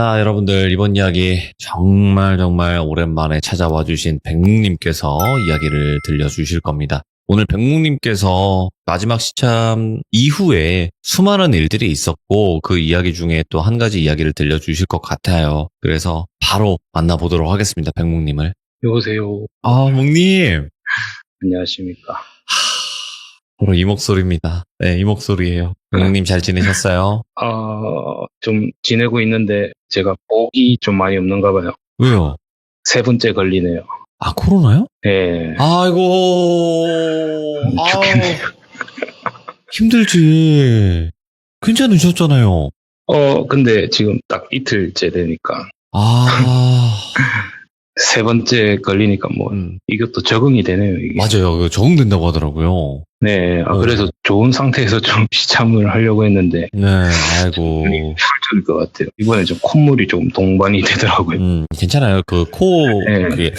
자, 여러분들 이번 이야기 정말 오랜만에 찾아와 주신 백묵님께서 이야기를 들려주실 겁니다. 오늘 백묵님께서 마지막 시참 이후에 수많은 일들이 있었고 그 이야기 중에 또 한 가지 이야기를 들려주실 것 같아요. 그래서 바로 만나보도록 하겠습니다. 백묵님을. 여보세요. 묵님. 안녕하십니까. 바로 이 목소리입니다. 네, 이 목소리예요. 백묵님 잘 지내셨어요? 좀 지내고 있는데 제가 복이 좀 많이 없는가 봐요. 왜요? 3번째 걸리네요. 아, 코로나요? 네. 아이고. 죽겠네요. 힘들지. 괜찮으셨잖아요. 근데 지금 딱 이틀째 되니까 아, 3번째 걸리니까 이것도 적응이 되네요, 이게. 맞아요. 적응된다고 하더라고요. 네. 그래서 좋은 상태에서 좀 시참을 하려고 했는데 네, 아이고. 풀릴 것 같아요. 이번에 좀 콧물이 좀 동반이 되더라고요. 괜찮아요. 네. 그게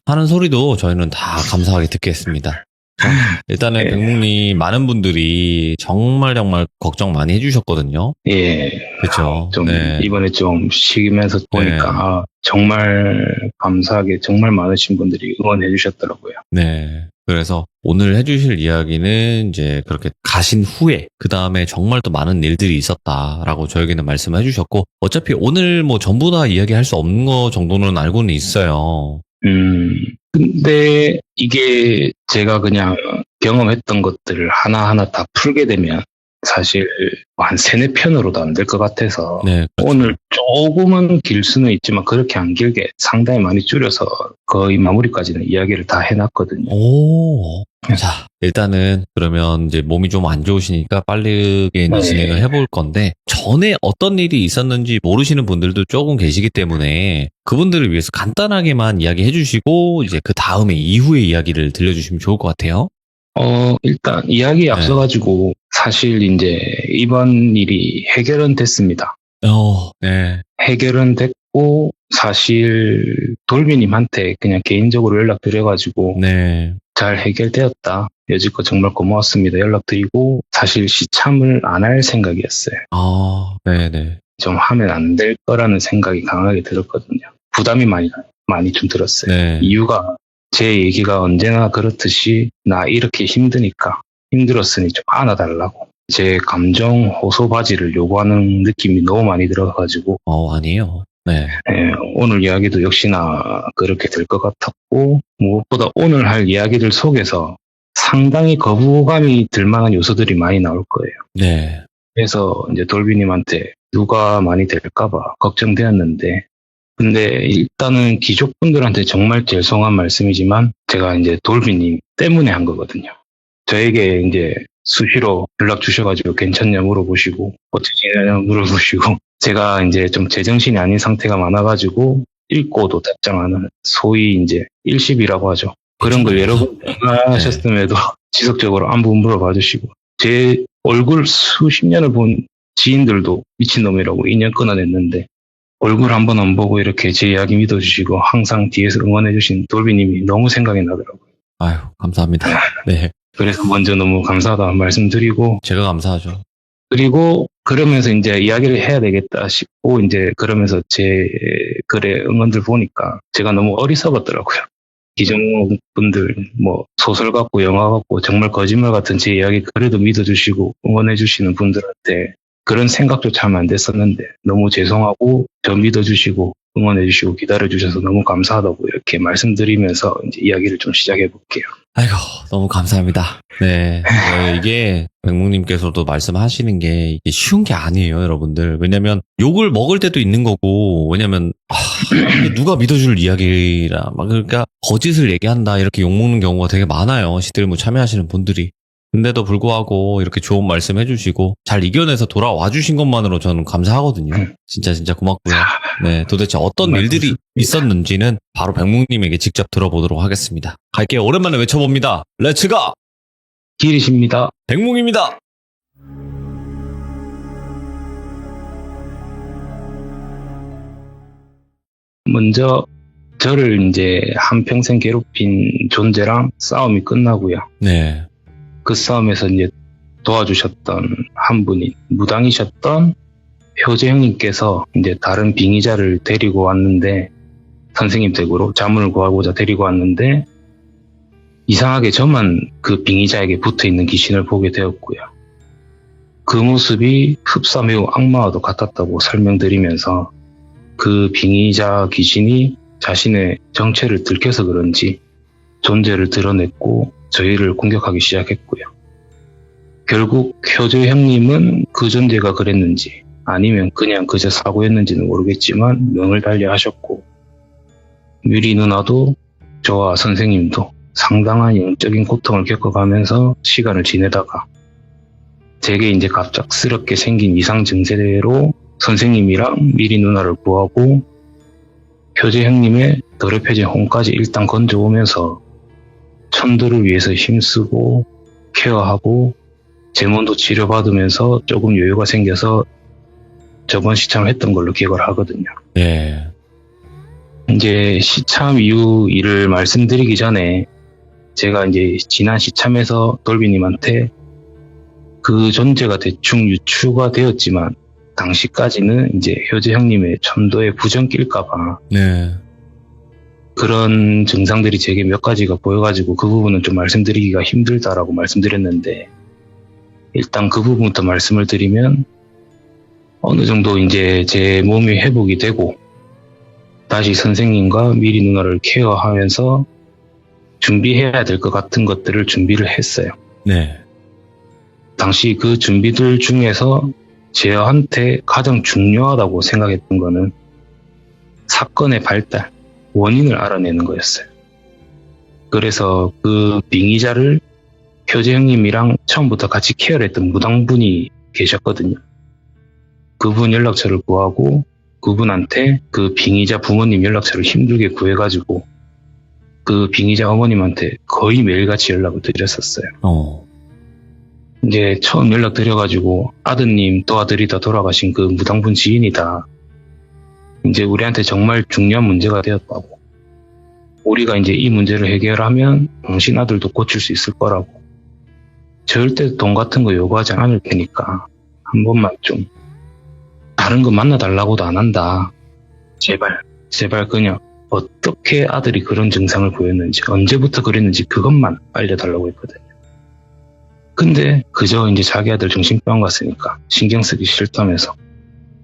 하는 소리도 저희는 다 감사하게 듣겠습니다. 자, 일단은 네. 백묵님 많은 분들이 정말 걱정 많이 해주셨거든요. 예. 그렇죠. 좀 네. 이번에 좀 쉬면서 보니까 정말 감사하게 정말 많으신 분들이 응원해 주셨더라고요. 네. 그래서 오늘 해주실 이야기는 이제 그렇게 가신 후에 그 다음에 정말 또 많은 일들이 있었다라고 저에게는 말씀해 주셨고 어차피 오늘 전부 다 이야기할 수 없는 거 정도는 알고는 있어요. 근데 이게 제가 그냥 경험했던 것들을 하나하나 다 풀게 되면 사실 한 3-4편으로도 안 될 것 같아서 네, 그렇죠. 오늘 조금은 길 수는 있지만 그렇게 안 길게 상당히 많이 줄여서 거의 마무리까지는 이야기를 다 해놨거든요. 오. 자, 일단은 그러면 이제 몸이 좀 안 좋으시니까 빠르게 네. 진행을 해볼 건데 전에 어떤 일이 있었는지 모르시는 분들도 조금 계시기 때문에 그분들을 위해서 간단하게만 이야기해 주시고 이제 그 다음에 이후의 이야기를 들려주시면 좋을 것 같아요. 일단 이야기에 앞서가지고 사실 이제 이번 일이 해결은 됐습니다. 네. 해결은 됐고 사실 돌비님한테 그냥 개인적으로 연락드려가지고 네. 잘 해결되었다. 여지껏 정말 고마웠습니다. 연락드리고 사실 시참을 안 할 생각이었어요. 네네. 좀 하면 안 될 거라는 생각이 강하게 들었거든요. 부담이 많이 좀 들었어요. 네. 이유가 제 얘기가 언제나 그렇듯이 나 이렇게 힘드니까 힘들었으니 좀 안아달라고 제 감정 호소 바지를 요구하는 느낌이 너무 많이 들어가지고 아니에요. 네. 오늘 이야기도 역시나 그렇게 될 것 같았고 무엇보다 오늘 할 이야기들 속에서 상당히 거부감이 들 만한 요소들이 많이 나올 거예요. 네. 그래서 이제 돌비님한테 누가 많이 될까봐 걱정되었는데 근데 일단은 귀족분들한테 정말 죄송한 말씀이지만 제가 이제 돌비님 때문에 한 거거든요. 저에게 이제 수시로 연락 주셔가지고 괜찮냐 물어보시고 어떻게 지내냐 물어보시고 제가 이제 좀 제정신이 아닌 상태가 많아가지고 읽고도 답장하는 소위 이제 일십이라고 하죠. 그런 걸 여러 번 하셨음에도 지속적으로 안부 물어봐 주시고 제 얼굴 수십 년을 본 지인들도 미친놈이라고 2년 끊어냈는데 얼굴 한 번 안 보고 이렇게 제 이야기 믿어주시고 항상 뒤에서 응원해주신 돌비님이 너무 생각이 나더라고요. 아유, 감사합니다. 네. 그래서 먼저 너무 감사하다는 말씀드리고 제가 감사하죠. 그리고 그러면서 이제 이야기를 해야 되겠다 싶고 이제 그러면서 제 글의 응원들 보니까 제가 너무 어리석었더라고요. 기종분들 소설 같고 영화 같고 정말 거짓말 같은 제 이야기 그래도 믿어주시고 응원해주시는 분들한테 그런 생각조차 하면 안 됐었는데 너무 죄송하고 저 믿어주시고 응원해주시고 기다려주셔서 너무 감사하다고 이렇게 말씀드리면서 이제 이야기를 좀 시작해 볼게요. 아이고, 너무 감사합니다. 네. 이게 백묵님께서도 말씀하시는 게 이게 쉬운 게 아니에요, 여러분들. 왜냐면 욕을 먹을 때도 있는 거고, 왜냐면 이게 누가 믿어줄 이야기라, 그러니까 거짓을 얘기한다 이렇게 욕 먹는 경우가 되게 많아요. 시들무 참여하시는 분들이. 근데도 불구하고 이렇게 좋은 말씀 해주시고 잘 이겨내서 돌아와 주신 것만으로 저는 감사하거든요. 진짜 고맙고요. 네, 도대체 어떤 일들이 있었는지는 바로 백묵님에게 직접 들어보도록 하겠습니다. 갈게요. 오랜만에 외쳐봅니다. 렛츠가! 길이십니다. 백묵입니다. 먼저 저를 이제 한평생 괴롭힌 존재랑 싸움이 끝나고요. 네. 그 싸움에서 이제 도와주셨던 한 분이 무당이셨던 효재 형님께서 이제 다른 빙의자를 데리고 왔는데, 선생님 댁으로 자문을 구하고자 데리고 왔는데, 이상하게 저만 그 빙의자에게 붙어 있는 귀신을 보게 되었고요. 그 모습이 흡사 매우 악마와도 같았다고 설명드리면서 그 빙의자 귀신이 자신의 정체를 들켜서 그런지 존재를 드러냈고 저희를 공격하기 시작했고요. 결국 효재 형님은 그 존재가 그랬는지 아니면 그냥 그저 사고였는지는 모르겠지만 명을 달리하셨고, 유리 누나도 저와 선생님도 상당한 영적인 고통을 겪어가면서 시간을 지내다가 제게 이제 갑작스럽게 생긴 이상 증세대로 선생님이랑 미리 누나를 구하고 효재 형님의 더럽혀진 혼까지 일단 건져오면서 천도를 위해서 힘쓰고 케어하고 제몬도 치료받으면서 조금 여유가 생겨서 저번 시참을 했던 걸로 기억을 하거든요. 네. 이제 시참 이후 일을 말씀드리기 전에 제가 이제 지난 시참에서 돌비님한테 그 존재가 대충 유추가 되었지만 당시까지는 이제 효재 형님의 천도에 부정 낄까봐 네. 그런 증상들이 제게 몇 가지가 보여가지고 그 부분은 좀 말씀드리기가 힘들다라고 말씀드렸는데, 일단 그 부분부터 말씀을 드리면 어느 정도 이제 제 몸이 회복이 되고 다시 선생님과 미리 누나를 케어하면서 준비해야 될 것 같은 것들을 준비를 했어요. 네. 당시 그 준비들 중에서 저한테 가장 중요하다고 생각했던 거는 사건의 발달, 원인을 알아내는 거였어요. 그래서 그 빙의자를 효재 형님이랑 처음부터 같이 케어를 했던 무당분이 계셨거든요. 그분 연락처를 구하고 그분한테 그 빙의자 부모님 연락처를 힘들게 구해가지고 그 빙의자 어머님한테 거의 매일같이 연락을 드렸었어요. 이제 처음 연락드려가지고 아드님 또 아들이다 돌아가신 그 무당분 지인이다. 이제 우리한테 정말 중요한 문제가 되었다고. 우리가 이제 이 문제를 해결하면 당신 아들도 고칠 수 있을 거라고. 절대 돈 같은 거 요구하지 않을 테니까 한 번만 좀 다른 거 만나달라고도 안 한다. 제발 그냥 어떻게 아들이 그런 증상을 보였는지, 언제부터 그랬는지 그것만 알려달라고 했거든요. 근데 그저 이제 자기 아들 정신병원 갔으니까 신경 쓰기 싫다면서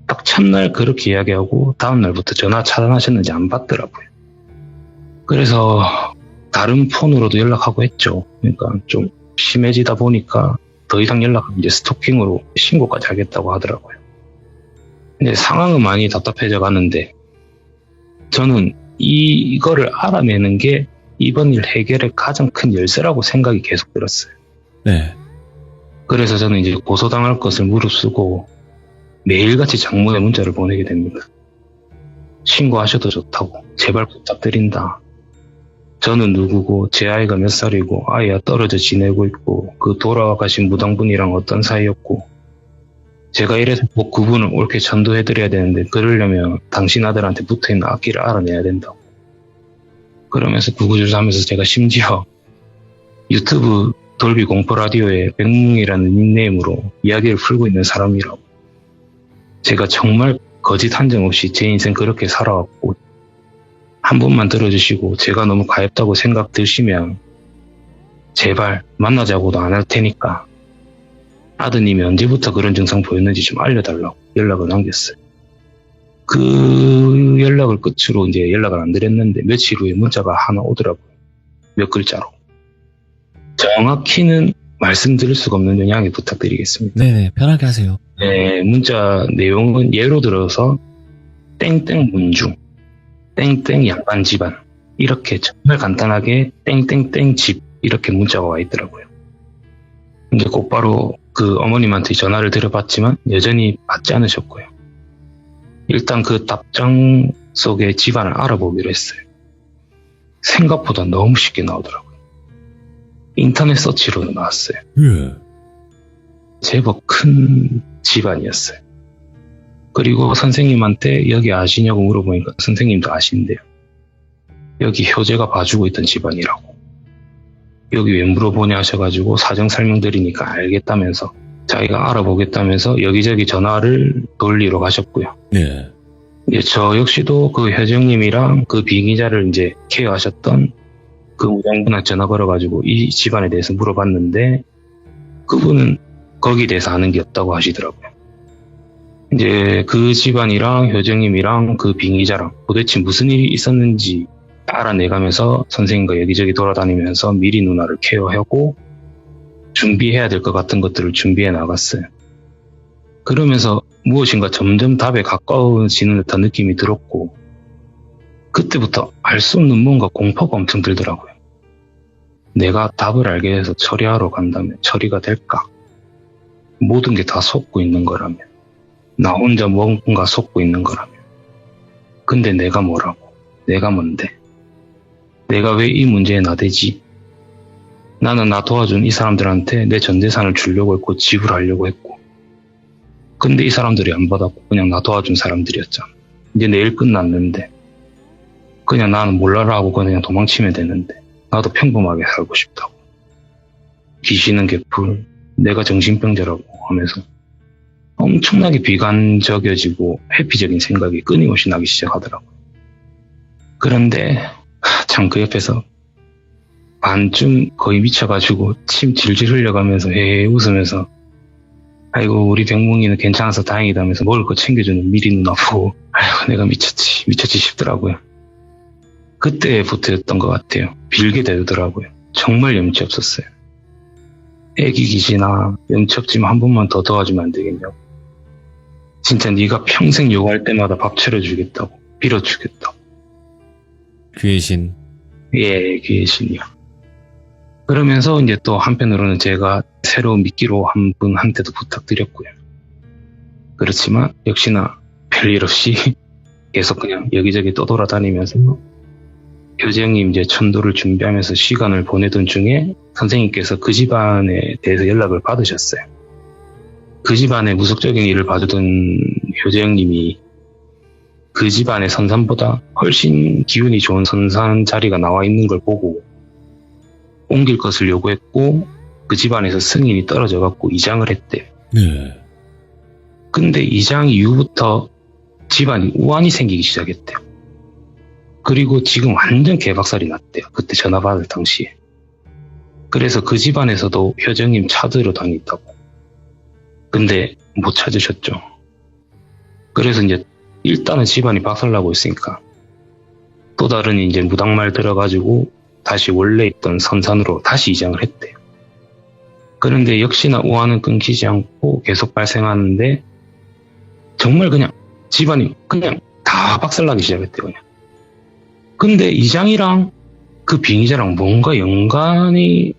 딱 첫날 그렇게 이야기하고 다음날부터 전화 차단하셨는지 안 받더라고요. 그래서 다른 폰으로도 연락하고 했죠. 그러니까 좀 심해지다 보니까 더 이상 연락하면 이제 스토킹으로 신고까지 하겠다고 하더라고요. 근데 상황은 많이 답답해져 가는데 저는 이거를 알아내는 게 이번 일 해결의 가장 큰 열쇠라고 생각이 계속 들었어요. 네. 그래서 저는 이제 고소당할 것을 무릅쓰고 매일같이 장모에 문자를 보내게 됩니다. 신고하셔도 좋다고. 제발 부탁드린다. 저는 누구고 제 아이가 몇 살이고 아이와 떨어져 지내고 있고 그 돌아가신 무당분이랑 어떤 사이였고 제가 이래서 꼭 그분을 옳게 전도해드려야 되는데 그러려면 당신 아들한테 붙어있는 악기를 알아내야 된다고. 그러면서 구구절 하면서 제가 심지어 유튜브 돌비 공포 라디오에 백뭉이라는 닉네임으로 이야기를 풀고 있는 사람이라고. 제가 정말 거짓 한 점 없이 제 인생 그렇게 살아왔고 한 번만 들어주시고 제가 너무 가엽다고 생각 드시면 제발 만나자고도 안 할 테니까 아드님이 언제부터 그런 증상 보였는지 좀 알려달라고 연락을 남겼어요. 그 연락을 끝으로 이제 연락을 안 드렸는데 며칠 후에 문자가 하나 오더라고요. 몇 글자로. 정확히는 말씀드릴 수가 없는 데 양해 부탁드리겠습니다. 네네, 편하게 하세요. 네, 문자 내용은 예로 들어서 땡땡 문중, 땡땡 양반 집안 이렇게 정말 간단하게 땡땡땡 집 이렇게 문자가 와 있더라고요. 근데 곧바로 그 어머님한테 전화를 드려봤지만 여전히 받지 않으셨고요. 일단 그 답장 속의 집안을 알아보기로 했어요. 생각보다 너무 쉽게 나오더라고요. 인터넷 서치로 나왔어요. 예. 제법 큰 집안이었어요. 그리고 선생님한테 여기 아시냐고 물어보니까 선생님도 아신대요. 여기 효재가 봐주고 있던 집안이라고. 여기 왜 물어보냐 하셔가지고 사정 설명드리니까 알겠다면서 자기가 알아보겠다면서 여기저기 전화를 돌리러 가셨고요. 네. 이제 저 역시도 그 효정님이랑 그 비기자를 이제 케어하셨던 그 무장분한테 전화 걸어가지고 이 집안에 대해서 물어봤는데 그분은 거기에 대해서 아는 게 없다고 하시더라고요. 이제 그 집안이랑 효정님이랑 그 빙의자랑 도대체 무슨 일이 있었는지 알아내가면서 선생님과 여기저기 돌아다니면서 미리 누나를 케어하고 준비해야 될 것 같은 것들을 준비해 나갔어요. 그러면서 무엇인가 점점 답에 가까워지는 듯한 느낌이 들었고 그때부터 알 수 없는 뭔가 공포가 엄청 들더라고요. 내가 답을 알게 돼서 처리하러 간다면 처리가 될까? 모든 게 다 속고 있는 거라면 나 혼자 뭔가 속고 있는 거라면 근데 내가 뭐라고? 내가 뭔데? 내가 왜 이 문제에 나대지? 나는 나 도와준 이 사람들한테 내 전 재산을 주려고 했고 지불하려고 했고 근데 이 사람들이 안 받았고 그냥 나 도와준 사람들이었잖아. 이제 내일 끝났는데 그냥 나는 몰라라 하고 그냥 도망치면 되는데 나도 평범하게 살고 싶다고. 귀신은 개풀, 내가 정신병자라고 하면서 엄청나게 비관적이어지고 회피적인 생각이 끊임없이 나기 시작하더라고요. 그런데 참 그 옆에서 반쯤 거의 미쳐가지고 침 질질 흘려가면서 헤헤 웃으면서 아이고 우리 병뭉이는 괜찮아서 다행이다면서 먹을 거 챙겨주는 미리 누나 보고 아이고 내가 미쳤지 싶더라고요. 그때부터였던 것 같아요. 빌게 되더라고요. 정말 염치 없었어요. 애기 귀신아 염치 없지만 한 번만 더 도와주면 안 되겠냐고. 진짜 네가 평생 요구할 때마다 밥 차려주겠다고 빌어주겠다고. 귀신. 예, 귀신이요. 그러면서 이제 또 한편으로는 제가 새로 미끼로 한 분한테도 부탁드렸고요. 그렇지만 역시나 별일 없이 계속 그냥 여기저기 떠돌아다니면서 교재형님 이제 천도를 준비하면서 시간을 보내던 중에 선생님께서 그 집안에 대해서 연락을 받으셨어요. 그 집안의 무속적인 일을 봐주던 교재형님이 그 집안의 선산보다 훨씬 기운이 좋은 선산 자리가 나와 있는 걸 보고 옮길 것을 요구했고 그 집안에서 승인이 떨어져 갖고 이장을 했대요. 네. 근데 이장 이후부터 집안이 우환이 생기기 시작했대요. 그리고 지금 완전 개박살이 났대요. 그때 전화 받을 당시에. 그래서 그 집안에서도 효정님 찾으러 다녔다고. 근데 못 찾으셨죠. 그래서 이제 일단은 집안이 박살나고 있으니까 또 다른 이제 무당말 들어가지고 다시 원래 있던 선산으로 다시 이장을 했대요. 그런데 역시나 우환은 끊기지 않고 계속 발생하는데 정말 그냥 집안이 그냥 다 박살나기 시작했대요. 그냥. 근데 이장이랑 그 빙의자랑 뭔가 연관이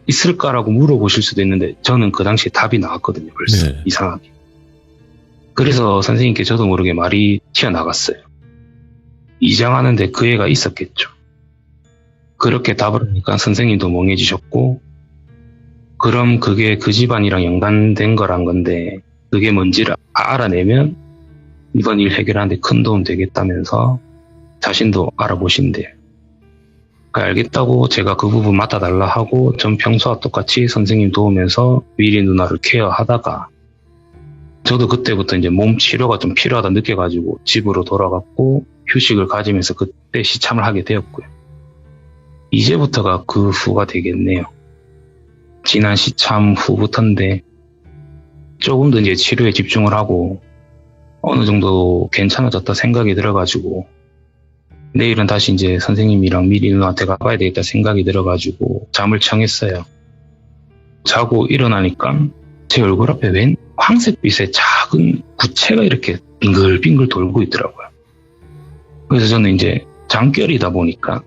있을까라고 물어보실 수도 있는데 저는 그 당시에 답이 나왔거든요. 벌써 네. 이상하게. 그래서 선생님께 저도 모르게 말이 튀어나갔어요. 이장하는데 그 애가 있었겠죠. 그렇게 답을 하니까 선생님도 멍해지셨고 그럼 그게 그 집안이랑 연관된 거란 건데 그게 뭔지를 알아내면 이번 일 해결하는데 큰 도움 되겠다면서 자신도 알아보신대요. 알겠다고 제가 그 부분 맡아달라 하고 전 평소와 똑같이 선생님 도우면서 미리 누나를 케어하다가 저도 그때부터 이제 몸 치료가 좀 필요하다 느껴가지고 집으로 돌아갔고 휴식을 가지면서 그때 시참을 하게 되었고요. 이제부터가 그 후가 되겠네요. 지난 시참 후부터인데 조금 더 이제 치료에 집중을 하고 어느 정도 괜찮아졌다 생각이 들어가지고 내일은 다시 이제 선생님이랑 미리 누나한테 가봐야 되겠다 생각이 들어가지고 잠을 청했어요. 자고 일어나니까 제 얼굴 앞에 웬 황색빛의 작은 구체가 이렇게 빙글빙글 돌고 있더라고요. 그래서 저는 이제 장결이다 보니까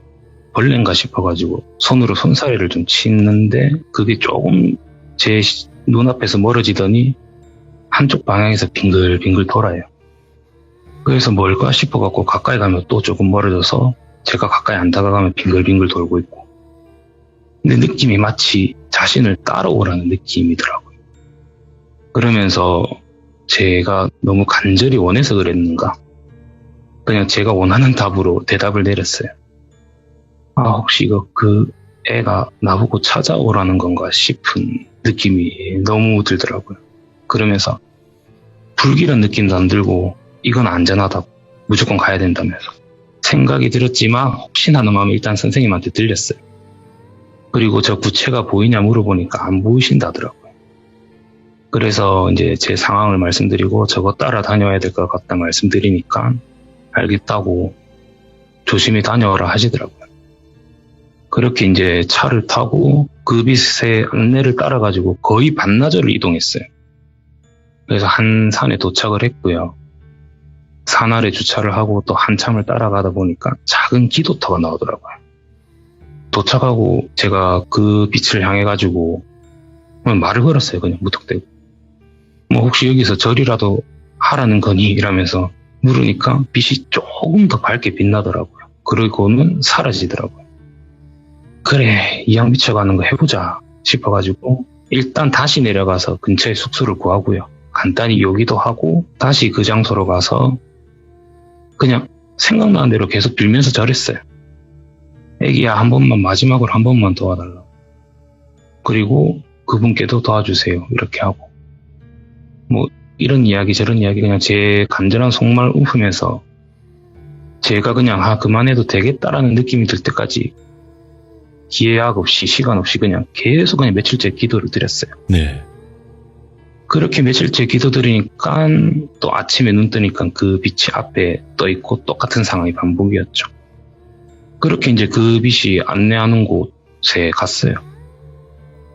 벌레인가 싶어가지고 손으로 손사래를 좀 치는데 그게 조금 제 눈앞에서 멀어지더니 한쪽 방향에서 빙글빙글 돌아요. 그래서 뭘까 싶어갖고 가까이 가면 또 조금 멀어져서 제가 가까이 안 다가가면 빙글빙글 돌고 있고 근데 느낌이 마치 자신을 따라오라는 느낌이더라고요. 그러면서 제가 너무 간절히 원해서 그랬는가 그냥 제가 원하는 답으로 대답을 내렸어요. 아 혹시 이거 그 애가 나보고 찾아오라는 건가 싶은 느낌이 너무 들더라고요. 그러면서 불길한 느낌도 안 들고 이건 안전하다고 무조건 가야 된다면서 생각이 들었지만 혹시나 하는 마음에 일단 선생님한테 들렸어요. 그리고 저 구체가 보이냐 물어보니까 안 보이신다더라고요. 그래서 이제 제 상황을 말씀드리고 저거 따라다녀야 될 것 같다 말씀드리니까 알겠다고 조심히 다녀오라 하시더라고요. 그렇게 이제 차를 타고 그 빛의 안내를 따라가지고 거의 반나절을 이동했어요. 그래서 한 산에 도착을 했고요. 산 아래 주차를 하고 또 한참을 따라가다 보니까 작은 기도터가 나오더라고요. 도착하고 제가 그 빛을 향해가지고 말을 걸었어요. 그냥 무턱대고. 뭐 혹시 여기서 절이라도 하라는 거니? 이러면서 물으니까 빛이 조금 더 밝게 빛나더라고요. 그리고는 사라지더라고요. 그래, 이왕 미쳐가는 거 해보자 싶어가지고 일단 다시 내려가서 근처에 숙소를 구하고요. 간단히 요기도 하고 다시 그 장소로 가서 그냥 생각나는 대로 계속 빌면서 절했어요. 애기야, 한 번만, 마지막으로 한 번만 도와달라. 그리고 그분께도 도와주세요. 이렇게 하고 뭐 이런 이야기 저런 이야기 그냥 제 간절한 속말 웃으면서 제가 그냥 그만해도 되겠다라는 느낌이 들 때까지 기약 없이 시간 없이 그냥 계속 그냥 며칠째 기도를 드렸어요. 네. 그렇게 며칠째 기도 드리니까 또 아침에 눈 뜨니까 그 빛이 앞에 떠 있고 똑같은 상황이 반복이었죠. 그렇게 이제 그 빛이 안내하는 곳에 갔어요.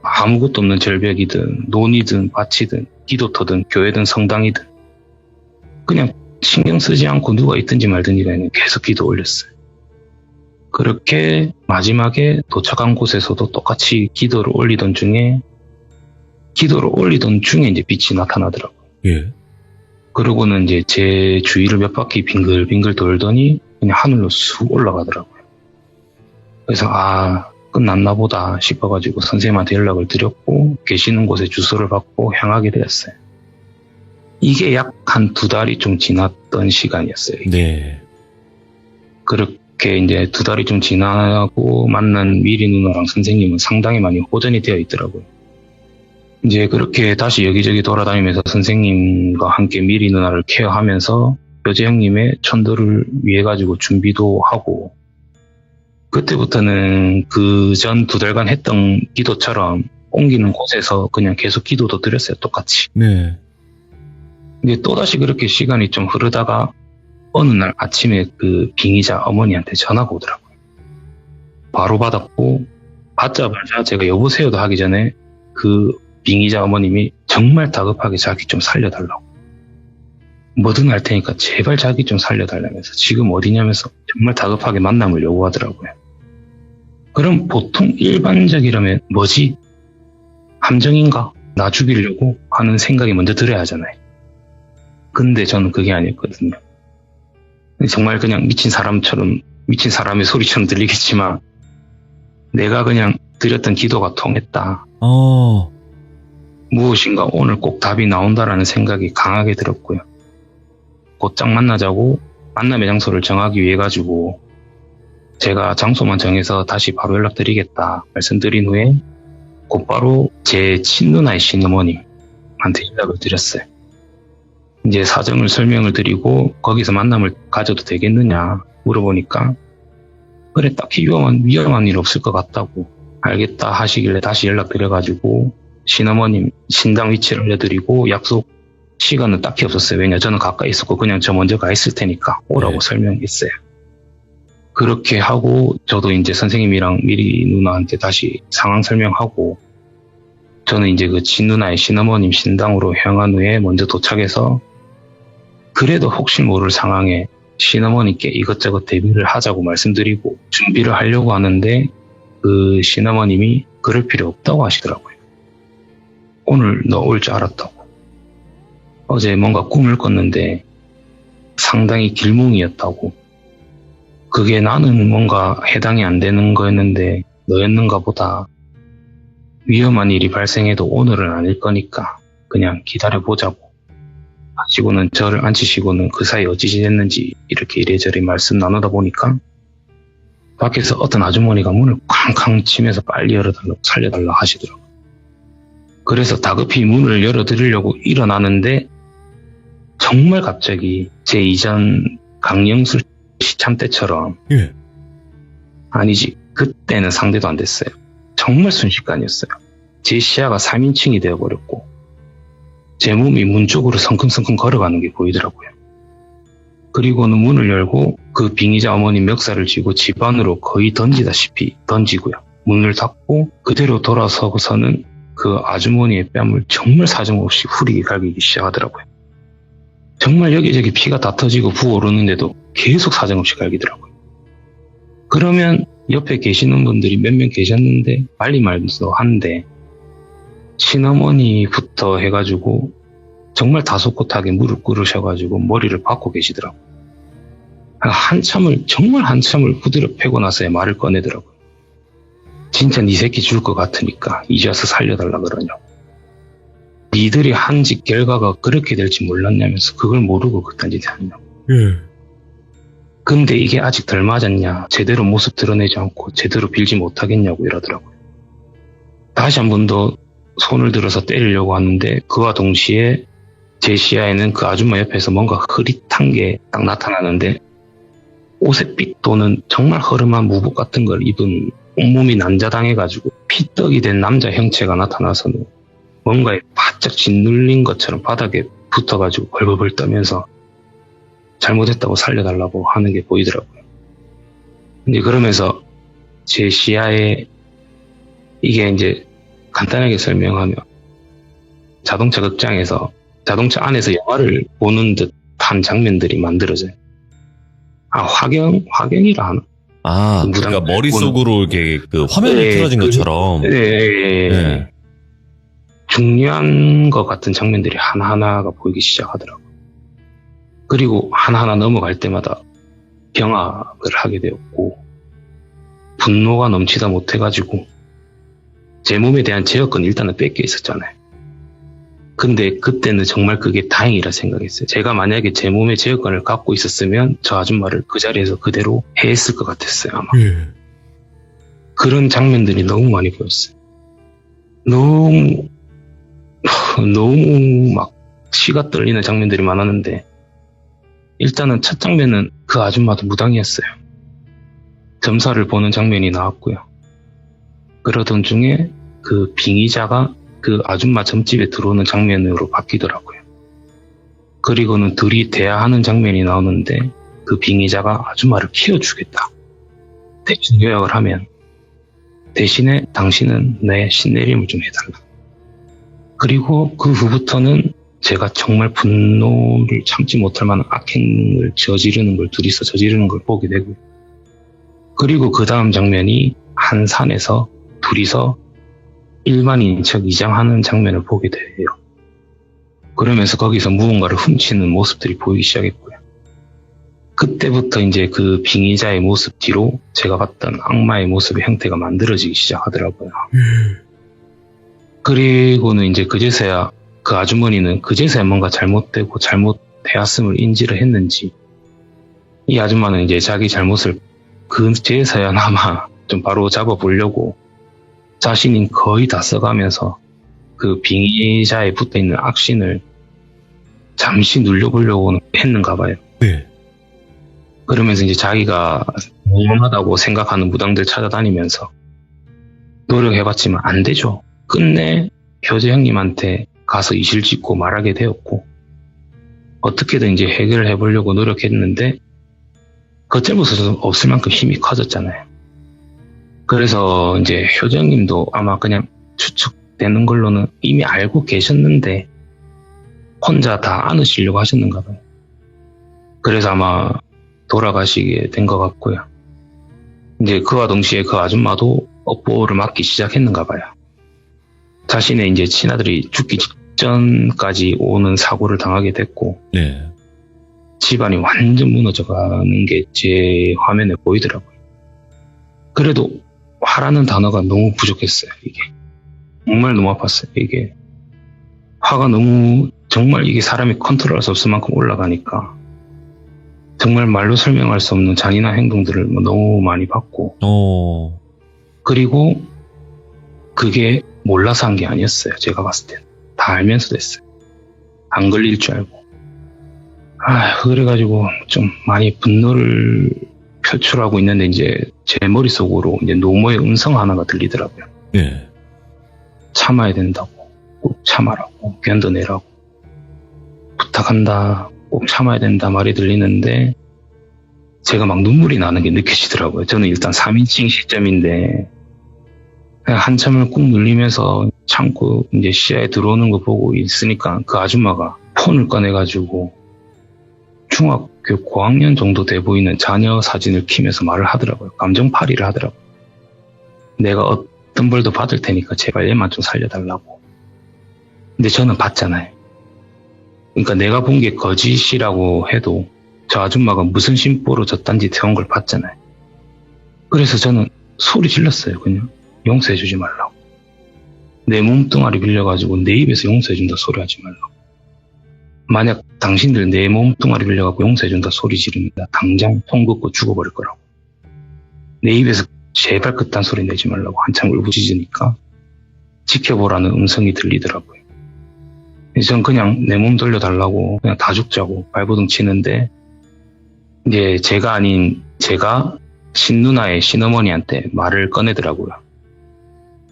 아무것도 없는 절벽이든 논이든 밭이든 기도터든 교회든 성당이든 그냥 신경 쓰지 않고 누가 있든지 말든지 간에 계속 기도 올렸어요. 그렇게 마지막에 도착한 곳에서도 똑같이 기도를 올리던 중에 이제 빛이 나타나더라고요. 예. 그러고는 이제 제 주위를 몇 바퀴 빙글빙글 돌더니 그냥 하늘로 쑥 올라가더라고요. 그래서 끝났나 보다 싶어가지고 선생님한테 연락을 드렸고 계시는 곳에 주소를 받고 향하게 되었어요. 이게 약 한 2달이 좀 지났던 시간이었어요. 네. 그렇게 이제 2달이 좀 지나고 만난 미리 누나랑 선생님은 상당히 많이 호전이 되어 있더라고요. 이제 그렇게 다시 여기저기 돌아다니면서 선생님과 함께 미리 누나를 케어하면서 여재 형님의 천도를 위해 가지고 준비도 하고 그때부터는 그 전 2달간 했던 기도처럼 옮기는 곳에서 그냥 계속 기도도 드렸어요. 똑같이. 네. 이제 또다시 그렇게 시간이 좀 흐르다가 어느 날 아침에 그 빙의자 어머니한테 전화가 오더라고요. 바로 받았고 받자마자 제가 여보세요도 하기 전에 그 빙의자 어머님이 정말 다급하게 자기 좀 살려달라고. 뭐든 할 테니까 제발 자기 좀 살려달라면서 지금 어디냐면서 정말 다급하게 만남을 요구하더라고요. 그럼 보통 일반적이라면 뭐지? 함정인가? 나 죽이려고 하는 생각이 먼저 들어야 하잖아요. 근데 저는 그게 아니었거든요. 정말 그냥 미친 사람의 소리처럼 들리겠지만 내가 그냥 드렸던 기도가 통했다. 무엇인가 오늘 꼭 답이 나온다라는 생각이 강하게 들었고요. 곧장 만나자고 만남의 장소를 정하기 위해 가지고 제가 장소만 정해서 다시 바로 연락드리겠다 말씀드린 후에 곧바로 제 친누나의 시어머님한테 연락을 드렸어요. 이제 사정을 설명을 드리고 거기서 만남을 가져도 되겠느냐 물어보니까 그래 딱히 위험한 일 없을 것 같다고 알겠다 하시길래 다시 연락드려가지고 신어머님 신당 위치를 알려드리고 약속 시간은 딱히 없었어요. 왜냐 저는 가까이 있었고 그냥 저 먼저 가 있을 테니까 오라고 설명했어요. 그렇게 하고 저도 이제 선생님이랑 미리 누나한테 다시 상황 설명하고 저는 이제 그 친누나의 신어머님 신당으로 향한 후에 먼저 도착해서 그래도 혹시 모를 상황에 신어머니께 이것저것 대비를 하자고 말씀드리고 준비를 하려고 하는데 그 신어머님이 그럴 필요 없다고 하시더라고요. 오늘 너 올 줄 알았다고. 어제 뭔가 꿈을 꿨는데 상당히 길몽이었다고. 그게 나는 뭔가 해당이 안 되는 거였는데 너였는가 보다. 위험한 일이 발생해도 오늘은 아닐 거니까 그냥 기다려보자고 하시고는 저를 앉히시고는 그 사이 어찌 지냈는지 이렇게 이래저래 말씀 나누다 보니까 밖에서 어떤 아주머니가 문을 쾅쾅 치면서 빨리 열어달라고 살려달라고 하시더라고요. 그래서 다급히 문을 열어드리려고 일어나는데 정말 갑자기 제 이전 강령술 시참 때처럼 예. 아니지 그때는 상대도 안 됐어요. 정말 순식간이었어요. 제 시야가 3인칭이 되어버렸고 제 몸이 문 쪽으로 성큼성큼 걸어가는 게 보이더라고요. 그리고는 문을 열고 그 빙의자 어머니 멱살을 쥐고 집 안으로 거의 던지다시피 던지고요. 문을 닫고 그대로 돌아서고서는 그 아주머니의 뺨을 정말 사정없이 후리게 갈기기 시작하더라고요. 정말 여기저기 피가 다 터지고 부어오르는데도 계속 사정없이 갈기더라고요. 그러면 옆에 계시는 분들이 몇 명 계셨는데 빨리 말도 한데 친어머니부터 해가지고 정말 다소곳하게 무릎 꿇으셔가지고 머리를 박고 계시더라고요. 정말 한참을 후드려 패고 나서야 말을 꺼내더라고요. 진짜 네 새끼 줄 것 같으니까 이제 와서 살려달라 그러냐고. 니들이 한 짓 결과가 그렇게 될지 몰랐냐면서 그걸 모르고 그딴 짓 하냐고. 예. 근데 이게 아직 덜 맞았냐, 제대로 모습 드러내지 않고 제대로 빌지 못하겠냐고 이러더라고요. 다시 한 번 더 손을 들어서 때리려고 하는데 그와 동시에 제 시야에는 그 아줌마 옆에서 뭔가 흐릿한 게 딱 나타나는데 옷에 핏 도는 정말 허름한 무복 같은 걸 입은 온몸이 난자당해가지고 피떡이 된 남자 형체가 나타나서는 뭔가에 바짝 짓눌린 것처럼 바닥에 붙어가지고 벌벌벌 떠면서 잘못했다고 살려달라고 하는 게 보이더라고요. 근데 그러면서 제 시야에 이게 이제 간단하게 설명하면 자동차 극장에서 자동차 안에서 영화를 보는 듯한 장면들이 만들어져요. 화경이라 하나? 아, 그러니까 머릿속으로 이렇게 그 화면이 틀어진 것처럼. 네. 중요한 것 같은 장면들이 하나하나가 보이기 시작하더라고요. 그리고 하나하나 넘어갈 때마다 경악을 하게 되었고 분노가 넘치다 못해가지고 제 몸에 대한 제어권 일단은 뺏겨 있었잖아요. 근데 그때는 정말 그게 다행이라 생각했어요. 제가 만약에 제 몸의 제어권을 갖고 있었으면 저 아줌마를 그 자리에서 그대로 해했을 것 같았어요, 아마. 예. 그런 장면들이 너무 많이 보였어요. 너무 막 시가 떨리는 장면들이 많았는데 일단은 첫 장면은 그 아줌마도 무당이었어요. 점사를 보는 장면이 나왔고요. 그러던 중에 그 빙의자가 그 아줌마 점집에 들어오는 장면으로 바뀌더라고요. 그리고는 둘이 대화하는 장면이 나오는데 그 빙의자가 아줌마를 키워주겠다. 대신 요약을 하면 대신에 당신은 내 신내림을 좀 해달라. 그리고 그 후부터는 제가 정말 분노를 참지 못할 만한 악행을 저지르는 걸 둘이서 저지르는 걸 보게 되고 그리고 그 다음 장면이 한 산에서 둘이서 일반인 척 이장하는 장면을 보게 돼요. 그러면서 거기서 무언가를 훔치는 모습들이 보이기 시작했고요. 그때부터 이제 그 빙의자의 모습 뒤로 제가 봤던 악마의 모습의 형태가 만들어지기 시작하더라고요. 그리고는 이제 그제서야 그 아주머니는 그제서야 뭔가 잘못되고 잘못해왔음을 인지를 했는지 이 아줌마는 이제 자기 잘못을 그제서야나마 좀 바로 잡아보려고 자신이 거의 다 써가면서 그 빙의자에 붙어있는 악신을 잠시 눌려보려고 했는가 봐요. 네. 그러면서 이제 자기가 무능하다고 생각하는 무당들 찾아다니면서 노력해봤지만 안 되죠. 끝내 효재 형님한테 가서 이실 짓고 말하게 되었고 어떻게든 이제 해결을 해보려고 노력했는데 겉절볼 수 없을 만큼 힘이 커졌잖아요. 그래서 이제 효재 형님도 아마 그냥 추측되는 걸로는 이미 알고 계셨는데 혼자 다 안으시려고 하셨는가 봐요. 그래서 아마 돌아가시게 된 것 같고요. 이제 그와 동시에 그 아줌마도 업보를 맞기 시작했는가 봐요. 자신의 이제 친아들이 죽기 직전까지 오는 사고를 당하게 됐고, 네. 집안이 완전 무너져가는 게 제 화면에 보이더라고요. 그래도 화라는 단어가 너무 부족했어요, 이게. 정말 너무 아팠어요, 이게. 화가 너무, 정말 이게 사람이 컨트롤할 수 없을 만큼 올라가니까, 정말 말로 설명할 수 없는 잔인한 행동들을 뭐 너무 많이 봤고, 그리고 그게 몰라서 한 게 아니었어요. 제가 봤을 땐. 다 알면서도 했어요. 안 걸릴 줄 알고. 그래가지고 좀 많이 분노를 표출하고 있는데 이제 제 머릿속으로 이제 노모의 음성 하나가 들리더라고요. 예. 참아야 된다고. 꼭 참아라고. 견뎌내라고. 부탁한다. 꼭 참아야 된다 말이 들리는데 제가 막 눈물이 나는 게 느껴지더라고요. 저는 일단 3인칭 시점인데 한참을 꾹 눌리면서 참고 이제 시야에 들어오는 거 보고 있으니까 그 아줌마가 폰을 꺼내가지고 중학교 고학년 정도 돼 보이는 자녀 사진을 키면서 말을 하더라고요. 감정팔이를 하더라고요. 내가 어떤 벌도 받을 테니까 제발 얘만 좀 살려달라고. 근데 저는 봤잖아요. 그러니까 내가 본 게 거짓이라고 해도 저 아줌마가 무슨 심보로 저딴 짓 해온 걸 봤잖아요. 그래서 저는 소리 질렀어요. 그냥 용서해주지 말라고. 내 몸뚱아리 빌려가지고 내 입에서 용서해준다 소리 하지 말라고. 만약 당신들 내 몸뚱아리 빌려가지고 용서해준다 소리 지릅니다. 당장 통 긋고 죽어버릴 거라고. 내 입에서 제발 그딴 소리 내지 말라고 한참 울부짖으니까 지켜보라는 음성이 들리더라고요. 전 그냥 내 몸 돌려달라고 그냥 다 죽자고 발버둥 치는데 이제 제가 아닌 제가 신누나의 신어머니한테 말을 꺼내더라고요.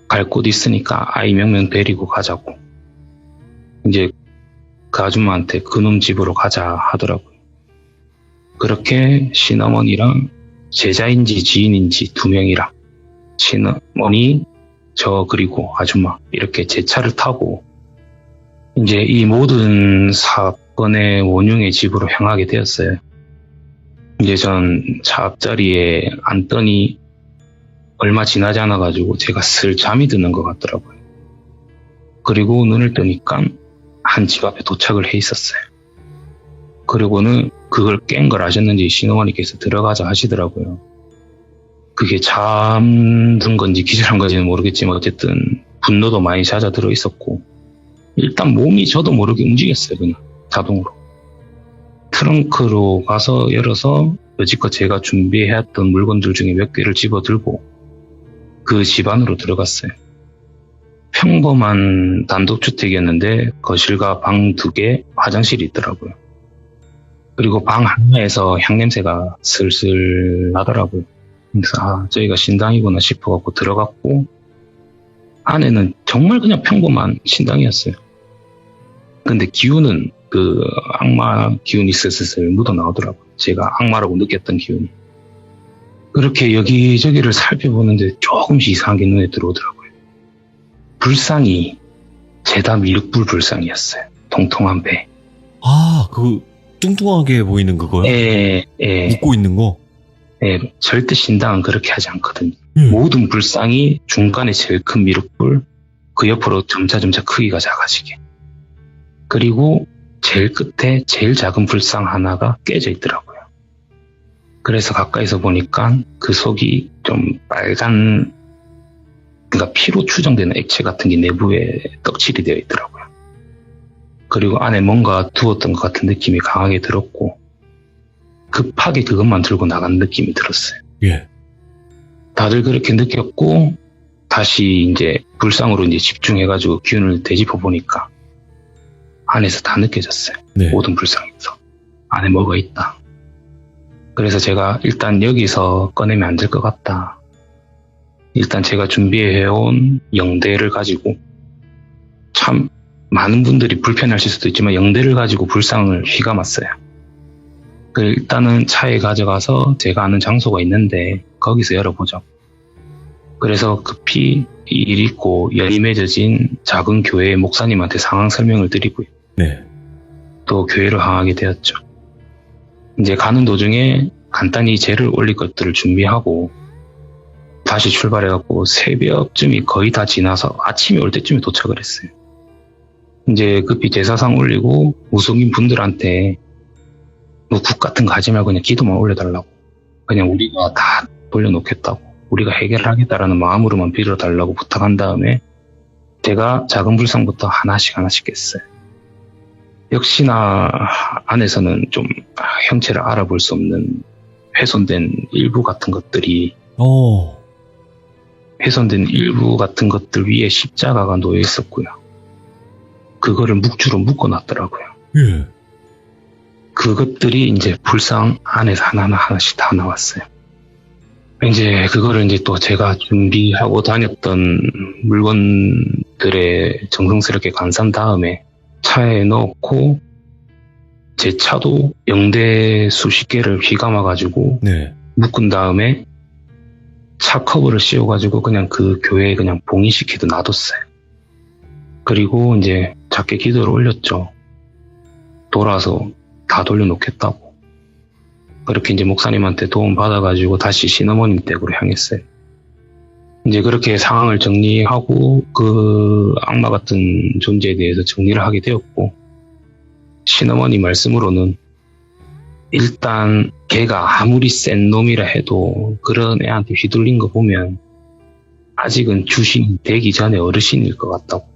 갈 곳 있으니까 아이 명명 데리고 가자고. 이제 그 아줌마한테 그놈 집으로 가자 하더라고요. 그렇게 신어머니랑 제자인지 지인인지 2명이랑 신어머니, 저 그리고 아줌마 이렇게 제 차를 타고 이제 이 모든 사건의 원흉의 집으로 향하게 되었어요. 이제 전 차 앞자리에 앉더니 얼마 지나지 않아가지고 제가 슬 잠이 드는 것 같더라고요. 그리고 눈을 뜨니까 한 집 앞에 도착을 해 있었어요. 그리고는 그걸 깬 걸 아셨는지 신어머니께서 들어가자 하시더라고요. 그게 잠든 건지 기절한 건지는 모르겠지만 어쨌든 분노도 많이 잦아들어 있었고 일단 몸이 저도 모르게 움직였어요. 그냥 자동으로. 트렁크로 가서 열어서 여지껏 제가 준비해왔던 물건들 중에 몇 개를 집어들고 그 집 안으로 들어갔어요. 평범한 단독주택이었는데 거실과 방 2개, 화장실이 있더라고요. 그리고 방 하나에서 향냄새가 슬슬 나더라고요. 그래서 저희가 신당이구나 싶어갖고 들어갔고 안에는 정말 그냥 평범한 신당이었어요. 근데 기운은 그 악마 기운이 슬슬 묻어 나오더라고요. 제가 악마라고 느꼈던 기운이. 그렇게 여기저기를 살펴보는데 조금씩 이상한 게 눈에 들어오더라고요. 불상이 제다 밀육불 불상이었어요. 통통한 배. 그 뚱뚱하게 보이는 그거요? 예. 웃고 있는 거? 예, 절대 신당은 그렇게 하지 않거든요. 모든 불상이 중간에 제일 큰 미륵불, 그 옆으로 점차 크기가 작아지게. 그리고 제일 끝에 제일 작은 불상 하나가 깨져 있더라고요. 그래서 가까이서 보니까 그 속이 좀 빨간, 그러니까 피로 추정되는 액체 같은 게 내부에 떡칠이 되어 있더라고요. 그리고 안에 뭔가 두었던 것 같은 느낌이 강하게 들었고 급하게 그것만 들고 나간 느낌이 들었어요. 예. 다들 그렇게 느꼈고 다시 이제 불상으로 이제 집중해가지고 기운을 되짚어 보니까 안에서 다 느껴졌어요. 네. 모든 불상에서 안에 뭐가 있다. 그래서 제가 일단 여기서 꺼내면 안 될 것 같다. 일단 제가 준비해온 영대를 가지고 참 많은 분들이 불편하실 수도 있지만 영대를 가지고 불상을 휘감았어요. 일단은 차에 가져가서 제가 아는 장소가 있는데 거기서 열어보자고. 그래서 급히 일 있고 연이 맺어진 작은 교회의 목사님한테 상황 설명을 드리고요. 네. 또 교회로 향하게 되었죠. 이제 가는 도중에 간단히 재를 올릴 것들을 준비하고 다시 출발해갖고 새벽쯤이 거의 다 지나서 아침이 올 때쯤에 도착을 했어요. 이제 급히 제사상 올리고 무속인 분들한테 뭐 국 같은 거 하지 말고 그냥 기도만 올려달라고. 그냥 우리가 다 돌려놓겠다고. 우리가 해결하겠다라는 마음으로만 빌어달라고 부탁한 다음에 제가 작은 불상부터 하나씩 깼어요. 역시나 안에서는 좀 형체를 알아볼 수 없는 훼손된 일부 같은 것들이 훼손된 일부 같은 것들 위에 십자가가 놓여 있었고요. 그거를 묵주로 묶어놨더라고요. 예. 그것들이 이제 불상 안에서 하나씩 다 나왔어요. 이제 그거를 이제 또 제가 준비하고 다녔던 물건들에 정성스럽게 감싼 다음에 차에 넣고 제 차도 영대 수십 개를 휘감아가지고 네. 묶은 다음에 차 커버를 씌워가지고 그냥 그 교회에 그냥 봉인시키도 놔뒀어요. 그리고 이제 작게 기도를 올렸죠. 돌아서 다 돌려놓겠다고. 그렇게 이제 목사님한테 도움 받아가지고 다시 시어머님 댁으로 향했어요. 이제 그렇게 상황을 정리하고 그 악마 같은 존재에 대해서 정리를 하게 되었고, 시어머니 말씀으로는 일단 걔가 아무리 센 놈이라 해도 그런 애한테 휘둘린 거 보면 아직은 주신이 되기 전에 어르신일 것 같다고.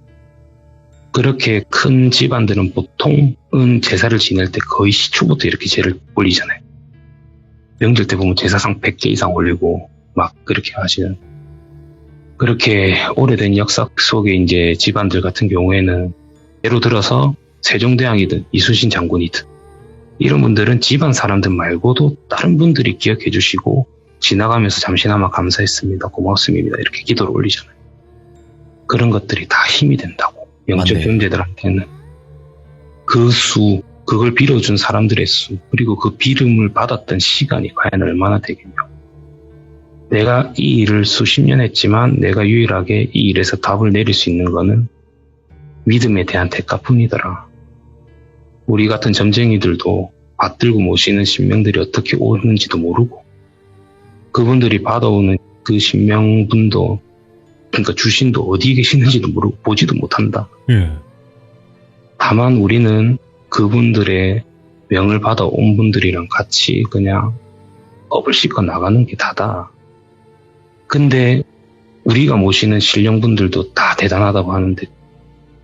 그렇게 큰 집안들은 보통은 제사를 지낼 때 거의 시초부터 이렇게 제를 올리잖아요. 명절 때 보면 제사상 100개 이상 올리고 막 그렇게 하시는. 그렇게 오래된 역사 속에 이제 집안들 같은 경우에는 예를 들어서 세종대왕이든 이순신 장군이든 이런 분들은 집안 사람들 말고도 다른 분들이 기억해 주시고 지나가면서 잠시나마 감사했습니다. 고맙습니다. 이렇게 기도를 올리잖아요. 그런 것들이 다 힘이 된다고. 영적 형제들한테는 그 수, 그걸 빌어준 사람들의 수, 그리고 그 비름을 받았던 시간이 과연 얼마나 되겠냐. 내가 이 일을 수십 년 했지만 내가 유일하게 이 일에서 답을 내릴 수 있는 거는 믿음에 대한 대가뿐이더라. 우리 같은 점쟁이들도 받들고 모시는 신명들이 어떻게 오는지도 모르고 그분들이 받아오는 그 신명분도, 그러니까 주신도 어디에 계시는지도 모르고 보지도 못한다. 예. 다만 우리는 그분들의 명을 받아온 분들이랑 같이 그냥 업을 씻고 나가는 게 다다. 근데 우리가 모시는 신령분들도 다 대단하다고 하는데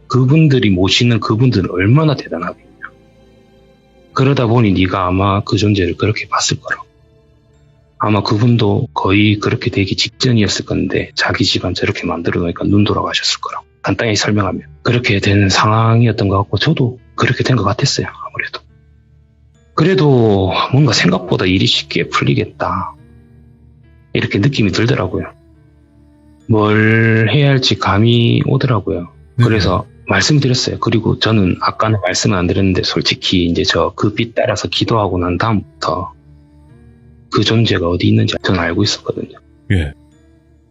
그분들이 모시는 그분들은 얼마나 대단하겠냐. 그러다 보니 네가 아마 그 존재를 그렇게 봤을 거라고. 아마 그분도 거의 그렇게 되기 직전이었을 건데 자기 집안 저렇게 만들어 놓으니까 눈 돌아가셨을 거라고. 간단히 설명하면 그렇게 된 상황이었던 것 같고 저도 그렇게 된 것 같았어요. 아무래도. 그래도 뭔가 생각보다 일이 쉽게 풀리겠다. 이렇게 느낌이 들더라고요. 뭘 해야 할지 감이 오더라고요. 그래서 말씀드렸어요. 그리고 저는 아까는 말씀은 안 드렸는데 솔직히 이제 저 그 빛 따라서 기도하고 난 다음부터 그 존재가 어디 있는지 저는 알고 있었거든요. 예.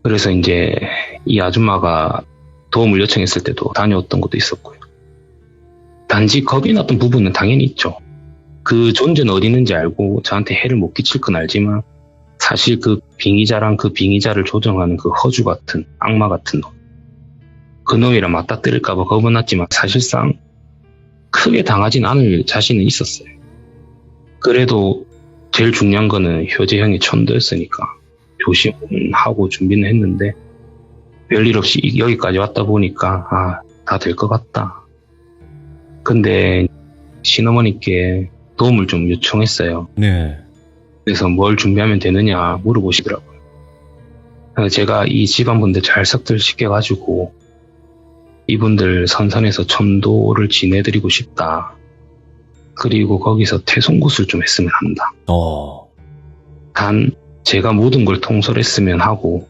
그래서 이제 이 아줌마가 도움을 요청했을 때도 다녀왔던 것도 있었고요. 단지 겁이 났던 부분은 당연히 있죠. 그 존재는 어디 있는지 알고 저한테 해를 못 끼칠 건 알지만 사실 그 빙의자랑 그 빙의자를 조정하는 그 허주 같은 악마 같은 놈, 그 놈이랑 맞닥뜨릴까봐 겁은 났지만 사실상 크게 당하진 않을 자신은 있었어요. 그래도 제일 중요한 거는 효재 형이 천도였으니까 조심하고 준비는 했는데 별일 없이 여기까지 왔다 보니까 다 될 것 같다. 근데 시어머니께 도움을 좀 요청했어요. 네. 그래서 뭘 준비하면 되느냐 물어보시더라고요. 그래서 제가 이 집안분들 잘 섞들시켜가지고 이분들 선산에서 천도를 지내드리고 싶다. 그리고 거기서 퇴송굿을 좀 했으면 한다. 단 제가 모든 걸 통솔했으면 하고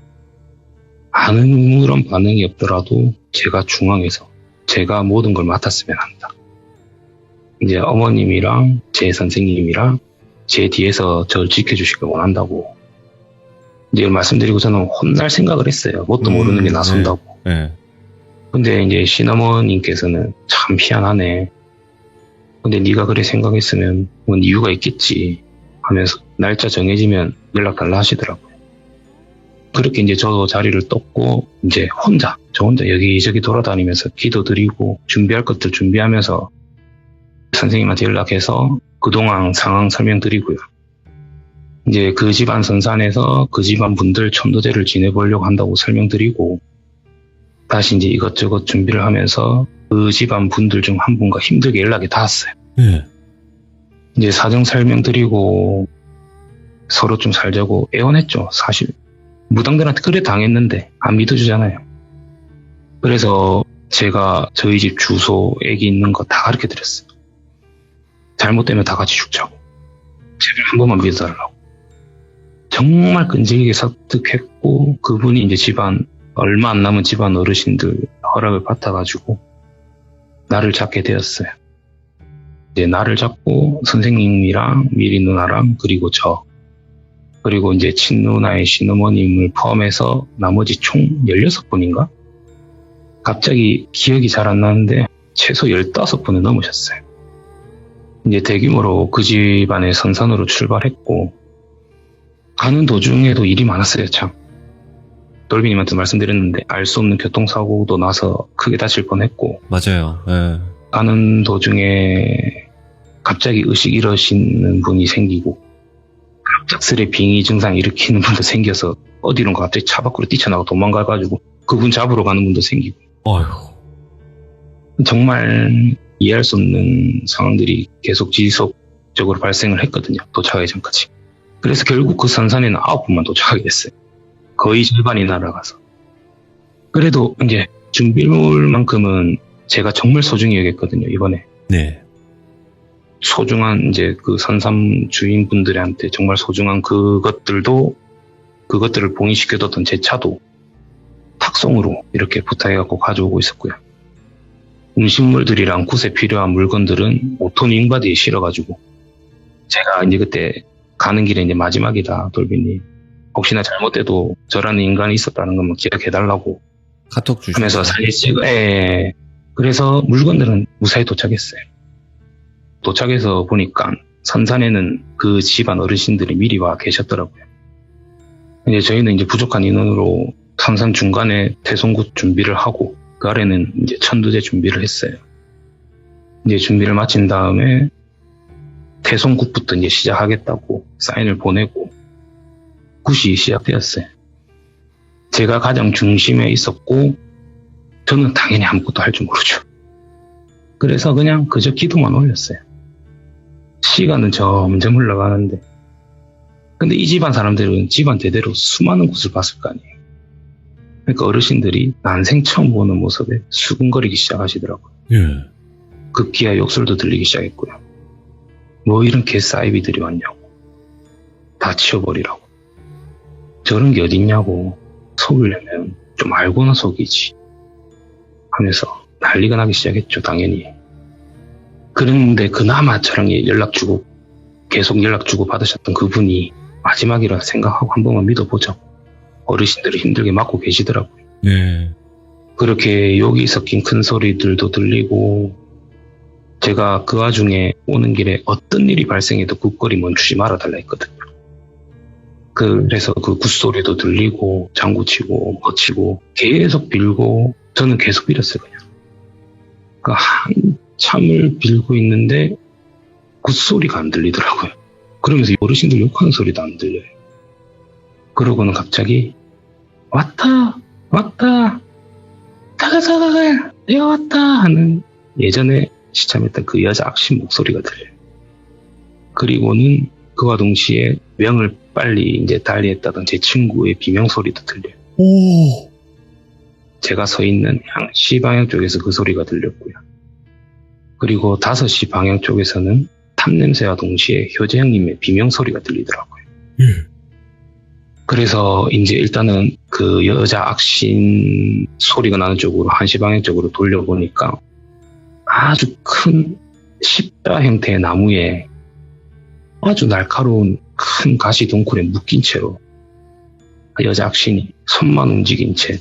아무런 반응이 없더라도 제가 중앙에서 제가 모든 걸 맡았으면 한다. 이제 어머님이랑 제 선생님이랑 제 뒤에서 저를 지켜주시길 원한다고 이제 말씀드리고 저는 혼날 생각을 했어요. 뭣도 모르는 게 나선다고. 네. 근데 이제 시어머님께서는 참 희한하네. 근데 네가 그래 생각했으면 뭔 이유가 있겠지 하면서 날짜 정해지면 연락 달라 하시더라고요. 그렇게 이제 저 자리를 떴고 이제 저 혼자 여기저기 돌아다니면서 기도드리고 준비할 것들 준비하면서 선생님한테 연락해서 그동안 상황 설명드리고요. 이제 그 집안 선산에서 그 집안 분들 천도제를 지내보려고 한다고 설명드리고 다시 이제 이것저것 준비를 하면서 그 집안 분들 중 한 분과 힘들게 연락이 닿았어요. 네. 이제 사정 설명드리고 서로 좀 살자고 애원했죠. 사실 무당들한테 그래 당했는데 안 믿어주잖아요. 그래서 제가 저희 집 주소, 애기 있는 거 다 가르쳐 드렸어요. 잘못되면 다 같이 죽자고. 제발 한 번만 믿어달라고. 정말 끈질기게 설득했고, 그분이 이제 집안, 얼마 안 남은 집안 어르신들 허락을 받아가지고 나를 잡게 되었어요. 이제 나를 잡고 선생님이랑 미리 누나랑 그리고 저, 그리고 이제 친누나의 시어머님을 포함해서 나머지 총 16분인가? 갑자기 기억이 잘 안 나는데 최소 15분을 넘으셨어요. 이제 대규모로 그 집안의 선산으로 출발했고, 가는 도중에도 일이 많았어요, 참. 돌비님한테 말씀드렸는데 알 수 없는 교통사고도 나서 크게 다칠 뻔했고, 맞아요. 예. 가는 도중에 갑자기 의식 잃으시는 분이 생기고, 갑작스레 빙의 증상 일으키는 분도 생겨서 어디론가 갑자기 차 밖으로 뛰쳐나가 도망가가지고 그분 잡으러 가는 분도 생기고, 어휴. 정말 이해할 수 없는 상황들이 계속 지속적으로 발생을 했거든요. 도착하기 전까지. 그래서 결국 그 선산에는 9분만 도착하게 됐어요. 거의 절반이 날아가서. 그래도 이제 준비물만큼은 제가 정말 소중히 여겼거든요, 이번에. 네. 소중한 이제 그 선산 주인분들한테 정말 소중한 그것들을 봉인시켜뒀던 제 차도 탁송으로 이렇게 부탁해갖고 가져오고 있었고요. 음식물들이랑 굿에 필요한 물건들은 5톤 윙바디에 실어가지고 제가 이제 그때 가는 길에 이제 마지막이다, 돌비님. 혹시나 잘못돼도 저라는 인간이 있었다는 것만 기억해달라고 카톡 주시고. 하면서 사진 찍어, 예. 그래서 물건들은 무사히 도착했어요. 도착해서 보니까 선산에는 그 집안 어르신들이 미리 와 계셨더라고요. 이제 저희는 이제 부족한 인원으로 선산 중간에 태송굿 준비를 하고 그 아래는 이제 천두제 준비를 했어요. 이제 준비를 마친 다음에 태송굿부터 이제 시작하겠다고 사인을 보내고 굿이 시작되었어요. 제가 가장 중심에 있었고 저는 당연히 아무것도 할 줄 모르죠. 그래서 그냥 그저 기도만 올렸어요. 시간은 점점 흘러가는데 근데 이 집안 사람들은 집안 대대로 수많은 굿을 봤을 거 아니에요. 그러니까 어르신들이 난생 처음 보는 모습에 수근거리기 시작하시더라고요. 예. 급기야 욕설도 들리기 시작했고요. 뭐 이런 개싸이비들이 왔냐고. 다 치워버리라고. 저런 게 어딨냐고. 속이려면 좀 알고나 속이지. 하면서 난리가 나기 시작했죠, 당연히. 그런데 그나마 저랑 계속 연락 주고 받으셨던 그분이 마지막이라 생각하고 한 번만 믿어보자고. 어르신들이 힘들게 맞고 계시더라고요. 네. 그렇게 욕이 섞인 큰 소리들도 들리고 제가 그 와중에 오는 길에 어떤 일이 발생해도 굿거리 멈추지 말아달라 했거든요. 그래서 그 굿소리도 들리고 장구치고 거치고 계속 빌고 저는 계속 빌었어요. 그냥. 한참을 빌고 있는데 굿소리가 안 들리더라고요. 그러면서 어르신들 욕하는 소리도 안 들려요. 그러고는 갑자기 왔다 다가가 내가 왔다 하는 예전에 시참했던 그 여자 악신 목소리가 들려요. 그리고는 그와 동시에 명을 빨리 이제 달리했다던 제 친구의 비명 소리도 들려요. 오. 제가 서 있는 향시 방향 쪽에서 그 소리가 들렸고요. 그리고 5시 방향 쪽에서는 탑냄새와 동시에 효재 형님의 비명 소리가 들리더라고요. 그래서 이제 일단은 그 여자 악신 소리가 나는 쪽으로 1시 방향 쪽으로 돌려보니까 아주 큰 십자 형태의 나무에 아주 날카로운 큰 가시 덩굴에 묶인 채로 여자 악신이 손만 움직인 채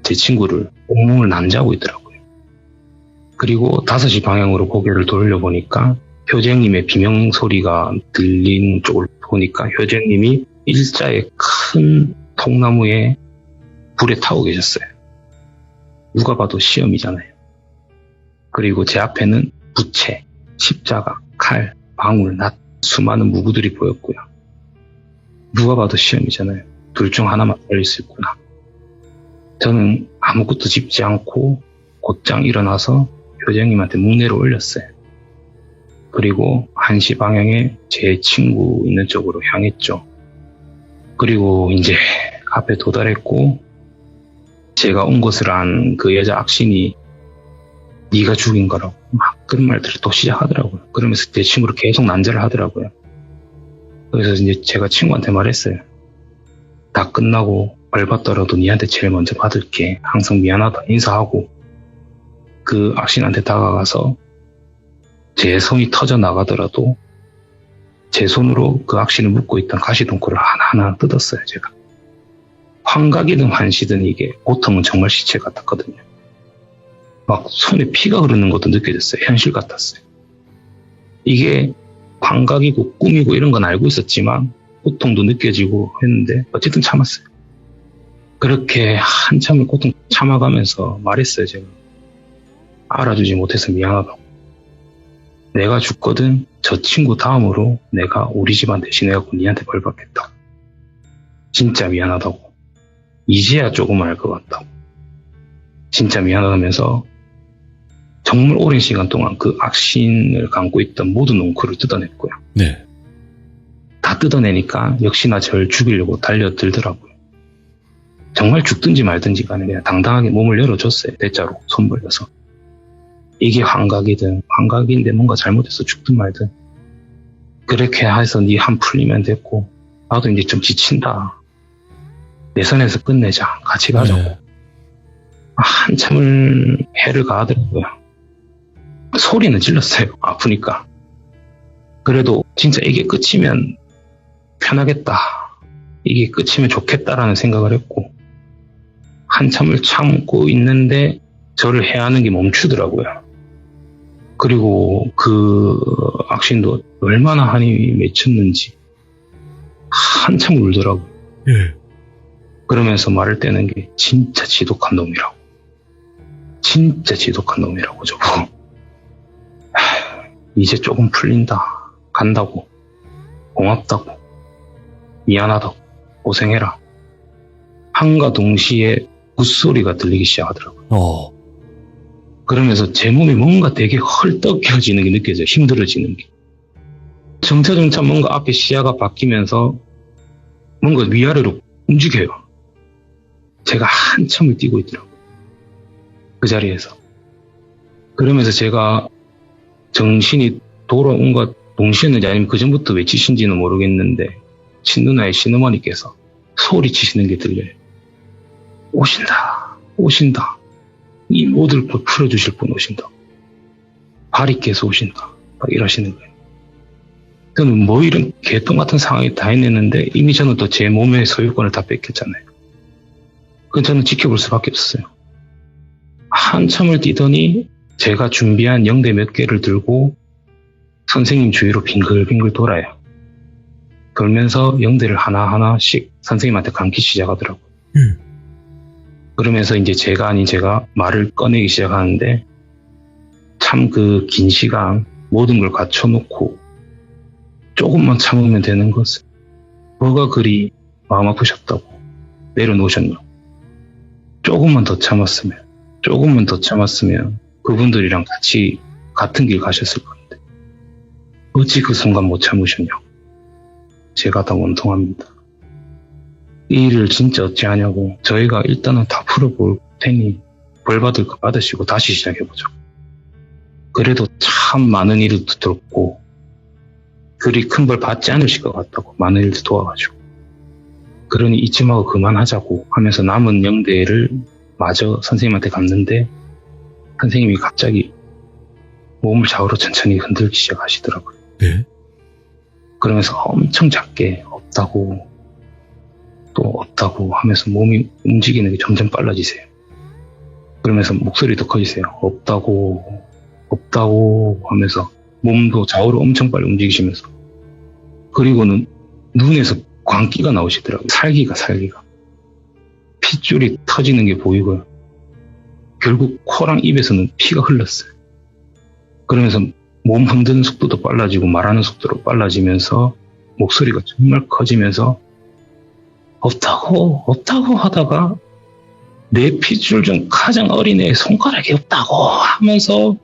제 친구를 온몸을 난자고 있더라고요. 그리고 5시 방향으로 고개를 돌려보니까 효재님의 비명 소리가 들린 쪽을 보니까 효재님이 일자의 큰 통나무에 불에 타고 계셨어요. 누가 봐도 시험이잖아요. 그리고 제 앞에는 부채, 십자가, 칼, 방울, 낫, 수많은 무구들이 보였고요. 누가 봐도 시험이잖아요. 둘 중 하나만 걸릴 수 있구나. 저는 아무것도 짚지 않고 곧장 일어나서 교장님한테 묵내를 올렸어요. 그리고 1시 방향에 제 친구 있는 쪽으로 향했죠. 그리고 이제 앞에 도달했고 제가 온 것을 안 그 여자 악신이 네가 죽인 거라고 막 그런 말들을 또 시작하더라고요. 그러면서 제 친구를 계속 난자를 하더라고요. 그래서 이제 제가 친구한테 말했어요. 다 끝나고 벌 받더라도 니한테 제일 먼저 받을게. 항상 미안하다 인사하고 그 악신한테 다가가서 제 손이 터져 나가더라도 제 손으로 그 악신을 묶고 있던 가시덩굴을 하나하나 뜯었어요. 제가 환각이든 환시든 이게 고통은 정말 시체 같았거든요. 막 손에 피가 흐르는 것도 느껴졌어요. 현실 같았어요. 이게 환각이고 꿈이고 이런 건 알고 있었지만 고통도 느껴지고 했는데 어쨌든 참았어요. 그렇게 한참을 고통 참아가면서 말했어요. 제가 알아주지 못해서 미안하다고. 내가 죽거든 저 친구 다음으로 내가 우리 집안 대신해갖고 니한테 벌 받겠다고. 진짜 미안하다고. 이제야 조금 알 것 같다고. 진짜 미안하다면서 정말 오랜 시간 동안 그 악신을 감고 있던 모든 웅크를 뜯어냈고요. 네. 다 뜯어내니까 역시나 저를 죽이려고 달려들더라고요. 정말 죽든지 말든지 간에 그냥 당당하게 몸을 열어줬어요. 대자로 손 벌려서. 이게 환각이든 환각인데 뭔가 잘못해서 죽든 말든 그렇게 해서 네 한 풀리면 됐고 나도 이제 좀 지친다. 내 선에서 끝내자. 같이 가자고. 네. 한참을 해를 가하더라고요. 소리는 질렀어요. 아프니까. 그래도 진짜 이게 끝이면 편하겠다. 이게 끝이면 좋겠다라는 생각을 했고 한참을 참고 있는데 저를 해하는 게 멈추더라고요. 그리고 그 악신도 얼마나 한이 맺혔는지 한참 울더라고요. 예. 그러면서 말을 떼는 게 진짜 지독한 놈이라고. 진짜 지독한 놈이라고 저보고. 이제 조금 풀린다. 간다고. 고맙다고. 미안하다고. 고생해라. 한과 동시에 굿소리가 들리기 시작하더라고요. 그러면서 제 몸이 뭔가 되게 헐떡해지는 게 느껴져요. 힘들어지는 게. 점차점차 뭔가 앞에 시야가 바뀌면서 뭔가 위아래로 움직여요. 제가 한참을 뛰고 있더라고요. 그 자리에서. 그러면서 제가 정신이 돌아온 것 동시에는지 아니면 그 전부터 외치신지는 모르겠는데 친누나의 친어머니께서 소리치시는 게 들려요. 오신다. 오신다. 이 모든 걸 풀어주실 분 오신다. 바리께서 오신다. 막 이러시는 거예요. 저는 뭐 이런 개똥 같은 상황이 다 해냈는데 이미 저는 또 제 몸의 소유권을 다 뺏겼잖아요. 그건 저는 지켜볼 수밖에 없었어요. 한참을 뛰더니 제가 준비한 영대 몇 개를 들고 선생님 주위로 빙글빙글 돌아요. 돌면서 영대를 하나하나씩 선생님한테 감기 시작하더라고요. 그러면서 이제 제가 아닌 제가 말을 꺼내기 시작하는데 참 그 긴 시간 모든 걸 갖춰놓고 조금만 참으면 되는 것을 뭐가 그리 마음 아프셨다고 내려놓으셨냐. 조금만 더 참았으면 그분들이랑 같이 같은 길 가셨을 건데 어찌 그 순간 못 참으셨냐. 제가 다 원통합니다. 이 일을 진짜 어찌하냐고. 저희가 일단은 다 풀어볼 테니 벌 받을 거 받으시고 다시 시작해보죠. 그래도 참 많은 일을 들었고 그리 큰 벌 받지 않으실 것 같다고 많은 일도 도와가지고 그러니 이쯤하고 그만하자고 하면서 남은 영대를 마저 선생님한테 갔는데 선생님이 갑자기 몸을 좌우로 천천히 흔들기 시작하시더라고요. 네? 그러면서 엄청 작게 없다고 또 없다고 하면서 몸이 움직이는 게 점점 빨라지세요. 그러면서 목소리도 커지세요. 없다고 하면서 몸도 좌우로 엄청 빨리 움직이시면서 그리고는 눈에서 광기가 나오시더라고요. 살기가 핏줄이 터지는 게 보이고요. 결국 코랑 입에서는 피가 흘렀어요. 그러면서 몸 흔드는 속도도 빨라지고 말하는 속도도 빨라지면서 목소리가 정말 커지면서 없다고 하다가 내 핏줄 중 가장 어린 애 손가락이 없다고 하면서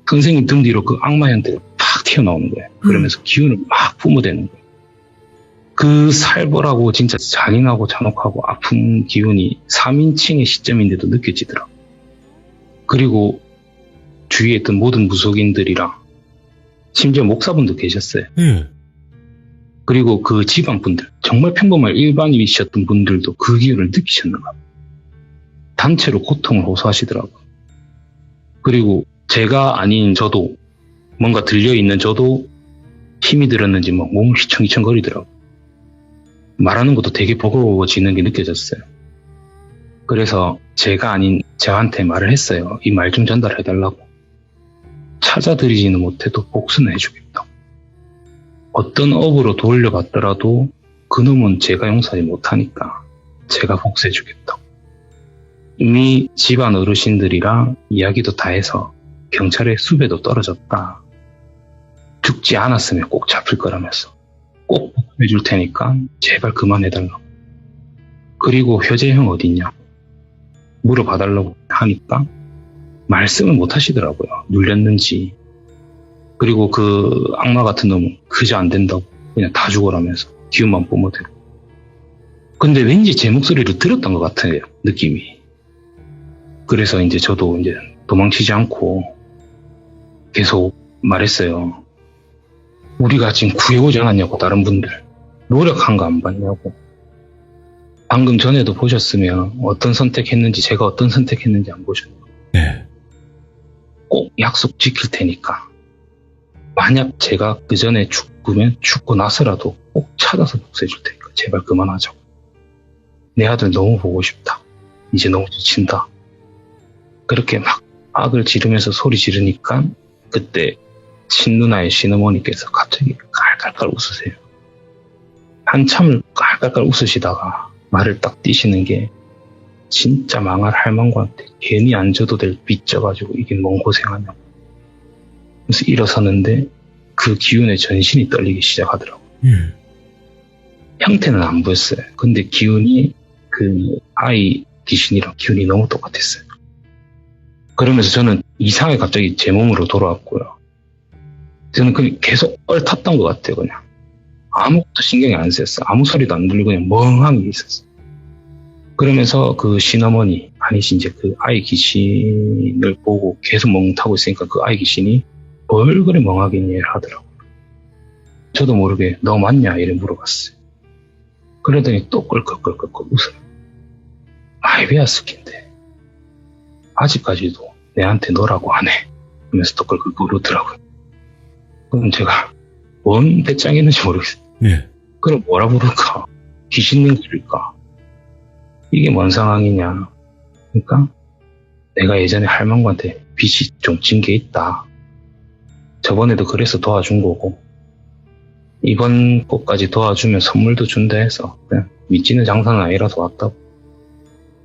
선생님 등 뒤로 그 악마 형태가 팍 튀어나오는 거예요. 그러면서 기운을 막 뿜어대는 거예요. 그 살벌하고 진짜 잔인하고 잔혹하고 아픈 기운이 3인칭의 시점인데도 느껴지더라고요. 그리고 주위에 있던 모든 무속인들이랑 심지어 목사분도 계셨어요. 그리고 그 집안분들, 정말 평범한 일반인이셨던 분들도 그 기운을 느끼셨나 봐요. 단체로 고통을 호소하시더라고요. 그리고 제가 아닌 저도, 뭔가 들려있는 저도 힘이 들었는지 막 몸을 휘청휘청거리더라고요. 말하는 것도 되게 버거워지는 게 느껴졌어요. 그래서 제가 아닌 저한테 말을 했어요. 이 말 좀 전달해달라고. 찾아드리지는 못해도 복수는 해주겠다. 어떤 업으로 돌려받더라도 그놈은 제가 용서하지 못하니까 제가 복수해주겠다. 이미 집안 어르신들이랑 이야기도 다 해서 경찰의 수배도 떨어졌다. 죽지 않았으면 꼭 잡힐 거라면서 꼭 복수해줄 테니까 제발 그만해달라고. 그리고 효재형 어딨냐 물어봐달라고 하니까 말씀을 못 하시더라고요. 눌렸는지. 그리고 그 악마 같은 놈은 그저 안 된다고 그냥 다 죽어라면서 기운만 뿜어대고. 근데 왠지 제 목소리를 들었던 것 같아요. 느낌이. 그래서 이제 저도 이제 도망치지 않고 계속 말했어요. 우리가 지금 구해오지 않았냐고, 다른 분들. 노력한 거 안 봤냐고. 방금 전에도 보셨으면 어떤 선택했는지, 제가 어떤 선택했는지 안 보셨냐고. 네. 꼭 약속 지킬 테니까. 만약 제가 그 전에 죽으면 죽고 나서라도 꼭 찾아서 복수해 줄 테니까 제발 그만하자고. 내 아들 너무 보고 싶다. 이제 너무 지친다. 그렇게 막 악을 지르면서 소리 지르니까 그때 친누나의 시어머니께서 갑자기 깔깔깔 웃으세요. 한참을 깔깔깔 웃으시다가 말을 딱 띄시는 게 진짜 망할 할망구한테 괜히 안 줘도 될 빚 져가지고 이게 뭔 고생하냐고. 그래서 일어서는데 그 기운에 전신이 떨리기 시작하더라고요. 형태는 안 보였어요. 근데 기운이 그 아이 귀신이랑 기운이 너무 똑같았어요. 그러면서 저는 이상하게 갑자기 제 몸으로 돌아왔고요. 저는 그냥 계속 얼탔던 것 같아요. 그냥 아무것도 신경이 안 쓰였어요. 아무 소리도 안 들리고 그냥 멍하니 있었어요. 그러면서 그 시어머니 아니시 이제 그 아이 귀신을 보고 계속 멍타고 있으니까 그 아이 귀신이 뭘 그래 멍하겠냐 하더라고요. 저도 모르게 너 맞냐 이래 물어봤어요. 그러더니 또 껄껄껄껄 웃어요. 많이 배웠을텐데 아직까지도 내한테 너라고 안 해. 하면서 또 껄껄 울더라고요. 그럼 제가 뭔 배짱이는지 모르겠어요. 네. 그럼 뭐라 부를까? 귀신인 소릴까? 이게 뭔 상황이냐? 그러니까 내가 예전에 할망구한테 빚이 좀 진 게 있다. 저번에도 그래서 도와준 거고 이번 것까지 도와주면 선물도 준다 해서 그냥 믿지는 장사는 아니라서 왔다고.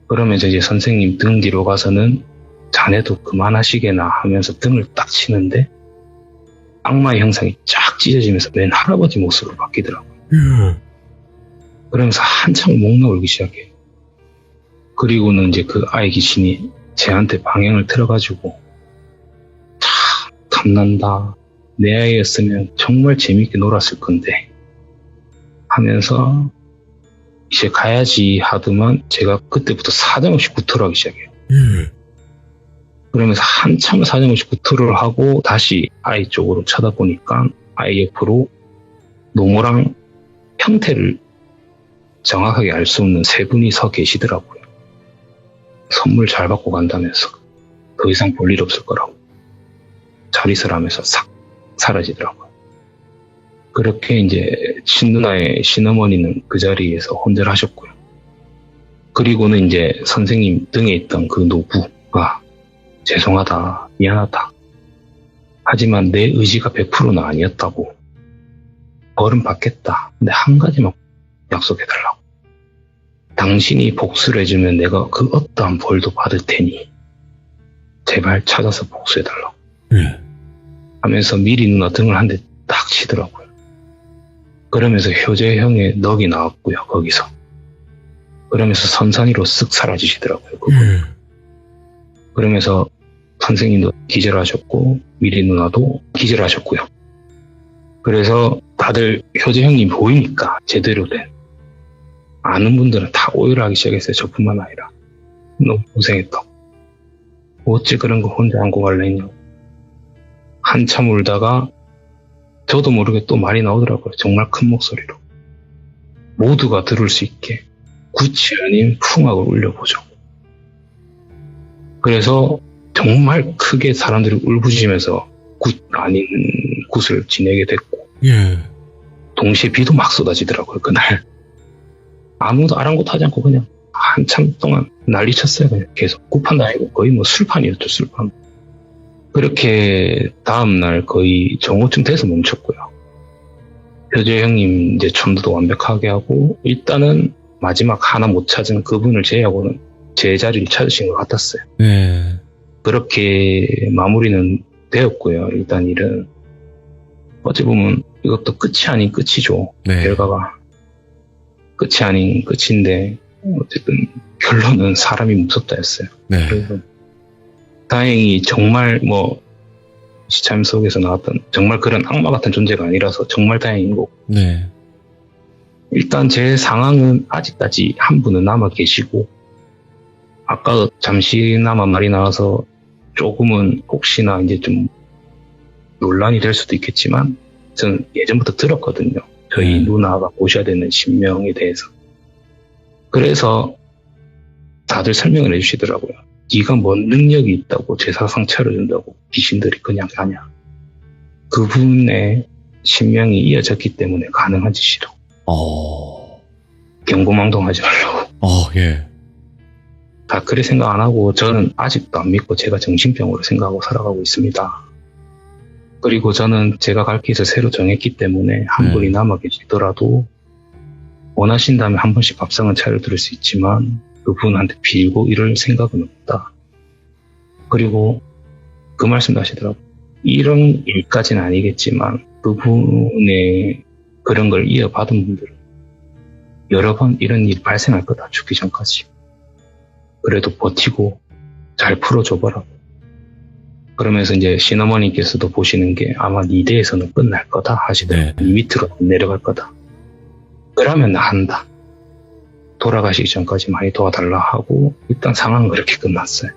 그러면서 이제 선생님 등 뒤로 가서는 자네도 그만하시게나 하면서 등을 딱 치는데 악마의 형상이 쫙 찢어지면서 맨 할아버지 모습으로 바뀌더라고요. 그러면서 한참 목 나올기 시작해요. 그리고는 이제 그 아이 귀신이 쟤한테 방향을 틀어가지고 참 탐난다. 내 아이였으면 정말 재밌게 놀았을 건데 하면서 이제 가야지 하더만 제가 그때부터 사정없이 구토를 하기 시작해요. 그러면서 한참 사정없이 구토를 하고 다시 아이 쪽으로 쳐다보니까 아이 옆으로 노모랑 형태를 정확하게 알 수 없는 세 분이 서 계시더라고요. 선물 잘 받고 간다면서 더 이상 볼 일 없을 거라고 잘 있으라면서 싹 사라지더라고요. 그렇게 이제 친누나의 시어머니는 그 자리에서 혼절하셨고요. 그리고는 이제 선생님 등에 있던 그 노부가 죄송하다, 미안하다. 하지만 내 의지가 100%는 아니었다고. 벌은 받겠다. 근데 한 가지만 약속해달라고. 당신이 복수를 해주면 내가 그 어떠한 벌도 받을 테니 제발 찾아서 복수해달라고. 하면서 미리 누나 등을 한 대 딱 치더라고요. 그러면서 효재 형의 넋이 나왔고요. 거기서. 그러면서 선선이로 쓱 사라지시더라고요. 그분. 그러면서 선생님도 기절하셨고 미리 누나도 기절하셨고요. 그래서 다들 효재 형님 보이니까 제대로 된 아는 분들은 다 오해를 하기 시작했어요. 저뿐만 아니라. 너무 고생했다고. 어찌 그런 거 혼자 안고 갈래냐. 한참 울다가 저도 모르게 또 말이 나오더라고요. 정말 큰 목소리로. 모두가 들을 수 있게 굿이 아닌 풍악을 울려보죠. 그래서 정말 크게 사람들이 울부짖으면서 굿 아닌 굿을 지내게 됐고 예. 동시에 비도 막 쏟아지더라고요. 그날 아무도 아랑곳하지 않고 그냥 한참 동안 난리쳤어요. 그냥 계속 굿판도 아니고 거의 뭐 술판이었죠. 술판. 그렇게 다음날 거의 정오쯤 돼서 멈췄고요. 효재 형님 이제 전도도 완벽하게 하고 일단은 마지막 하나 못 찾은 그분을 제외하고는 제 자리를 찾으신 것 같았어요. 네. 그렇게 마무리는 되었고요. 일단 일은 어찌 보면 이것도 끝이 아닌 끝이죠. 네. 결과가 끝이 아닌 끝인데 어쨌든 결론은 사람이 무섭다였어요. 네. 그래서 다행히 정말 뭐 시참 속에서 나왔던 정말 그런 악마 같은 존재가 아니라서 정말 다행인 거고 네. 일단 제 상황은 아직까지 한 분은 남아 계시고 아까 잠시나마 말이 나와서 조금은 혹시나 이제 좀 논란이 될 수도 있겠지만 저는 예전부터 들었거든요. 저희 누나가 모셔야 되는 신명에 대해서. 그래서 다들 설명을 해주시더라고요. 네가 뭔 능력이 있다고 제사상 차려준다고 귀신들이 그냥 가냐. 그분의 신명이 이어졌기 때문에 가능한 짓이라고. 경고망동하지 말라고. 예. 다 그래 생각 안 하고 저는 아직도 안 믿고 제가 정신병으로 생각하고 살아가고 있습니다. 그리고 저는 제가 갈 길을 새로 정했기 때문에 한 분이 남아 계시더라도 원하신다면 한 번씩 밥상은 차려드릴 수 있지만 그분한테 빌고 이럴 생각은 없다. 그리고 그 말씀도 하시더라고요. 이런 일까지는 아니겠지만 그분의 그런 걸 이어받은 분들은 여러 번 이런 일이 발생할 거다. 죽기 전까지. 그래도 버티고 잘 풀어줘봐라. 그러면서 이제 시어머니께서도 보시는 게 아마 네 대에서는 끝날 거다 하시더라고요. 네 밑으로 내려갈 거다. 그러면 나 한다. 돌아가시기 전까지 많이 도와달라 하고 일단 상황은 그렇게 끝났어요.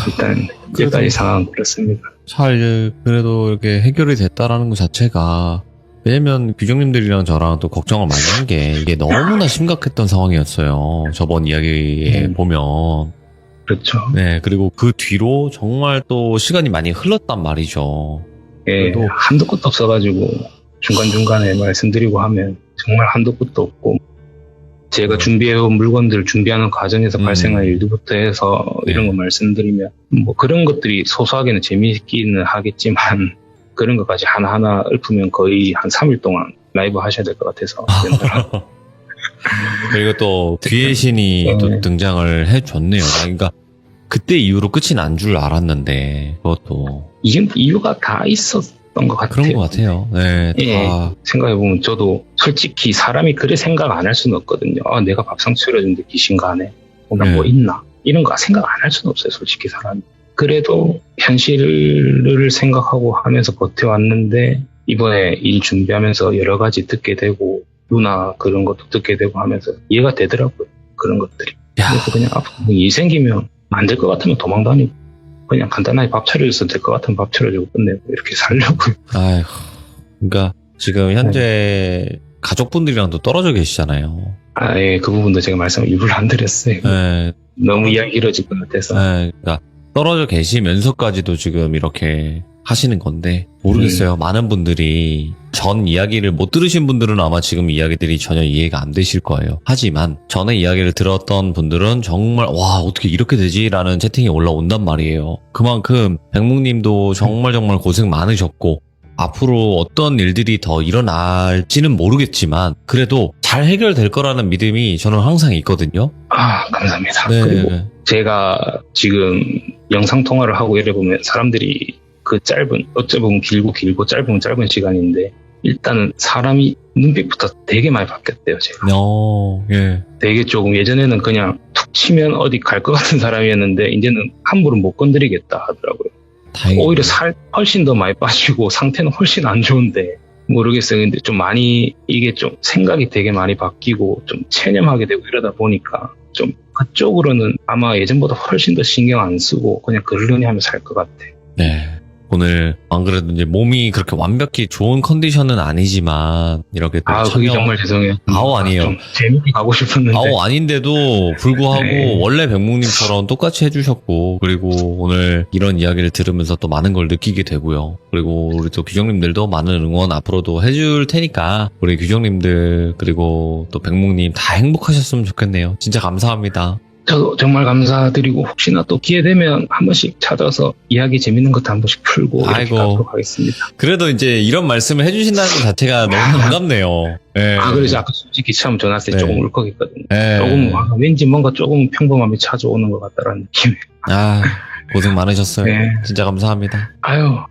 일단 이제까지 상황은 그렇습니다. 잘 그래도 이렇게 해결이 됐다라는 것 자체가 왜냐면 규정님들이랑 저랑 또 걱정을 많이 한 게 이게 너무나 심각했던 상황이었어요. 저번 이야기에 보면. 그렇죠. 네, 그리고 그 뒤로 정말 또 시간이 많이 흘렀단 말이죠. 예, 그래도 한도 끝도 없어가지고 중간중간에 말씀드리고 하면 정말 한도 끝도 없고 제가 준비해온 물건들 준비하는 과정에서 발생한 일들부터 해서 이런 거 말씀드리면 뭐 그런 것들이 소소하게는 재미있기는 하겠지만 그런 것까지 하나하나 읊으면 거의 한 3일 동안 라이브 하셔야 될 것 같아서 그리고 또 귀의 신이 또 등장을 해줬네요. 그러니까 그때 이후로 끝이 난 줄 알았는데 그것도 이유가 다 있었던 것 같아요. 그런 것 같아요. 네, 다 생각해보면 저도 솔직히 사람이 그래 생각 안 할 수는 없거든요. 아, 내가 밥상 차려주는데 귀신 가네. 나 뭐 있나? 이런 거 생각 안 할 수는 없어요. 솔직히 사람이. 그래도 현실을 생각하고 하면서 버텨왔는데 이번에 일 준비하면서 여러 가지 듣게 되고 누나 그런 것도 듣게 되고 하면서 이해가 되더라고요. 그런 것들이. 그래서 그냥 앞으로 일 생기면 안 될 것 같으면 도망 다니고 그냥 간단하게 밥 차려줘서 될 것 같으면 밥 차려주고 끝내고 이렇게 살려고요. 아이고. 그러니까 지금 현재 가족분들이랑도 떨어져 계시잖아요. 아, 예, 그 부분도 제가 말씀을 일부러 안 드렸어요. 네. 너무 이야기 길어질 것 같아서. 네, 그러니까 떨어져 계시면서까지도 지금 이렇게 하시는 건데 모르겠어요. 많은 분들이 전 이야기를 못 들으신 분들은 아마 지금 이야기들이 전혀 이해가 안 되실 거예요. 하지만 전에 이야기를 들었던 분들은 정말 와 어떻게 이렇게 되지? 라는 채팅이 올라온단 말이에요. 그만큼 백묵님도 정말 고생 많으셨고 앞으로 어떤 일들이 더 일어날지는 모르겠지만 그래도 잘 해결될 거라는 믿음이 저는 항상 있거든요. 아, 감사합니다. 네. 그리고 제가 지금 영상통화를 하고 이래 보면 사람들이 그 짧은, 어찌 보면 길고 짧은 시간인데 일단은 사람이 눈빛부터 되게 많이 바뀌었대요, 제가. 예. 되게 조금 예전에는 그냥 툭 치면 어디 갈 것 같은 사람이었는데 이제는 함부로 못 건드리겠다 하더라고요. 다행히. 오히려 살 훨씬 더 많이 빠지고 상태는 훨씬 안 좋은데 모르겠어요. 근데 좀 많이 이게 좀 생각이 되게 많이 바뀌고 좀 체념하게 되고 이러다 보니까 좀 그쪽으로는 아마 예전보다 훨씬 더 신경 안 쓰고 그냥 그러려니 하며 살 것 같아. 네. 오늘 안 그래도 이제 몸이 그렇게 완벽히 좋은 컨디션은 아니지만 이렇게 또 그게 정말 죄송해요. 아니에요. 좀 재밌게 가고 싶었는데. 아닌데도 불구하고 네. 원래 백묵님처럼 똑같이 해주셨고, 그리고 오늘 이런 이야기를 들으면서 또 많은 걸 느끼게 되고요. 그리고 우리 또 규정님들도 많은 응원 앞으로도 해줄 테니까 우리 규정님들 그리고 또 백묵님 다 행복하셨으면 좋겠네요. 진짜 감사합니다. 저도 정말 감사드리고 혹시나 또 기회 되면 한 번씩 찾아서 이야기 재밌는 것도 한 번씩 풀고 이렇게 아이고. 가도록 하겠습니다. 그래도 이제 이런 말씀을 해주신다는 것 자체가 너무 반갑네요. 네. 그래서 아까 솔직히 처음 전화했을 때 네. 조금 울컥했거든요. 네. 조금 왠지 뭔가 조금 평범함이 찾아오는 것 같다라는 느낌. 고생 많으셨어요. 네. 진짜 감사합니다.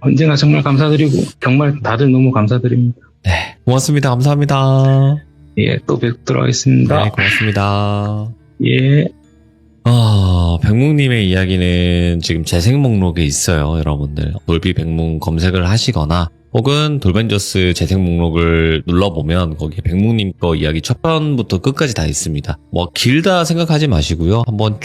언제나 정말 감사드리고 정말 다들 너무 감사드립니다. 네. 고맙습니다. 감사합니다. 예, 또 뵙도록 하겠습니다. 네, 고맙습니다. 예. 백묵님의 이야기는 지금 재생 목록에 있어요, 여러분들. 돌비 백묵 검색을 하시거나 혹은 돌벤져스 재생 목록을 눌러보면 거기에 백묵님 거 이야기 첫 편부터 끝까지 다 있습니다. 뭐 길다 생각하지 마시고요. 한번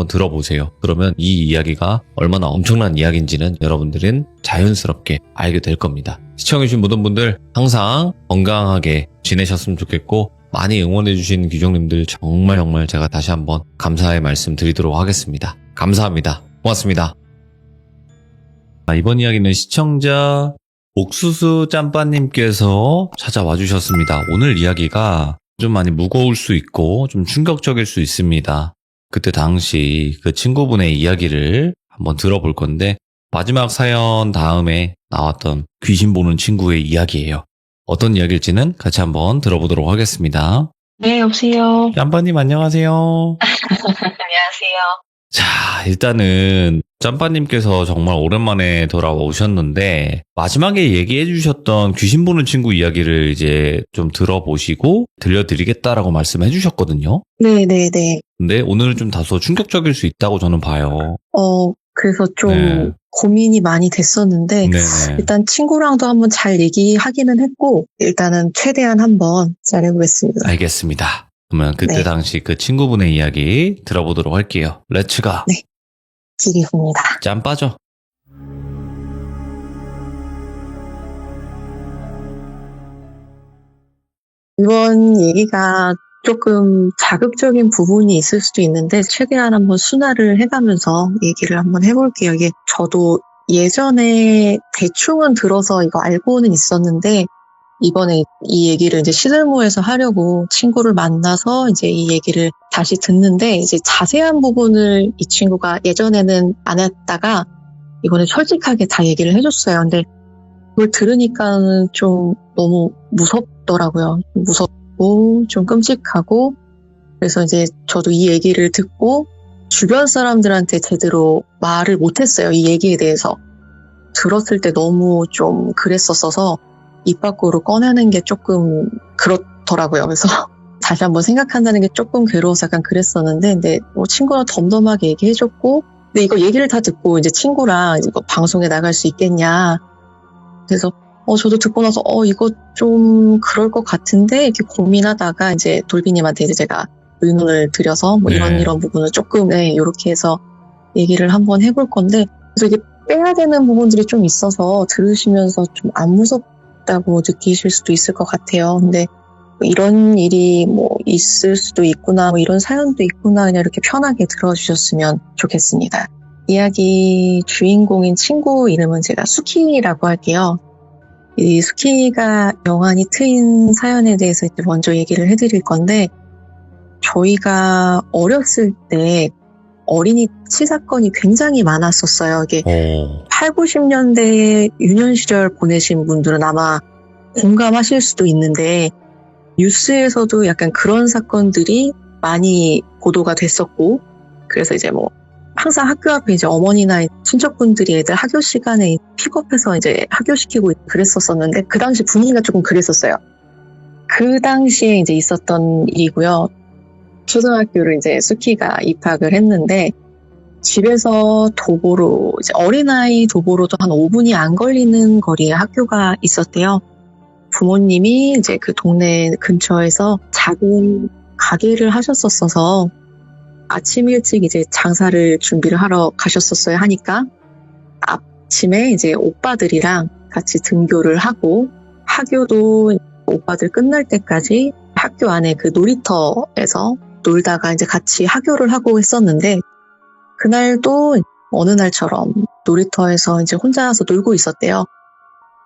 들어보세요. 그러면 이 이야기가 얼마나 엄청난 이야기인지는 여러분들은 자연스럽게 알게 될 겁니다. 시청해주신 모든 분들 항상 건강하게 지내셨으면 좋겠고 많이 응원해주신 규정님들 정말 제가 다시 한번 감사의 말씀 드리도록 하겠습니다. 감사합니다. 고맙습니다. 이번 이야기는 시청자 옥수수 짬빠님께서 찾아와 주셨습니다. 오늘 이야기가 좀 많이 무거울 수 있고 좀 충격적일 수 있습니다. 그때 당시 그 친구분의 이야기를 한번 들어볼 건데 마지막 사연 다음에 나왔던 귀신 보는 친구의 이야기예요. 어떤 이야기일지는 같이 한번 들어보도록 하겠습니다. 네, 여보세요. 짬빠님 안녕하세요. 안녕하세요. 자, 일단은 짬빠님께서 정말 오랜만에 돌아오셨는데 마지막에 얘기해 주셨던 귀신 보는 친구 이야기를 이제 좀 들어보시고 들려드리겠다라고 말씀해 주셨거든요. 네네네. 근데 오늘은 좀 다소 충격적일 수 있다고 저는 봐요. 그래서 좀 네. 고민이 많이 됐었는데, 네네. 일단 친구랑도 한번 잘 얘기하기는 했고, 일단은 최대한 한번 잘해보겠습니다. 알겠습니다. 그러면 그때 네. 당시 그 친구분의 이야기 들어보도록 할게요. 렛츠가. 네. 기리입니다. 짬빠죠. 이번 얘기가 조금 자극적인 부분이 있을 수도 있는데 최대한 한번 순화를 해가면서 얘기를 한번 해볼게요. 이게 저도 예전에 대충은 들어서 이거 알고는 있었는데 이번에 이 얘기를 이제 시들모에서 하려고 친구를 만나서 이제 이 얘기를 다시 듣는데 이제 자세한 부분을 이 친구가 예전에는 안 했다가 이번에 솔직하게 다 얘기를 해줬어요. 근데 그걸 들으니까는 좀 너무 무섭더라고요. 무섭고 좀 끔찍하고 그래서 이제 저도 이 얘기를 듣고 주변 사람들한테 제대로 말을 못했어요. 이 얘기에 대해서. 들었을 때 너무 좀 그랬었어서 입 밖으로 꺼내는 게 조금 그렇더라고요. 그래서 다시 한번 생각한다는 게 조금 괴로워서 약간 그랬었는데 근데 뭐 친구랑 덤덤하게 얘기해줬고 근데 이거 얘기를 다 듣고 이제 친구랑 이거 방송에 나갈 수 있겠냐 그래서 저도 듣고 나서 이거 좀 그럴 것 같은데 이렇게 고민하다가 이제 돌비님한테 이제 제가 의논을 드려서 뭐 네. 이런 부분을 조금 이렇게 해서 얘기를 한번 해볼 건데 그래서 이게 빼야 되는 부분들이 좀 있어서 들으시면서 좀 안 무섭다고 느끼실 수도 있을 것 같아요. 근데 뭐 이런 일이 뭐 있을 수도 있구나 뭐 이런 사연도 있구나 그냥 이렇게 편하게 들어주셨으면 좋겠습니다. 이야기 주인공인 친구 이름은 제가 수키라고 할게요. 이 수키가 영환이 트인 사연에 대해서 이제 먼저 얘기를 해드릴 건데 저희가 어렸을 때 어린이 치 사건이 굉장히 많았었어요. 이게 8, 90년대 유년 시절 보내신 분들은 아마 공감하실 수도 있는데 뉴스에서도 약간 그런 사건들이 많이 보도가 됐었고 그래서 이제 뭐 항상 학교 앞에 이제 어머니나 친척분들이 애들 학교 시간에 픽업해서 이제 학교시키고 그랬었었는데, 그 당시 분위기가 조금 그랬었어요. 그 당시에 이제 있었던 일이고요. 초등학교를 이제 수키가 입학을 했는데, 집에서 도보로, 이제 어린아이 도보로도 한 5분이 안 걸리는 거리에 학교가 있었대요. 부모님이 이제 그 동네 근처에서 작은 가게를 하셨었어서 아침 일찍 이제 장사를 준비를 하러 가셨었어야 하니까 아침에 이제 오빠들이랑 같이 등교를 하고, 학교도 오빠들 끝날 때까지 학교 안에 그 놀이터에서 놀다가 이제 같이 하교를 하고 했었는데, 그날도 어느 날처럼 놀이터에서 이제 혼자서 놀고 있었대요.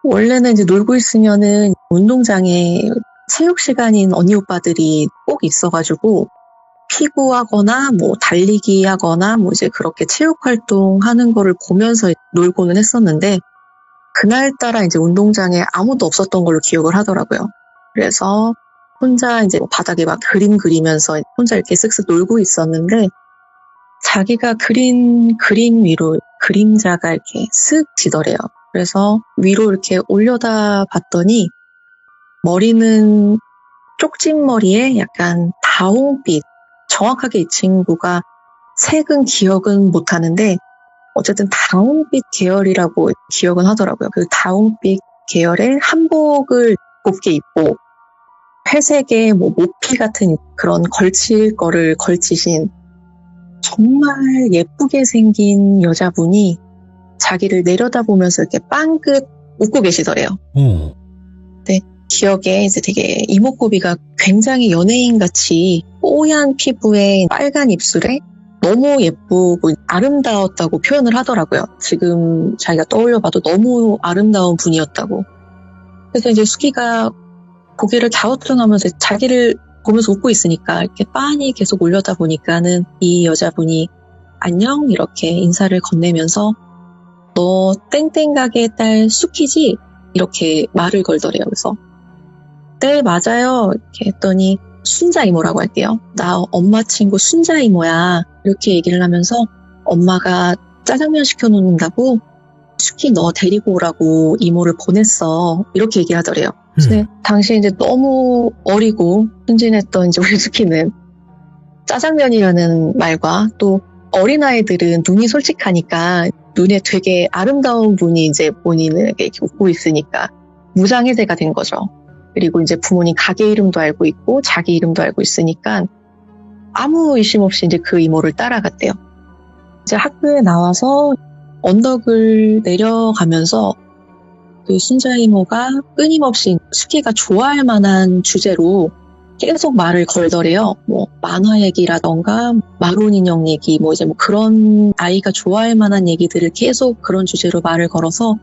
원래는 이제 놀고 있으면은 운동장에 체육 시간인 언니 오빠들이 꼭 있어가지고 피구하거나 뭐 달리기 하거나 뭐 이제 그렇게 체육 활동하는 거를 보면서 놀고는 했었는데, 그날따라 이제 운동장에 아무도 없었던 걸로 기억을 하더라고요. 그래서 혼자 이제 바닥에 막 그림 그리면서 혼자 이렇게 쓱쓱 놀고 있었는데, 자기가 그린 그림 위로 그림자가 이렇게 쓱 지더래요. 그래서 위로 이렇게 올려다 봤더니 머리는 쪽진머리에 약간 다홍빛, 정확하게 이 친구가 색은 기억은 못하는데 어쨌든 다홍빛 계열이라고 기억은 하더라고요. 그 다홍빛 계열의 한복을 곱게 입고 회색의 뭐 모피 같은 그런 걸칠 거를 걸치신 정말 예쁘게 생긴 여자분이 자기를 내려다보면서 이렇게 빵긋 웃고 계시더래요. 네, 기억에 이제 되게 이목구비가 굉장히 연예인같이 뽀얀 피부에 빨간 입술에 너무 예쁘고 아름다웠다고 표현을 하더라고요. 지금 자기가 떠올려봐도 너무 아름다운 분이었다고. 그래서 이제 수기가 고개를 갸우뚱하면서 자기를 보면서 웃고 있으니까 이렇게 빤히 계속 올려다 보니까는 이 여자분이 안녕 이렇게 인사를 건네면서 너 땡땡 가게 딸 수키지? 이렇게 말을 걸더래요. 그래서 네 맞아요 이렇게 했더니 순자 이모라고 할게요. 나 엄마 친구 순자 이모야 이렇게 얘기를 하면서 엄마가 짜장면 시켜놓는다고 수키 너 데리고 오라고 이모를 보냈어 이렇게 얘기하더래요. 근데 당시에 이제 너무 어리고 순진했던 이제 우리 수키는 짜장면이라는 말과 또 어린아이들은 눈이 솔직하니까 눈에 되게 아름다운 분이 이제 본인을 이렇게 웃고 있으니까 무장해제가 된 거죠. 그리고 이제 부모님 가게 이름도 알고 있고 자기 이름도 알고 있으니까 아무 의심 없이 이제 그 이모를 따라갔대요. 이제 학교에 나와서 언덕을 내려가면서 그 순자 이모가 끊임없이 수키가 좋아할 만한 주제로 계속 말을 걸더래요. 뭐 만화 얘기라던가 마론 인형 얘기 뭐 이제 뭐 그런 아이가 좋아할 만한 얘기들을 계속 그런 주제로 말을 걸어서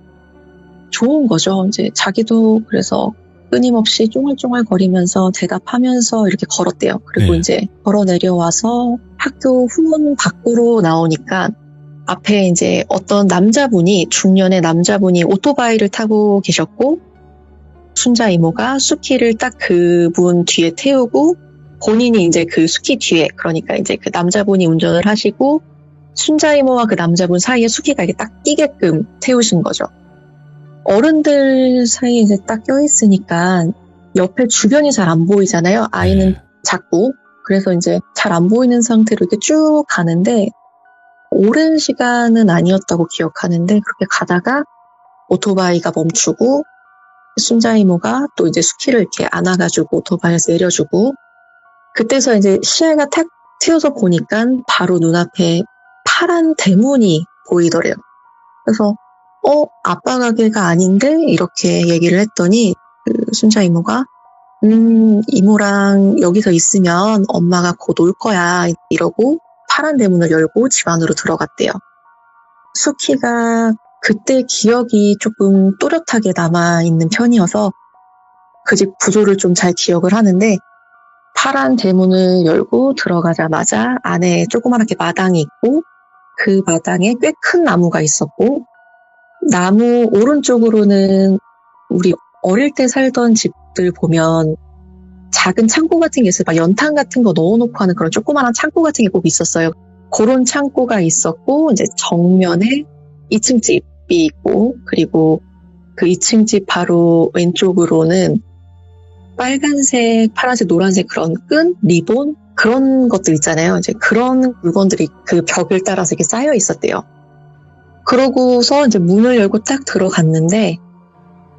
좋은 거죠. 이제 자기도 그래서 끊임없이 쫑알쫑알 거리면서 대답하면서 이렇게 걸었대요. 그리고 이제 걸어 내려와서 학교 후문 밖으로 나오니까 앞에 이제 어떤 남자분이 중년의 남자분이 오토바이를 타고 계셨고 순자 이모가 수키를 딱 그분 뒤에 태우고 본인이 이제 그 수키 뒤에 그러니까 이제 그 남자분이 운전을 하시고 순자 이모와 그 남자분 사이에 수키가 이렇게 딱 끼게끔 태우신 거죠. 어른들 사이에 이제 딱 껴있으니까 옆에 주변이 잘 안 보이잖아요. 아이는 작고 그래서 이제 잘 안 보이는 상태로 이렇게 쭉 가는데 오랜 시간은 아니었다고 기억하는데 그렇게 가다가 오토바이가 멈추고 순자 이모가 또 이제 수키를 이렇게 안아가지고 오토바이에서 내려주고 그때서 이제 시야가 탁 트여서 보니까 바로 눈앞에 파란 대문이 보이더래요. 그래서 아빠 가게가 아닌데 이렇게 얘기를 했더니 그 순자 이모가 이모랑 여기서 있으면 엄마가 곧 올 거야 이러고 파란 대문을 열고 집 안으로 들어갔대요. 수키가 그때 기억이 조금 또렷하게 남아있는 편이어서 그 집 구조를 좀 잘 기억을 하는데 파란 대문을 열고 들어가자마자 안에 조그맣게 마당이 있고 그 마당에 꽤 큰 나무가 있었고 나무 오른쪽으로는 우리 어릴 때 살던 집들 보면 작은 창고 같은 게 있어요. 막 연탄 같은 거 넣어놓고 하는 그런 조그마한 창고 같은 게 꼭 있었어요. 그런 창고가 있었고, 이제 정면에 2층 집이 있고, 그리고 그 2층 집 바로 왼쪽으로는 빨간색, 파란색, 노란색 그런 끈, 리본, 그런 것들 있잖아요. 이제 그런 물건들이 그 벽을 따라서 이렇게 쌓여 있었대요. 그러고서 이제 문을 열고 딱 들어갔는데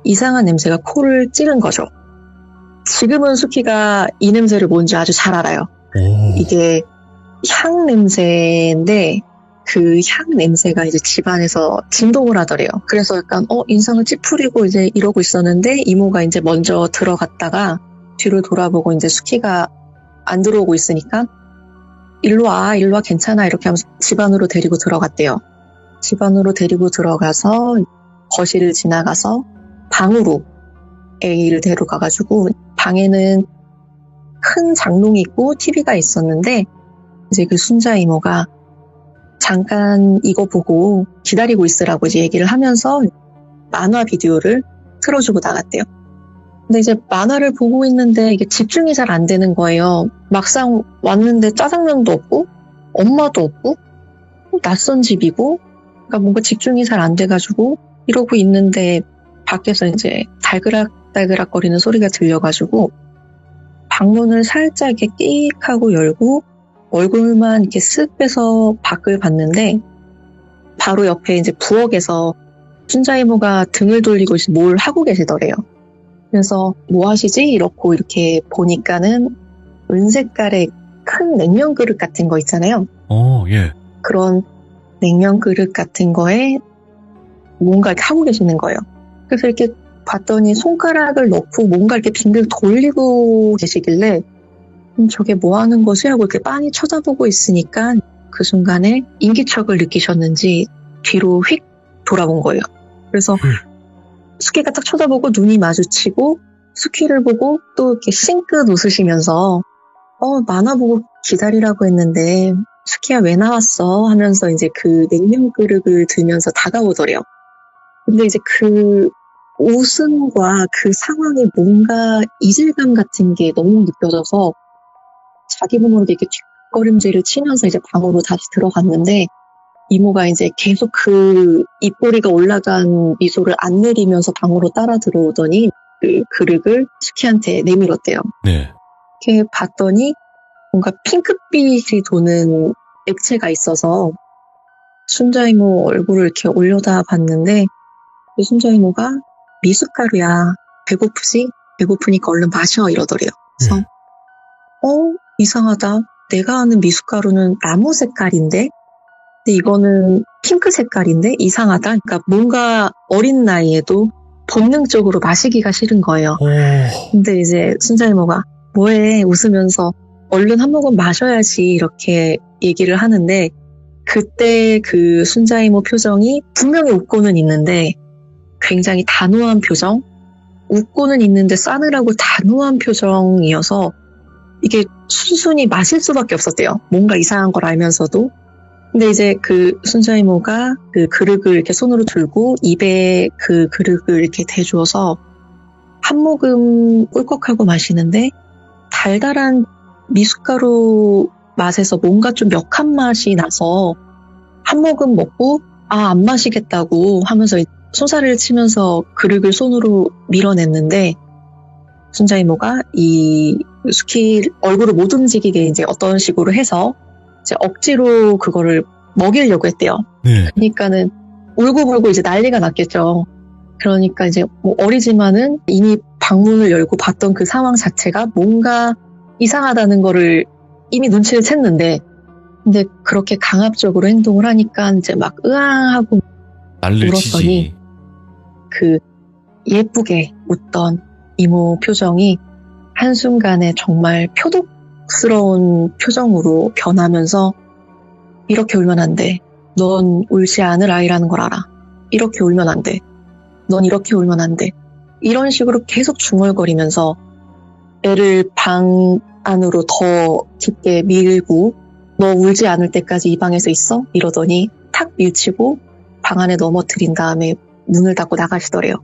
이상한 냄새가 코를 찌른 거죠. 지금은 수키가 이 냄새를 뭔지 아주 잘 알아요. 이게 향 냄새인데 그 향 냄새가 이제 집안에서 진동을 하더래요. 그래서 약간 인상을 찌푸리고 이제 이러고 있었는데 이모가 이제 먼저 들어갔다가 뒤를 돌아보고 이제 수키가 안 들어오고 있으니까 일로 와 괜찮아 이렇게 하면서 집 안으로 데리고 들어갔대요. 집 안으로 데리고 들어가서 거실을 지나가서 방으로 A를 데려가가지고 방에는 큰 장롱이 있고 TV가 있었는데 이제 그 순자 이모가 잠깐 이거 보고 기다리고 있으라고 이제 얘기를 하면서 만화 비디오를 틀어주고 나갔대요. 근데 이제 만화를 보고 있는데 이게 집중이 잘 안 되는 거예요. 막상 왔는데 짜장면도 없고 엄마도 없고 낯선 집이고 그러니까 뭔가 집중이 잘 안 돼가지고 이러고 있는데 밖에서 이제 달그락달그락거리는 소리가 들려가지고 방문을 살짝 이렇게 끽 하고 열고 얼굴만 이렇게 쓱 빼서 밖을 봤는데 바로 옆에 이제 부엌에서 순자 이모가 등을 돌리고 뭘 하고 계시더래요. 그래서 뭐 하시지? 이렇게 보니까는 은색깔의 큰 냉면 그릇 같은 거 있잖아요. 예. 그런 냉면 그릇 같은 거에 뭔가 이렇게 하고 계시는 거예요. 그래서 이렇게 봤더니 손가락을 넣고 뭔가 이렇게 빙글 돌리고 계시길래 저게 뭐 하는 거지? 하고 이렇게 빤히 쳐다보고 있으니까 그 순간에 인기척을 느끼셨는지 뒤로 휙 돌아본 거예요. 그래서 수키가 딱 쳐다보고 눈이 마주치고 수키를 보고 또 이렇게 싱긋 웃으시면서 만화 보고 기다리라고 했는데 수키야 왜 나왔어? 하면서 이제 그 냉면 그릇을 들면서 다가오더래요. 근데 이제 그 웃음과 그 상황에 뭔가 이질감 같은 게 너무 느껴져서 자기 몸으로 이렇게 뒷걸음질을 치면서 이제 방으로 다시 들어갔는데 이모가 이제 계속 그 입꼬리가 올라간 미소를 안 내리면서 방으로 따라 들어오더니 그 그릇을 수키한테 내밀었대요. 네. 이렇게 봤더니 뭔가 핑크빛이 도는 액체가 있어서 순자 이모 얼굴을 이렇게 올려다 봤는데 그 순자 이모가 미숫가루야 배고프지? 배고프니까 얼른 마셔 이러더래요. 그래서 이상하다. 내가 아는 미숫가루는 나무 색깔인데 근데 이거는 핑크 색깔인데 이상하다. 그러니까 뭔가 어린 나이에도 본능적으로 마시기가 싫은 거예요. 근데 이제 순자 이모가 뭐해 웃으면서 얼른 한 모금 마셔야지 이렇게 얘기를 하는데 그때 그 순자 이모 표정이 분명히 웃고는 있는데 굉장히 단호한 표정, 웃고는 있는데 싸늘하고 단호한 표정이어서 이게 순순히 마실 수밖에 없었대요. 뭔가 이상한 걸 알면서도. 근데 이제 그 순자 이모가 그 그릇을 이렇게 손으로 들고 입에 그 그릇을 이렇게 대주어서 한 모금 꿀꺽하고 마시는데 달달한 미숫가루 맛에서 뭔가 좀 역한 맛이 나서 한 모금 먹고 안 마시겠다고 하면서 손살을 치면서 그릇을 손으로 밀어냈는데 순자 이모가 이 수키 얼굴을 못 움직이게 이제 어떤 식으로 해서 이제 억지로 그거를 먹이려고 했대요. 네. 그러니까는 울고불고 이제 난리가 났겠죠. 그러니까 이제 뭐 어리지만은 이미 방문을 열고 봤던 그 상황 자체가 뭔가 이상하다는 거를 이미 눈치를 챘는데 근데 그렇게 강압적으로 행동을 하니까 이제 막 으앙하고 난리를 울었더니 치지. 그 예쁘게 웃던 이모 표정이 한순간에 정말 표독스러운 표정으로 변하면서 이렇게 울면 안 돼. 넌 울지 않을 아이라는 걸 알아. 이렇게 울면 안 돼. 넌 이렇게 울면 안 돼. 이런 식으로 계속 중얼거리면서 애를 방 안으로 더 깊게 밀고 너 울지 않을 때까지 이 방에서 있어? 이러더니 탁 밀치고 방 안에 넘어뜨린 다음에 문을 닫고 나가시더래요.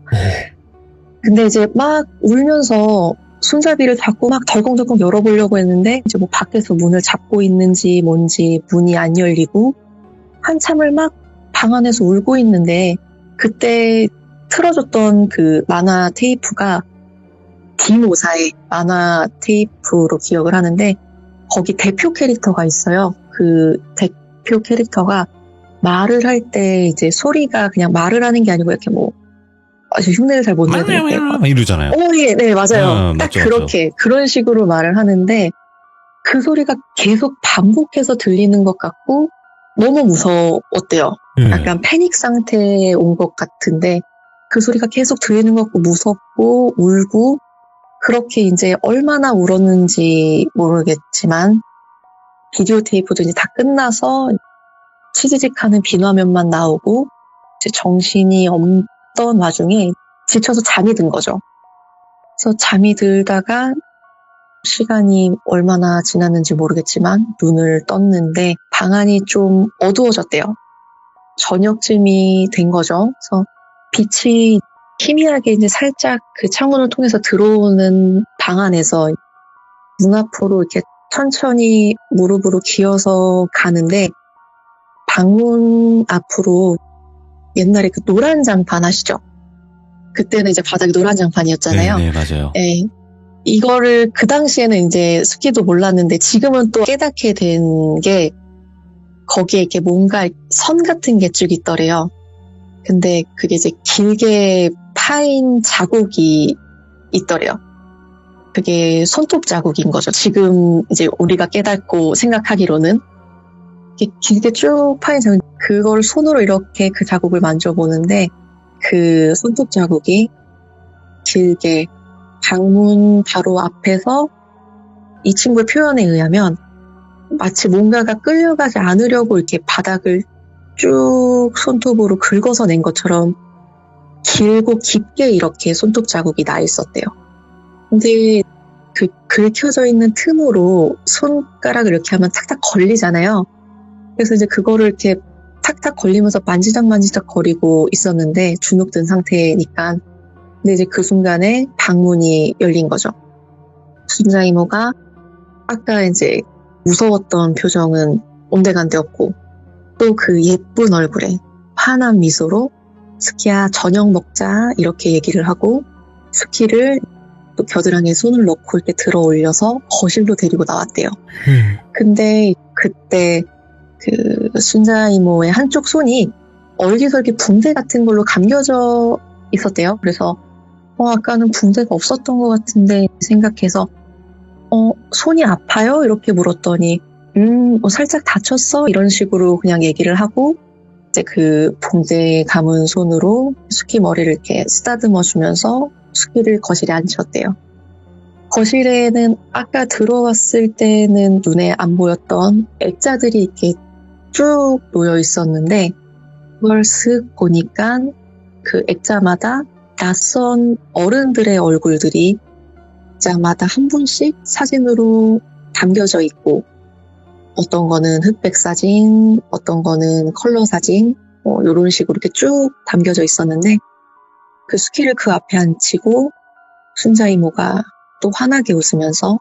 근데 이제 막 울면서 손잡이를 잡고 막 덜컹덜컹 열어보려고 했는데 이제 뭐 밖에서 문을 잡고 있는지 뭔지 문이 안 열리고 한참을 막 방 안에서 울고 있는데 그때 틀어줬던 그 만화 테이프가 디모사의 만화 테이프로 기억을 하는데 거기 대표 캐릭터가 있어요. 그 대표 캐릭터가 말을 할 때 이제 소리가 그냥 말을 하는 게 아니고 이렇게 뭐 아주 흉내를 잘 못 내는데 막 이러잖아요. 예, 네, 맞아요. 딱 맞죠, 그렇게 그런 식으로 말을 하는데 그 소리가 계속 반복해서 들리는 것 같고 너무 무서웠대요. 약간 패닉 상태에 온 것 같은데 그 소리가 계속 들리는 것 같고 무섭고 울고 그렇게 이제 얼마나 울었는지 모르겠지만 비디오 테이프도 이제 다 끝나서 치지직하는 빈화면만 나오고 이제 정신이 없던 와중에 지쳐서 잠이 든 거죠. 그래서 잠이 들다가 시간이 얼마나 지났는지 모르겠지만 눈을 떴는데 방 안이 좀 어두워졌대요. 저녁쯤이 된 거죠. 그래서 빛이 희미하게 이제 살짝 그 창문을 통해서 들어오는 방 안에서 문 앞으로 이렇게 천천히 무릎으로 기어서 가는데 방문 앞으로 옛날에 그 노란 장판 아시죠? 그때는 이제 바닥이 노란 장판이었잖아요. 네, 맞아요. 네. 이거를 그 당시에는 이제 스키도 몰랐는데 지금은 또 깨닫게 된 게 거기에 이렇게 뭔가 선 같은 게 쭉 있더래요. 근데 그게 이제 길게 파인 자국이 있더래요. 그게 손톱 자국인 거죠. 지금 이제 우리가 깨닫고 생각하기로는 이렇게 길게 쭉 파인 자국, 그걸 손으로 이렇게 그 자국을 만져보는데 그 손톱 자국이 길게 방문 바로 앞에서 이 친구의 표현에 의하면 마치 뭔가가 끌려가지 않으려고 이렇게 바닥을 쭉 손톱으로 긁어서 낸 것처럼 길고 깊게 이렇게 손톱 자국이 나 있었대요. 근데 그 긁혀져 있는 틈으로 손가락을 이렇게 하면 탁탁 걸리잖아요. 그래서 이제 그거를 이렇게 탁탁 걸리면서 만지작 거리고 있었는데 주눅든 상태니까. 근데 이제 그 순간에 방문이 열린 거죠. 순자 이모가 아까 이제 무서웠던 표정은 온데간데 없고 또 그 예쁜 얼굴에 환한 미소로 스키야 저녁 먹자 이렇게 얘기를 하고 스키를 또 겨드랑이에 손을 넣고 이렇게 들어 올려서 거실로 데리고 나왔대요. 근데 그때 그 순자 이모의 한쪽 손이 얼기설기 붕대 같은 걸로 감겨져 있었대요. 그래서 아까는 붕대가 없었던 것 같은데 생각해서 손이 아파요? 이렇게 물었더니 살짝 다쳤어? 이런 식으로 그냥 얘기를 하고 이제 그 붕대에 감은 손으로 스키 머리를 이렇게 쓰다듬어 주면서 스키를 거실에 앉혔대요. 거실에는 아까 들어왔을 때는 눈에 안 보였던 액자들이 이렇게 쭉 놓여 있었는데 그걸 슥 보니까 그 액자마다 낯선 어른들의 얼굴들이 액자마다 한 분씩 사진으로 담겨져 있고 어떤 거는 흑백 사진, 어떤 거는 컬러 사진 이런 식으로 이렇게 쭉 담겨져 있었는데 그 스키를 그 앞에 앉히고 순자 이모가 또 환하게 웃으면서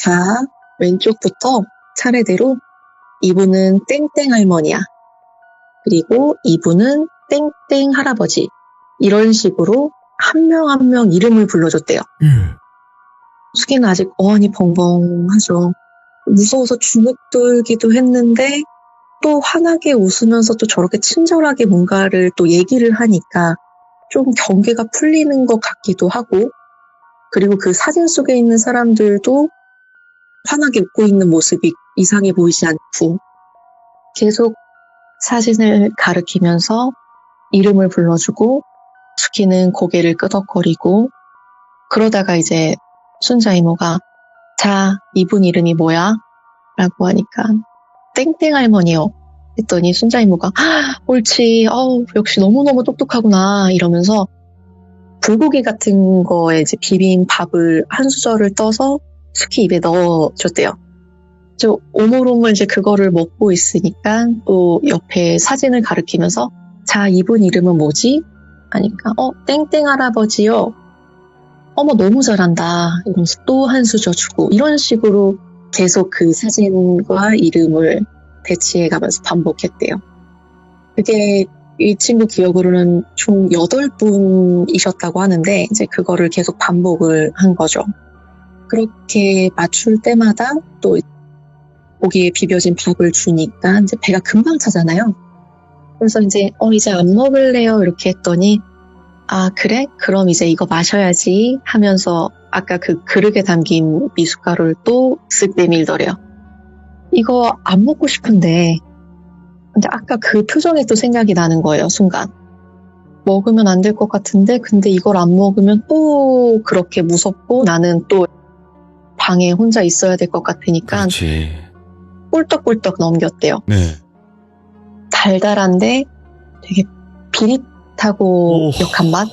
자, 왼쪽부터 차례대로 이분은 땡땡 할머니야. 그리고 이분은 땡땡 할아버지. 이런 식으로 한 명 한 명 이름을 불러줬대요. 스키는 아직 어안이 벙벙하죠. 무서워서 주눅들기도 했는데 또 환하게 웃으면서 또 저렇게 친절하게 뭔가를 또 얘기를 하니까 좀 경계가 풀리는 것 같기도 하고 그리고 그 사진 속에 있는 사람들도 환하게 웃고 있는 모습이 이상해 보이지 않고 계속 사진을 가리키면서 이름을 불러주고 스키는 고개를 끄덕거리고 그러다가 이제 순자 이모가 자, 이분 이름이 뭐야? 라고 하니까 땡땡 할머니요. 했더니 순자 이모가 옳지, 역시 너무너무 똑똑하구나 이러면서 불고기 같은 거에 이제 비빔 밥을 한 수저를 떠서 스키 입에 넣어줬대요. 저 오물오물 이제 그거를 먹고 있으니까 또 옆에 사진을 가리키면서 자, 이분 이름은 뭐지? 하니까 땡땡 할아버지요. 어머, 너무 잘한다. 이러면서 또 한 수 져주고, 이런 식으로 계속 그 사진과 이름을 대치해 가면서 반복했대요. 그게 이 친구 기억으로는 총 8분이셨다고 하는데, 이제 그거를 계속 반복을 한 거죠. 그렇게 맞출 때마다 또 고기에 비벼진 밥을 주니까 이제 배가 금방 차잖아요. 그래서 이제 이제 안 먹을래요 이렇게 했더니 아 그래? 그럼 이제 이거 마셔야지 하면서 아까 그 그릇에 담긴 미숫가루를 또 쓱 내밀더래요. 이거 안 먹고 싶은데 근데 아까 그 표정이 또 생각이 나는 거예요. 순간 먹으면 안 될 것 같은데 근데 이걸 안 먹으면 또 그렇게 무섭고 나는 또 방에 혼자 있어야 될 것 같으니까 그렇지. 꿀떡꿀떡 넘겼대요. 네. 달달한데 되게 비릿하고 역한 맛?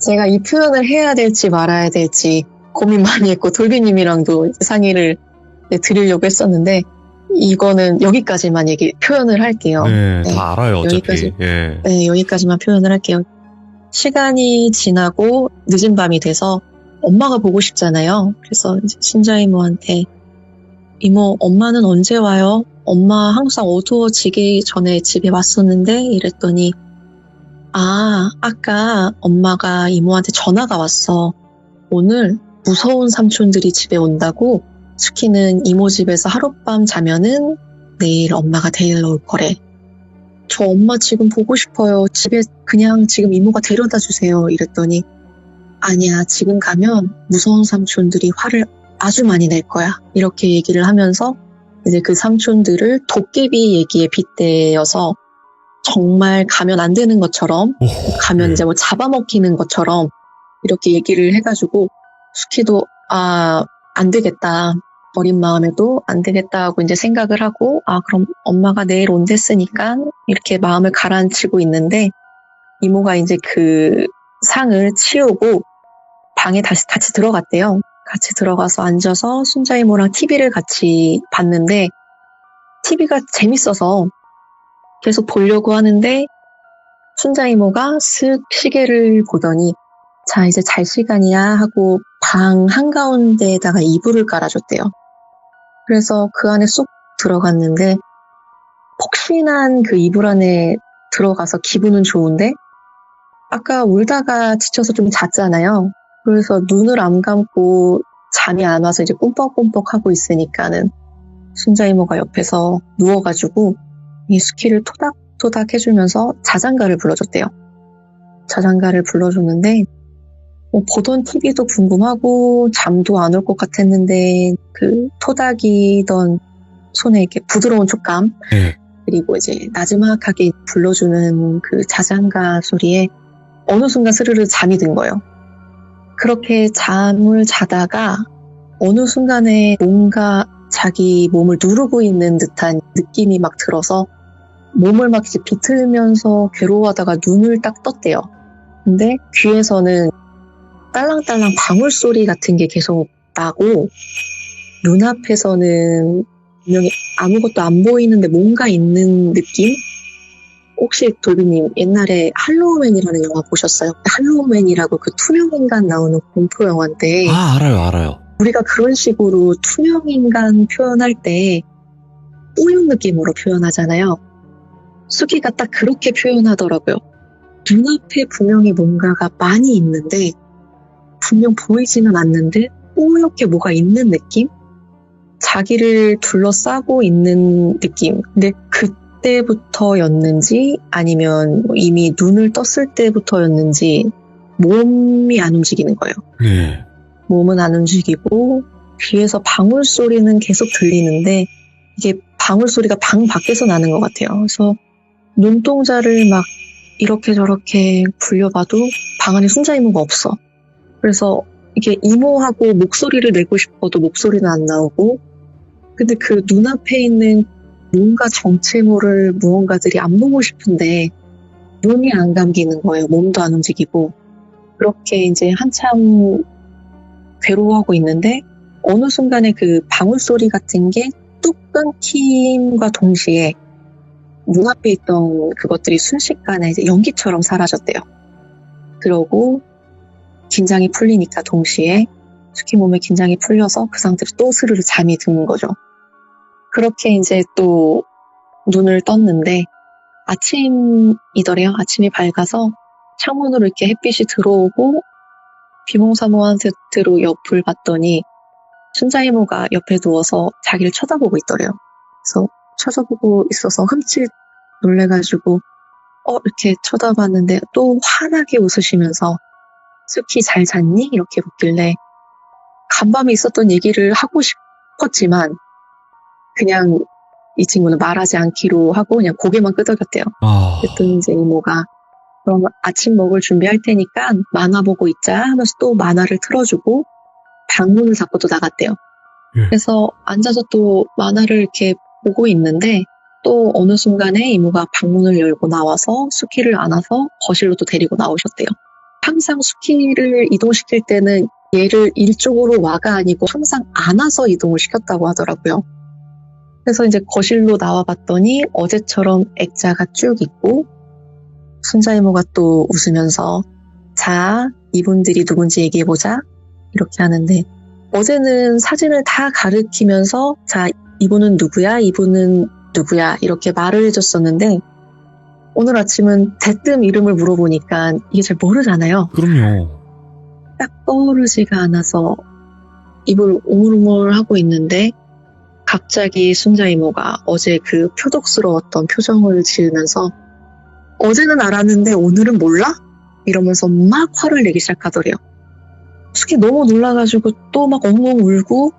제가 이 표현을 해야 될지 말아야 될지 고민 많이 했고 돌비님이랑도 상의를 드리려고 했었는데 이거는 여기까지만 표현을 할게요. 네, 네, 다 알아요, 어차피. 여기까지. 예. 네, 여기까지만 표현을 할게요. 시간이 지나고 늦은 밤이 돼서 엄마가 보고 싶잖아요. 그래서 이제 순자 이모한테 이모, 엄마는 언제 와요? 엄마 항상 어두워지기 전에 집에 왔었는데 이랬더니 아, 아까 엄마가 이모한테 전화가 왔어. 오늘 무서운 삼촌들이 집에 온다고 수키는 이모 집에서 하룻밤 자면은 내일 엄마가 데리러 올 거래. 저 엄마 지금 보고 싶어요. 집에 그냥 지금 이모가 데려다 주세요. 이랬더니 아니야, 지금 가면 무서운 삼촌들이 화를 아주 많이 낼 거야. 이렇게 얘기를 하면서 이제 그 삼촌들을 도깨비 얘기에 빗대어서 정말 가면 안 되는 것처럼 가면 이제 뭐 잡아먹히는 것처럼 이렇게 얘기를 해가지고 수키도 안 되겠다. 어린 마음에도 안 되겠다 하고 이제 생각을 하고 그럼 엄마가 내일 온댔으니까 이렇게 마음을 가라앉히고 있는데 이모가 이제 그 상을 치우고 방에 다시 같이 들어갔대요. 같이 들어가서 앉아서 순자 이모랑 TV를 같이 봤는데 TV가 재밌어서 계속 보려고 하는데 순자 이모가 슥 시계를 보더니 자 이제 잘 시간이야 하고 방 한가운데에다가 이불을 깔아줬대요. 그래서 그 안에 쏙 들어갔는데 폭신한 그 이불 안에 들어가서 기분은 좋은데 아까 울다가 지쳐서 좀 잤잖아요. 그래서 눈을 안 감고 잠이 안 와서 이제 꿈뻑꿈뻑 하고 있으니까는 순자 이모가 옆에서 누워가지고 이 수키를 토닥토닥 해주면서 자장가를 불러줬대요. 자장가를 불러줬는데 보던 TV도 궁금하고 잠도 안 올 것 같았는데 그 토닥이던 손에 이렇게 부드러운 촉감 네. 그리고 이제 나지막하게 불러주는 그 자장가 소리에 어느 순간 스르르 잠이 든 거예요. 그렇게 잠을 자다가 어느 순간에 뭔가 자기 몸을 누르고 있는 듯한 느낌이 막 들어서 몸을 막 이제 비틀면서 괴로워하다가 눈을 딱 떴대요. 근데 귀에서는 딸랑딸랑 방울 소리 같은 게 계속 나고 눈앞에서는 분명히 아무것도 안 보이는데 뭔가 있는 느낌? 혹시 돌비님 옛날에 할로우맨이라는 영화 보셨어요? 할로우맨이라고 그 투명인간 나오는 공포 영화인데 알아요. 우리가 그런 식으로 투명인간 표현할 때 뿌연 느낌으로 표현하잖아요. 수기가 딱 그렇게 표현하더라고요. 눈앞에 분명히 뭔가가 많이 있는데 분명 보이지는 않는데 뽀얗게 뭐가 있는 느낌? 자기를 둘러싸고 있는 느낌. 근데 그때부터였는지 아니면 이미 눈을 떴을 때부터였는지 몸이 안 움직이는 거예요. 네. 몸은 안 움직이고 귀에서 방울 소리는 계속 들리는데 이게 방울 소리가 방 밖에서 나는 것 같아요. 그래서 눈동자를 막 이렇게 저렇게 굴려봐도 방 안에 순자 이모가 없어. 그래서 이게 이모하고 목소리를 내고 싶어도 목소리는 안 나오고 근데 그 눈앞에 있는 뭔가 정체 모를 무언가들이 안 보고 싶은데 눈이 안 감기는 거예요. 몸도 안 움직이고 그렇게 이제 한참 괴로워하고 있는데 어느 순간에 그 방울 소리 같은 게 뚝 끊김과 동시에 눈앞에 있던 그것들이 순식간에 이제 연기처럼 사라졌대요. 그러고 긴장이 풀리니까 동시에 수키 몸에 긴장이 풀려서 그 상태로 또 스르르 잠이 드는 거죠. 그렇게 이제 또 눈을 떴는데 아침이더래요. 아침이 밝아서 창문으로 이렇게 햇빛이 들어오고 비몽사몽한 상태로 옆을 봤더니 순자 이모가 옆에 누워서 자기를 쳐다보고 있더래요. 그래서 쳐다보고 있어서 흠칫 놀래가지고 이렇게 쳐다봤는데 또 환하게 웃으시면서 수키 잘 잤니? 이렇게 묻길래 간밤에 있었던 얘기를 하고 싶었지만 그냥 이 친구는 말하지 않기로 하고 그냥 고개만 끄덕였대요. 그랬더니 이제 이모가 그럼 아침 먹을 준비할 테니까 만화 보고 있자 하면서 또 만화를 틀어주고 방문을 닫고 또 나갔대요. 그래서 앉아서 또 만화를 이렇게 보고 있는데 또 어느 순간에 이모가 방문을 열고 나와서 수키를 안아서 거실로 또 데리고 나오셨대요. 항상 수키를 이동시킬 때는 얘를 이쪽으로 와가 아니고 항상 안아서 이동을 시켰다고 하더라고요. 그래서 이제 거실로 나와 봤더니 어제처럼 액자가 쭉 있고 순자 이모가 또 웃으면서 자, 이분들이 누군지 얘기해보자 이렇게 하는데 어제는 사진을 다 가리키면서 자, 이분은 누구야? 이분은 누구야? 이렇게 말을 해줬었는데 오늘 아침은 대뜸 이름을 물어보니까 이게 잘 모르잖아요. 그럼요. 딱 떠오르지가 않아서 입을 오물오물하고 있는데 갑자기 순자 이모가 어제 그 표독스러웠던 표정을 지으면서 어제는 알았는데 오늘은 몰라? 이러면서 막 화를 내기 시작하더래요. 수키 너무 놀라가지고 또 막 엉엉 울고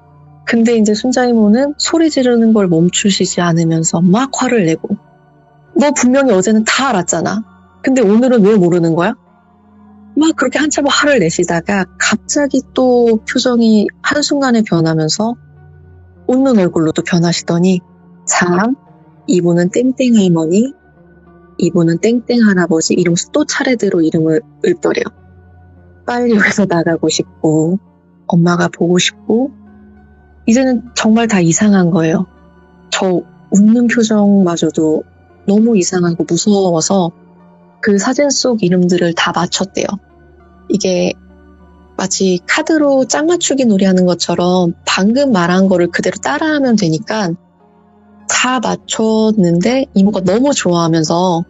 근데 이제 순자 이모는 소리 지르는 걸 멈추시지 않으면서 막 화를 내고 너 분명히 어제는 다 알았잖아. 근데 오늘은 왜 모르는 거야? 막 그렇게 한참 화를 내시다가 갑자기 또 표정이 한순간에 변하면서 웃는 얼굴로 또 변하시더니 참 이분은 땡땡 할머니 이분은 땡땡 할아버지 이러면서 또 차례대로 이름을 읊더래요. 빨리 여기서 나가고 싶고 엄마가 보고 싶고 이제는 정말 다 이상한 거예요. 저 웃는 표정마저도 너무 이상하고 무서워서 그 사진 속 이름들을 다 맞췄대요. 이게 마치 카드로 짝 맞추기 놀이하는 것처럼 방금 말한 거를 그대로 따라하면 되니까 다 맞췄는데 이모가 너무 좋아하면서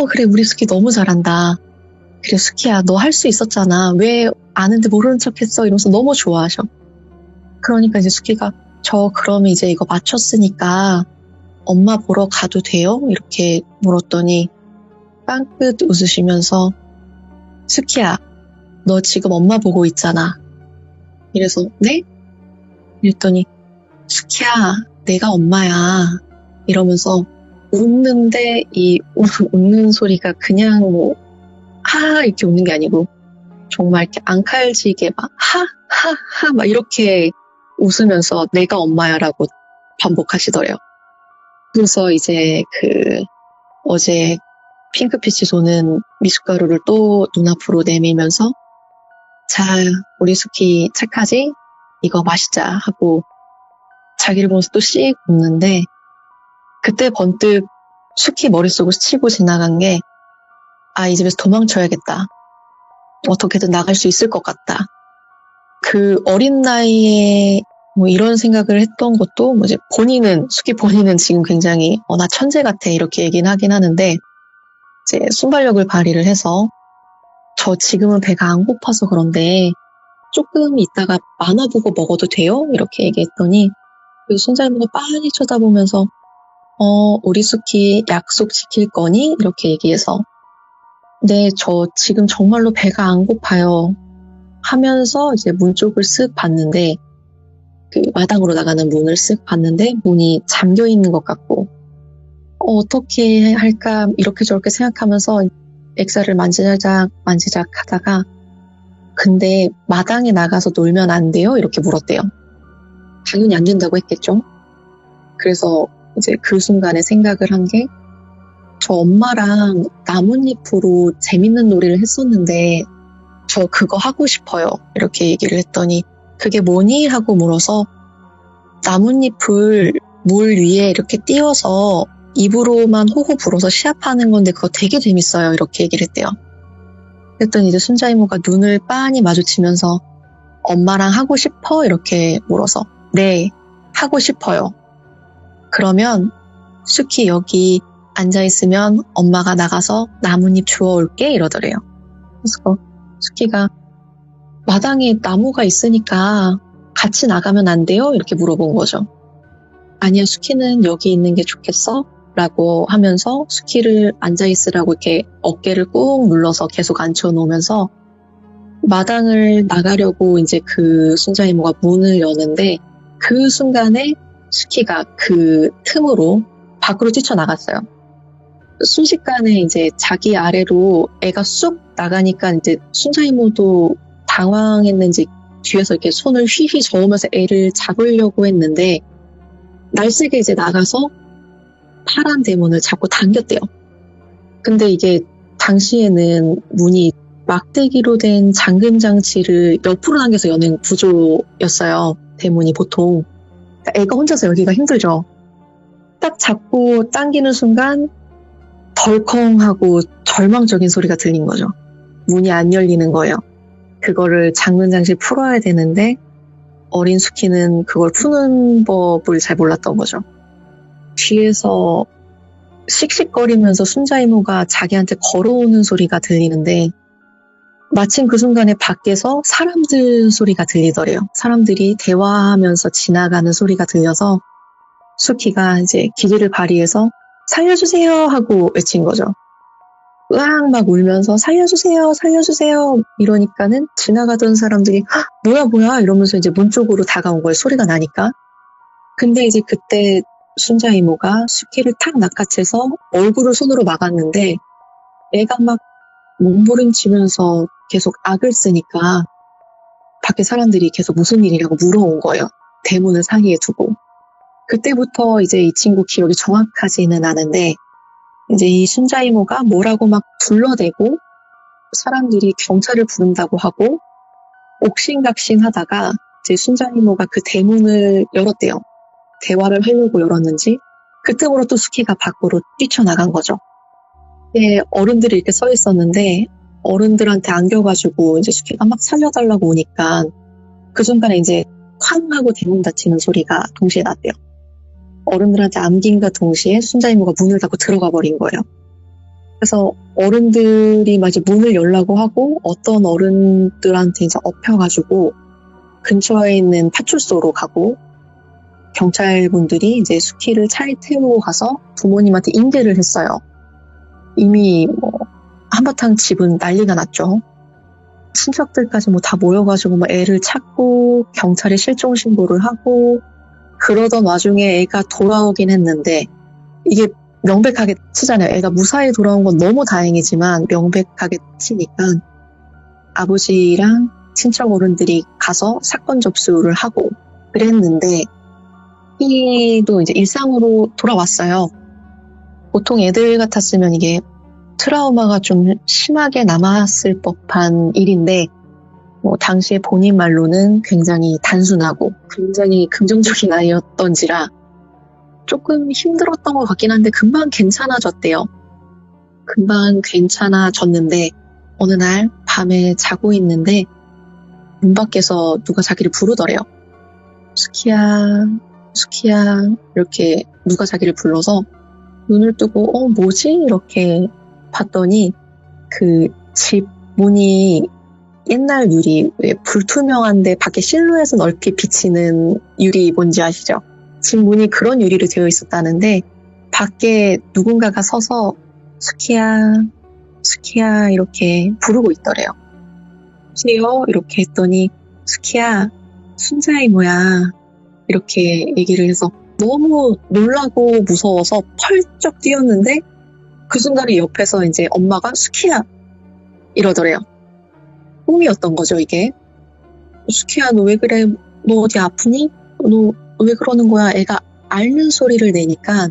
그래 우리 수키 너무 잘한다. 그래 수키야 너 할 수 있었잖아. 왜 아는데 모르는 척했어? 이러면서 너무 좋아하셔. 그러니까 이제 수키가 저 그럼 이제 이거 맞췄으니까 엄마 보러 가도 돼요? 이렇게 물었더니 빵긋 웃으시면서 수키야 너 지금 엄마 보고 있잖아. 이래서 네? 이랬더니 수키야 내가 엄마야. 이러면서 웃는데 이 웃는 소리가 그냥 뭐 하 이렇게 웃는 게 아니고 정말 이렇게 앙칼지게 막 하하하 막 이렇게 웃으면서 내가 엄마야라고 반복하시더래요. 그래서 이제 어제 핑크빛이 도는 미숫가루를 또 눈앞으로 내밀면서 자 우리 수키 착하지? 이거 마시자 하고 자기를 보면서 또 씩 웃는데 그때 번뜩 수키 머릿속을 스치고 지나간 게 이 집에서 도망쳐야겠다. 어떻게든 나갈 수 있을 것 같다. 그 어린 나이에 뭐 이런 생각을 했던 것도 뭐 이제 수키 본인은 지금 굉장히 나 천재 같아 이렇게 얘기는 하긴 하는데 이제 순발력을 발휘를 해서 저 지금은 배가 안 고파서 그런데 조금 있다가 만화 보고 먹어도 돼요? 이렇게 얘기했더니 그 순자이모가 빤히 쳐다보면서 우리 수키 약속 지킬 거니? 이렇게 얘기해서 네, 저 지금 정말로 배가 안 고파요. 하면서 이제 문 쪽을 쓱 봤는데 그 마당으로 나가는 문을 쓱 봤는데 문이 잠겨 있는 것 같고 어떻게 할까 이렇게 저렇게 생각하면서 액자를 만지작 하다가 근데 마당에 나가서 놀면 안 돼요? 이렇게 물었대요. 당연히 안 된다고 했겠죠. 그래서 이제 그 순간에 생각을 한 게 저 엄마랑 나뭇잎으로 재밌는 놀이를 했었는데 저 그거 하고 싶어요. 이렇게 얘기를 했더니 그게 뭐니? 하고 물어서 나뭇잎을 물 위에 이렇게 띄워서 입으로만 호호 불어서 시합하는 건데 그거 되게 재밌어요. 이렇게 얘기를 했대요. 그랬더니 이제 순자 이모가 눈을 빤히 마주치면서 엄마랑 하고 싶어? 이렇게 물어서 네, 하고 싶어요. 그러면 수키 여기 앉아있으면 엄마가 나가서 나뭇잎 주워올게 이러더래요. 그래서 수키가 마당에 나무가 있으니까 같이 나가면 안 돼요? 이렇게 물어본 거죠. 아니야, 수키는 여기 있는 게 좋겠어? 라고 하면서 수키를 앉아있으라고 이렇게 어깨를 꾹 눌러서 계속 앉혀놓으면서 마당을 나가려고 이제 그 순자 이모가 문을 여는데 그 순간에 수키가 그 틈으로 밖으로 뛰쳐나갔어요. 순식간에 이제 자기 아래로 애가 쑥 나가니까 이제 순자 이모도 당황했는지 뒤에서 이렇게 손을 휘휘 저으면서 애를 잡으려고 했는데 날쌔게 이제 나가서 파란 대문을 잡고 당겼대요. 근데 이게 당시에는 문이 막대기로 된 잠금 장치를 옆으로 당겨서 여는 구조였어요. 대문이 보통. 그러니까 애가 혼자서 열기가 힘들죠. 딱 잡고 당기는 순간 덜컹하고 절망적인 소리가 들린 거죠. 문이 안 열리는 거예요. 그거를 잠금 장치 풀어야 되는데 어린 수키는 그걸 푸는 법을 잘 몰랐던 거죠. 뒤에서 씩씩거리면서 순자 이모가 자기한테 걸어오는 소리가 들리는데 마침 그 순간에 밖에서 사람들 소리가 들리더래요. 사람들이 대화하면서 지나가는 소리가 들려서 수키가 이제 기지를 발휘해서 살려주세요 하고 외친 거죠. 으악 막 울면서 살려주세요 살려주세요 이러니까는 지나가던 사람들이 뭐야 이러면서 이제 문 쪽으로 다가온 거예요. 소리가 나니까. 근데 이제 그때 순자 이모가 수키를 탁 낚아채서 얼굴을 손으로 막았는데 애가 막 몸부림치면서 계속 악을 쓰니까 밖에 사람들이 계속 무슨 일이라고 물어온 거예요. 대문을 사이에 두고. 그때부터 이제 이 친구 기억이 정확하지는 않은데 이제 이 순자 이모가 뭐라고 막 둘러대고 사람들이 경찰을 부른다고 하고 옥신각신 하다가 이제 순자 이모가 그 대문을 열었대요. 대화를 하려고 열었는지 그 틈으로 또 수키가 밖으로 뛰쳐나간 거죠. 예, 어른들이 이렇게 서 있었는데 어른들한테 안겨가지고 이제 수키가 막 살려달라고 오니까 그 순간에 이제 쾅 하고 대문 닫히는 소리가 동시에 났대요. 어른들한테 안긴과 동시에 순자 이모가 문을 닫고 들어가 버린 거예요. 그래서 어른들이 막 이제 문을 열라고 하고 어떤 어른들한테 이제 엎혀가지고 근처에 있는 파출소로 가고 경찰분들이 이제 수키를 차에 태우고 가서 부모님한테 인계를 했어요. 이미 뭐 한바탕 집은 난리가 났죠. 친척들까지 뭐 다 모여가지고 뭐 애를 찾고 경찰에 실종 신고를 하고 그러던 와중에 애가 돌아오긴 했는데 이게 명백하게 치잖아요. 애가 무사히 돌아온 건 너무 다행이지만 명백하게 치니까 아버지랑 친척 어른들이 가서 사건 접수를 하고 그랬는데 이도 이제 일상으로 돌아왔어요. 보통 애들 같았으면 이게 트라우마가 좀 심하게 남았을 법한 일인데 뭐 당시에 본인 말로는 굉장히 단순하고 굉장히 긍정적인 아이였던지라 조금 힘들었던 것 같긴 한데 금방 괜찮아졌대요. 금방 괜찮아졌는데 어느 날 밤에 자고 있는데 문 밖에서 누가 자기를 부르더래요. 수키야 이렇게 누가 자기를 불러서 눈을 뜨고 뭐지? 이렇게 봤더니 그 집 문이 옛날 유리, 왜 불투명한데 밖에 실루엣은 넓게 비치는 유리 뭔지 아시죠? 집 문이 그런 유리로 되어 있었다는데 밖에 누군가가 서서 수키야 이렇게 부르고 있더래요. 수키요? 이렇게 했더니 수키야, 순자 이모야 이렇게 얘기를 해서 너무 놀라고 무서워서 펄쩍 뛰었는데 그 순간에 옆에서 이제 엄마가 수키야 이러더래요. 꿈이었던 거죠, 이게. 수키야, 너 왜 그래? 너 어디 아프니? 너 왜 그러는 거야? 애가 앓는 소리를 내니까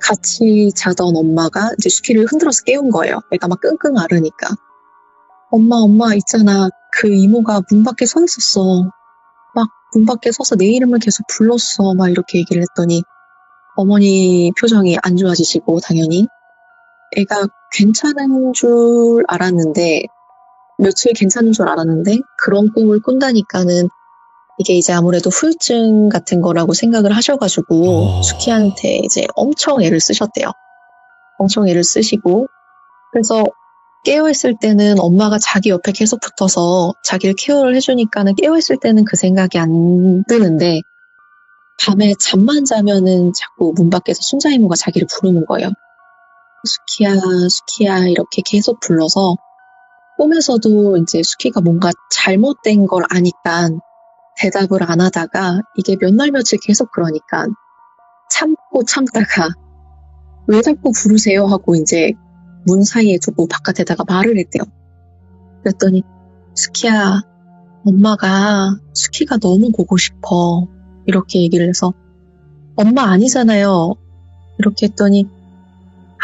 같이 자던 엄마가 이제 수키를 흔들어서 깨운 거예요. 애가 막 끙끙 앓으니까. 엄마, 있잖아. 그 이모가 문 밖에 서 있었어. 막 문 밖에 서서 내 이름을 계속 불렀어. 막 이렇게 얘기를 했더니 어머니 표정이 안 좋아지시고 당연히 애가 괜찮은 줄 알았는데 며칠 괜찮은 줄 알았는데 그런 꿈을 꾼다니까는 이게 이제 아무래도 후유증 같은 거라고 생각을 하셔가지고 수키한테 이제 엄청 애를 쓰셨대요. 엄청 애를 쓰시고 그래서 깨어있을 때는 엄마가 자기 옆에 계속 붙어서 자기를 케어를 해주니까는 깨어있을 때는 그 생각이 안 드는데 밤에 잠만 자면은 자꾸 문 밖에서 순자 이모가 자기를 부르는 거예요. 수키야, 수키야 이렇게 계속 불러서 꿈에서도 이제 수키가 뭔가 잘못된 걸 아니까 대답을 안 하다가 이게 몇 날 며칠 계속 그러니까 참고 참다가 왜 자꾸 부르세요 하고 이제 문 사이에 두고 바깥에다가 말을 했대요. 그랬더니 수키야, 엄마가 수키가 너무 보고 싶어 이렇게 얘기를 해서 엄마 아니잖아요 이렇게 했더니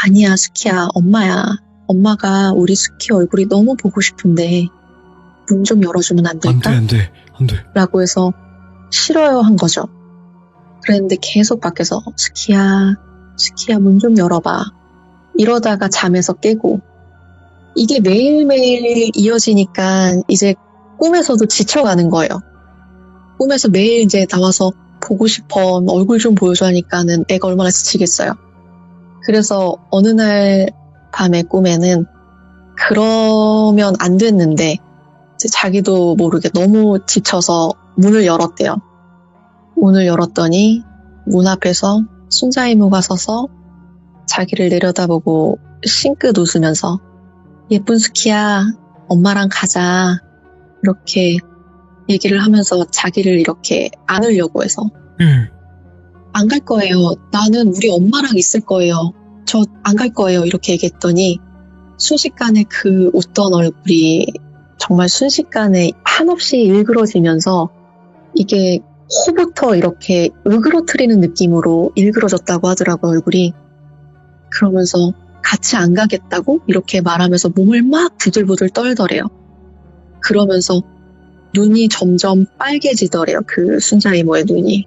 아니야 수키야 엄마야. 엄마가 우리 수키 얼굴이 너무 보고 싶은데 문 좀 열어주면 안 될까? 안 돼. 라고 해서 싫어요 한 거죠. 그랬는데 계속 밖에서 수키야 문 좀 열어봐. 이러다가 잠에서 깨고 이게 매일매일 이어지니까 이제 꿈에서도 지쳐가는 거예요. 꿈에서 매일 이제 나와서 보고 싶어 얼굴 좀 보여줘 하니까는 애가 얼마나 지치겠어요. 그래서 어느 날 밤에 꿈에는 그러면 안 됐는데 이제 자기도 모르게 너무 지쳐서 문을 열었대요. 문을 열었더니 문 앞에서 순자 이모가 서서 자기를 내려다보고 싱긋 웃으면서 예쁜 수키야 엄마랑 가자 이렇게 얘기를 하면서 자기를 이렇게 안으려고 해서 안 갈 거예요. 나는 우리 엄마랑 있을 거예요. 저 안 갈 거예요. 이렇게 얘기했더니 순식간에 그 웃던 얼굴이 정말 순식간에 한없이 일그러지면서 이게 코부터 이렇게 으그러뜨리는 느낌으로 일그러졌다고 하더라고요, 얼굴이. 그러면서 같이 안 가겠다고 이렇게 말하면서 몸을 막 부들부들 떨더래요. 그러면서 눈이 점점 빨개지더래요, 그 순자 이모의 눈이.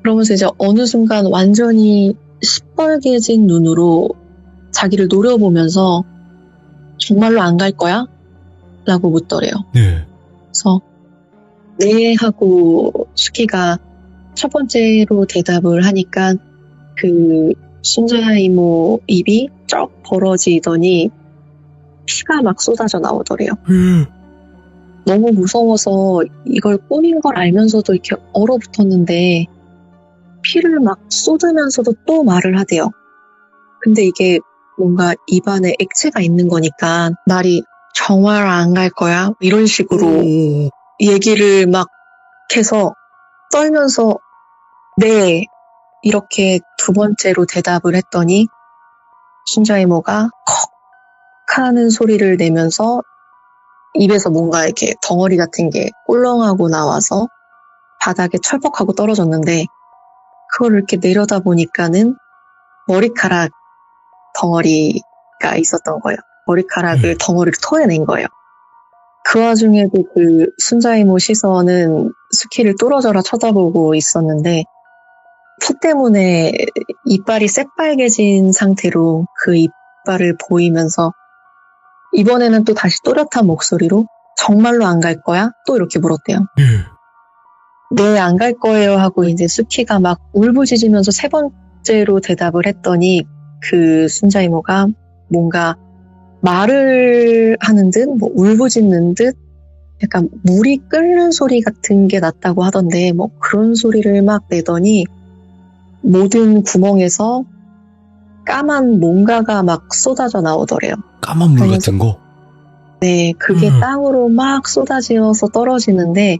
그러면서 이제 어느 순간 완전히 시뻘개진 눈으로 자기를 노려보면서 정말로 안 갈 거야? 라고 묻더래요. 네. 그래서 네 하고 수키가 첫 번째로 대답을 하니까 그 순자 이모 입이 쩍 벌어지더니 피가 막 쏟아져 나오더래요. 너무 무서워서 이걸 꿈인 걸 알면서도 이렇게 얼어붙었는데 피를 막 쏟으면서도 또 말을 하대요. 근데 이게 뭔가 입안에 액체가 있는 거니까 말이 정말 안 갈 거야? 이런 식으로 얘기를 막 해서 떨면서 네 이렇게 두 번째로 대답을 했더니 순자 이모가 컥 하는 소리를 내면서 입에서 뭔가 이렇게 덩어리 같은 게 꿀렁하고 나와서 바닥에 철퍽하고 떨어졌는데 그걸 이렇게 내려다 보니까는 머리카락 덩어리가 있었던 거예요. 머리카락을 덩어리를 토해낸 거예요. 그 와중에도 그 순자 이모 시선은 수키를 뚫어져라 쳐다보고 있었는데 피 때문에 이빨이 새빨개진 상태로 그 이빨을 보이면서 이번에는 또 다시 또렷한 목소리로 정말로 안 갈 거야? 또 이렇게 물었대요. 네, 안 갈 거예요 하고 이제 수키가 막 울부짖으면서 세 번째로 대답을 했더니 그 순자 이모가 뭔가 말을 하는 듯, 뭐 울부짖는 듯, 약간 물이 끓는 소리 같은 게 났다고 하던데 뭐 그런 소리를 막 내더니 모든 구멍에서 까만 뭔가가 막 쏟아져 나오더래요. 까만 물 같은 거? 네, 그게 땅으로 막 쏟아지어서 떨어지는데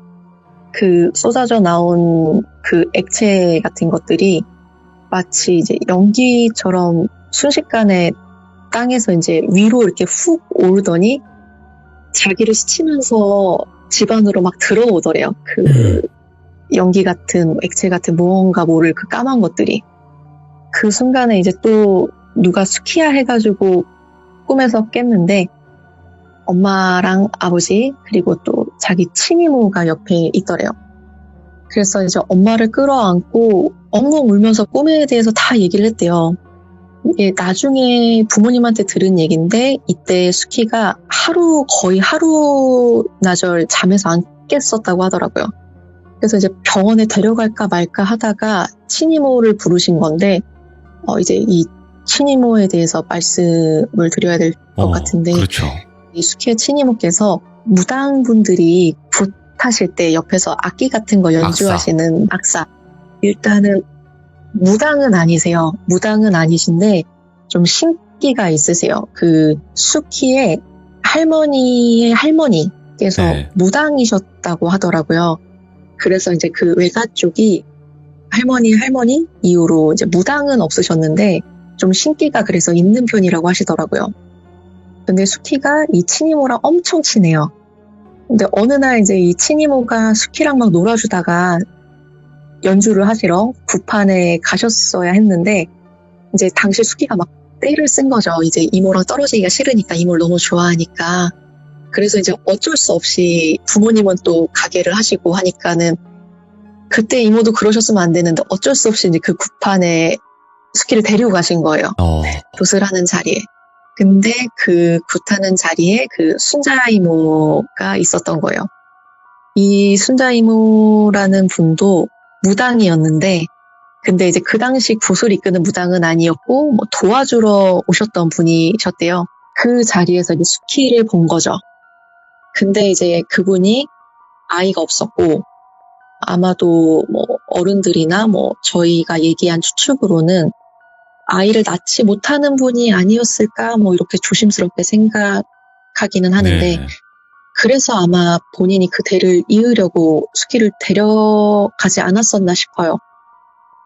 그 쏟아져 나온 그 액체 같은 것들이 마치 이제 연기처럼 순식간에 땅에서 이제 위로 이렇게 훅 오르더니 자기를 스치면서 집 안으로 막 들어오더래요. 그 연기 같은 액체 같은 무언가 모를 그 까만 것들이. 그 순간에 이제 또 누가 수키야 해가지고 꿈에서 깼는데 엄마랑 아버지 그리고 또 자기 친이모가 옆에 있더래요. 그래서 이제 엄마를 끌어안고 엉엉 울면서 꿈에 대해서 다 얘기를 했대요. 이게 나중에 부모님한테 들은 얘기인데 이때 수키가 거의 하루나절 잠에서 안 깼었다고 하더라고요. 그래서 이제 병원에 데려갈까 말까 하다가 친이모를 부르신 건데 이제 이 친이모에 대해서 말씀을 드려야 될 것 같은데 그렇죠. 이 수키의 친이모께서 무당분들이 굿하실 때 옆에서 악기 같은 거 연주하시는 악사. 일단은 무당은 아니세요. 무당은 아니신데 좀 신기가 있으세요. 그 수키의 할머니의 할머니께서 네. 무당이셨다고 하더라고요. 그래서 이제 그 외가 쪽이 할머니 이후로 이제 무당은 없으셨는데 좀 신기가 그래서 있는 편이라고 하시더라고요. 근데 수키가 이 친이모랑 엄청 친해요. 근데 어느 날 이제 이 친이모가 수키랑 막 놀아주다가 연주를 하시러 굿판에 가셨어야 했는데 이제 당시 수키가 막 떼를 쓴 거죠. 이제 이모랑 떨어지기가 싫으니까 이모를 너무 좋아하니까. 그래서 이제 어쩔 수 없이 부모님은 또 가게를 하시고 하니까는 그때 이모도 그러셨으면 안 되는데 어쩔 수 없이 이제 그 굿판에 수키를 데리고 가신 거예요. 굿을 하는 자리에. 근데 그 굿하는 자리에 그 순자 이모가 있었던 거예요. 이 순자 이모라는 분도 무당이었는데 근데 이제 그 당시 굿을 이끄는 무당은 아니었고 뭐 도와주러 오셨던 분이셨대요. 그 자리에서 이제 수키를 본 거죠. 근데 이제 그분이 아이가 없었고 아마도 뭐 어른들이나 뭐 저희가 얘기한 추측으로는 아이를 낳지 못하는 분이 아니었을까 뭐 이렇게 조심스럽게 생각하기는 하는데 네. 그래서 아마 본인이 그 대를 이으려고 수키를 데려가지 않았었나 싶어요.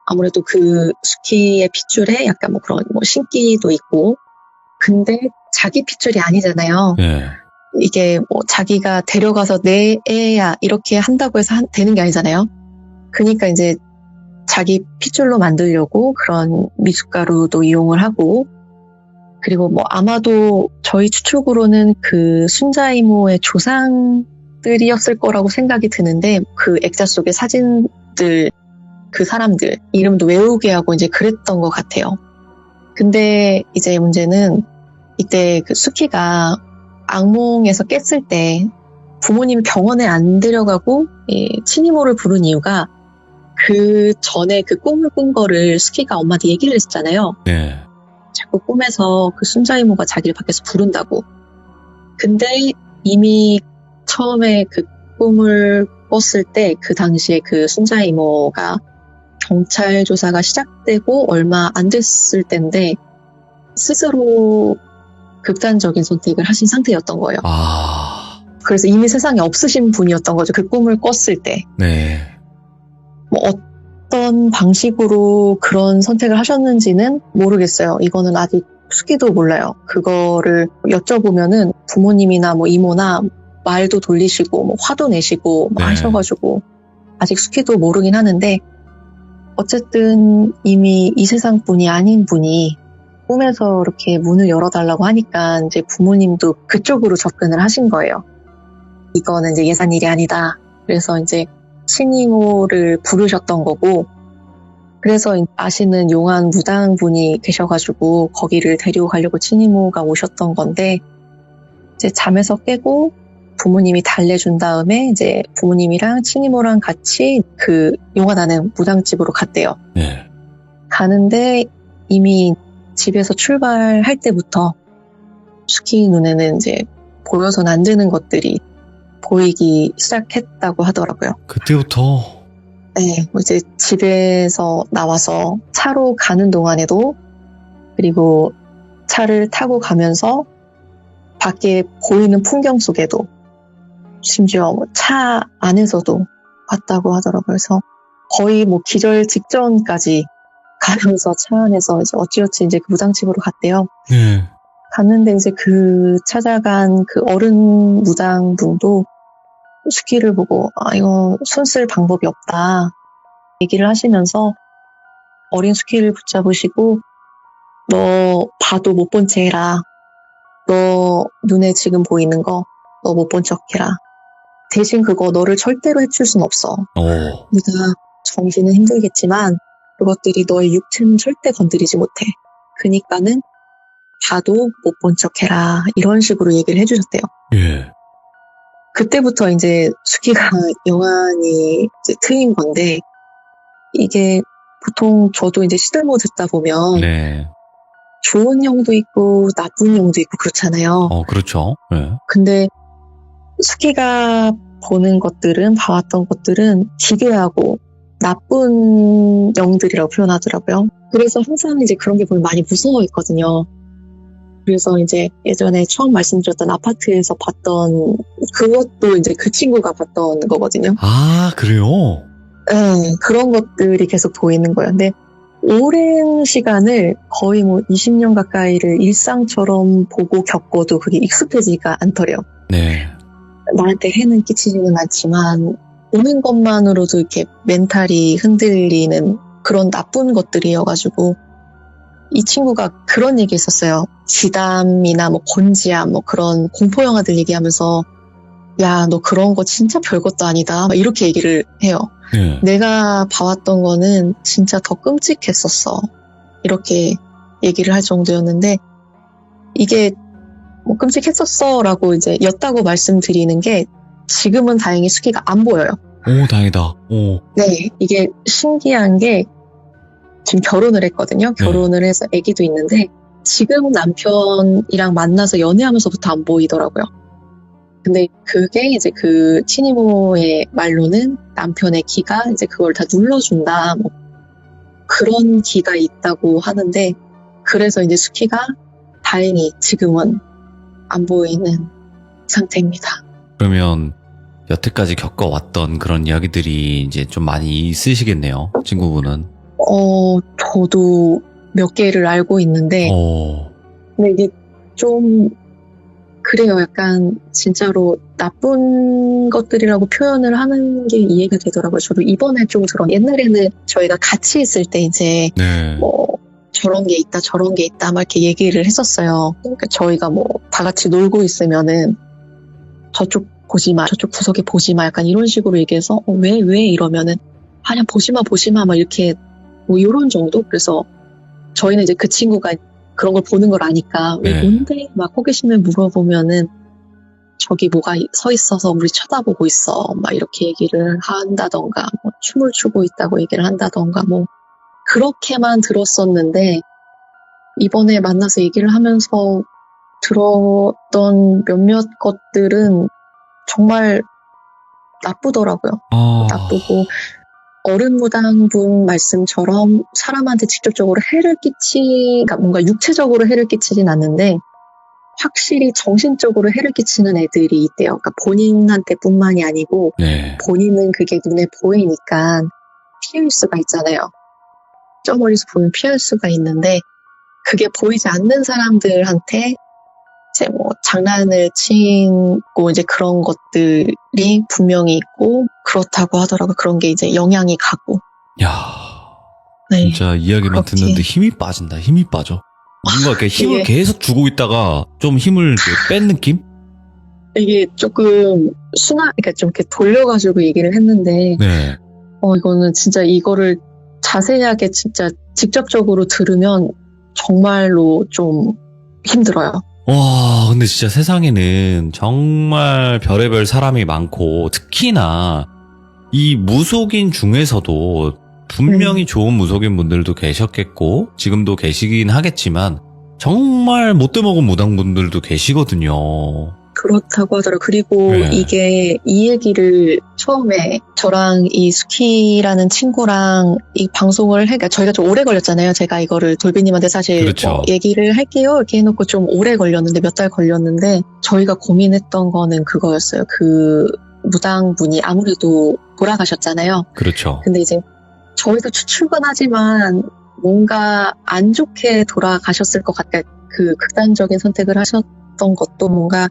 아무래도 그 수키의 핏줄에 약간 뭐 그런 뭐 신기도 있고 근데 자기 핏줄이 아니잖아요. 네. 이게 뭐 자기가 데려가서 내 애야 이렇게 한다고 해서 되는 게 아니잖아요. 그러니까 이제 자기 핏줄로 만들려고 그런 미숫가루도 이용을 하고 그리고 뭐 아마도 저희 추측으로는 그 순자 이모의 조상들이었을 거라고 생각이 드는데 그 액자 속의 사진들 그 사람들 이름도 외우게 하고 이제 그랬던 것 같아요. 근데 이제 문제는 이때 그 수키가 악몽에서 깼을 때 부모님이 병원에 안 데려가고 친이모를 부른 이유가 그 전에 그 꿈을 꾼 거를 수키가 엄마한테 얘기를 했었잖아요. 네. 자꾸 꿈에서 그 순자 이모가 자기를 밖에서 부른다고. 근데 이미 처음에 그 꿈을 꿨을 때 그 당시에 그 순자 이모가 경찰 조사가 시작되고 얼마 안 됐을 때인데 스스로 극단적인 선택을 하신 상태였던 거예요. 그래서 이미 세상에 없으신 분이었던 거죠. 그 꿈을 꿨을 때. 네. 뭐 어떤 방식으로 그런 선택을 하셨는지는 모르겠어요. 이거는 아직 수키도 몰라요. 그거를 여쭤보면은 부모님이나 뭐 이모나 말도 돌리시고 뭐 화도 내시고 막 하셔가지고 아직 수키도 모르긴 하는데 어쨌든 이미 이 세상 분이 아닌 분이 꿈에서 이렇게 문을 열어달라고 하니까 이제 부모님도 그쪽으로 접근을 하신 거예요. 이거는 이제 예산 일이 아니다. 그래서 이제 친이모를 부르셨던 거고 그래서 아시는 용한 무당분이 계셔가지고 거기를 데리고 가려고 친이모가 오셨던 건데 이제 잠에서 깨고 부모님이 달래준 다음에 이제 부모님이랑 친이모랑 같이 그 용하다는 무당집으로 갔대요. 네. 가는데 이미 집에서 출발할 때부터 수키 눈에는 이제 보여서는 안 되는 것들이 보이기 시작했다고 하더라고요. 그때부터? 네, 이제 집에서 나와서 차로 가는 동안에도 그리고 차를 타고 가면서 밖에 보이는 풍경 속에도 심지어 차 안에서도 봤다고 하더라고요. 그래서 거의 뭐 기절 직전까지 가면서 차 안에서 이제 어찌어찌 이제 그 무당집으로 갔대요. 네. 갔는데 이제 그 찾아간 그 어른 무당분도 수키를 보고 이거 손 쓸 방법이 없다 얘기를 하시면서 어린 수키를 붙잡으시고 너 봐도 못 본 채 해라. 너 눈에 지금 보이는 거 너 못 본 척 해라. 대신 그거 너를 절대로 해칠 순 없어. 네가 정신은 힘들겠지만 그것들이 너의 육체는 절대 건드리지 못해. 그니까는 봐도 못 본 척 해라. 이런 식으로 얘기를 해주셨대요. 예. 그때부터 이제 수키가 영환이 이제 트인 건데, 이게 보통 저도 이제 시들모 듣다 보면 네. 좋은 영도 있고 나쁜 영도 있고 그렇잖아요. 그렇죠. 예. 근데 수키가 보는 것들은, 봐왔던 것들은 기괴하고 나쁜 영들이라고 표현하더라고요. 그래서 항상 이제 그런 게 보면 많이 무서워했거든요. 그래서 이제 예전에 처음 말씀드렸던 아파트에서 봤던 그것도 이제 그 친구가 봤던 거거든요. 아, 그래요? 네, 그런 것들이 계속 보이는 거예요. 근데 오랜 시간을 거의 뭐 20년 가까이를 일상처럼 보고 겪어도 그게 익숙해지지가 않더래요. 네. 나한테 해는 끼치지는 않지만 보는 것만으로도 이렇게 멘탈이 흔들리는 그런 나쁜 것들이어가지고 이 친구가 그런 얘기 했었어요. 지담이나 뭐 곤지암 뭐 그런 공포 영화들 얘기하면서 야, 너 그런 거 진짜 별것도 아니다. 막 이렇게 얘기를 해요. 예. 내가 봐왔던 거는 진짜 더 끔찍했었어. 이렇게 얘기를 할 정도였는데 이게 뭐 끔찍했었어 라고 이제 였다고 말씀드리는 게 지금은 다행히 수키가 안 보여요. 오, 다행이다. 오. 네, 이게 신기한 게 지금 결혼을 했거든요. 결혼을 해서 아기도 있는데 지금 남편이랑 만나서 연애하면서부터 안 보이더라고요. 근데 그게 이제 그 친이모의 말로는 남편의 기가 이제 그걸 다 눌러준다. 뭐 그런 기가 있다고 하는데 그래서 이제 수키가 다행히 지금은 안 보이는 상태입니다. 그러면 여태까지 겪어왔던 그런 이야기들이 이제 좀 많이 있으시겠네요, 친구분은. 저도 몇 개를 알고 있는데, 근데 이게 좀, 그래요. 약간, 진짜로 나쁜 것들이라고 표현을 하는 게 이해가 되더라고요. 저도 이번에 좀 옛날에는 저희가 같이 있을 때 이제, 네. 뭐, 저런 게 있다, 저런 게 있다, 막 이렇게 얘기를 했었어요. 그러니까 저희가 뭐, 다 같이 놀고 있으면은, 저쪽 보지 마, 저쪽 구석에 보지 마, 약간 이런 식으로 얘기해서, 왜 이러면은, 그냥 보지 마, 막 이렇게, 뭐, 요런 정도? 그래서, 저희는 이제 그 친구가 그런 걸 보는 걸 아니까, 왜 뭔데? 막 호기심에 물어보면은, 저기 뭐가 서 있어서 우리 쳐다보고 있어. 막 이렇게 얘기를 한다던가, 뭐, 춤을 추고 있다고 얘기를 한다던가, 뭐, 그렇게만 들었었는데, 이번에 만나서 얘기를 하면서 들었던 몇몇 것들은 정말 나쁘더라고요. 나쁘고, 어른무당분 말씀처럼 사람한테 직접적으로 그러니까 뭔가 육체적으로 해를 끼치진 않는데 확실히 정신적으로 해를 끼치는 애들이 있대요. 그러니까 본인한테 뿐만이 아니고 본인은 그게 눈에 보이니까 피할 수가 있잖아요. 저 멀리서 보면 피할 수가 있는데 그게 보이지 않는 사람들한테 이제 뭐 장난을 치고 이제 그런 것들이 분명히 있고 그렇다고 하더라고요. 그런 게 이제 영향이 가고. 야, 네, 진짜 이야기만 그렇게. 듣는데 힘이 빠진다. 힘이 빠져. 뭔가 이렇게 힘을 계속 주고 있다가 좀 힘을 이렇게 뺀 느낌? 이게 조금 그러니까 좀 이렇게 돌려가지고 얘기를 했는데, 네. 이거는 진짜 이거를 자세하게 진짜 직접적으로 들으면 정말로 좀 힘들어요. 와, 근데 진짜 세상에는 정말 별의별 사람이 많고, 특히나 이 무속인 중에서도 분명히 좋은 무속인 분들도 계셨겠고, 지금도 계시긴 하겠지만, 정말 못돼 먹은 무당분들도 계시거든요. 그렇다고 하더라고요. 그리고 이게 이 얘기를 처음에 저랑 이 수키라는 친구랑 이 방송을 그러니까 저희가 좀 오래 걸렸잖아요. 제가 이거를 돌비님한테 사실 뭐 얘기를 할게요 이렇게 해놓고 좀 오래 걸렸는데 몇 달 걸렸는데 저희가 고민했던 거는 그거였어요. 그 무당분이 아무래도 돌아가셨잖아요. 그렇죠. 근데 이제 저희도 추측은 하지만 뭔가 안 좋게 돌아가셨을 것 같아요. 그 극단적인 선택을 하셨던 것도 뭔가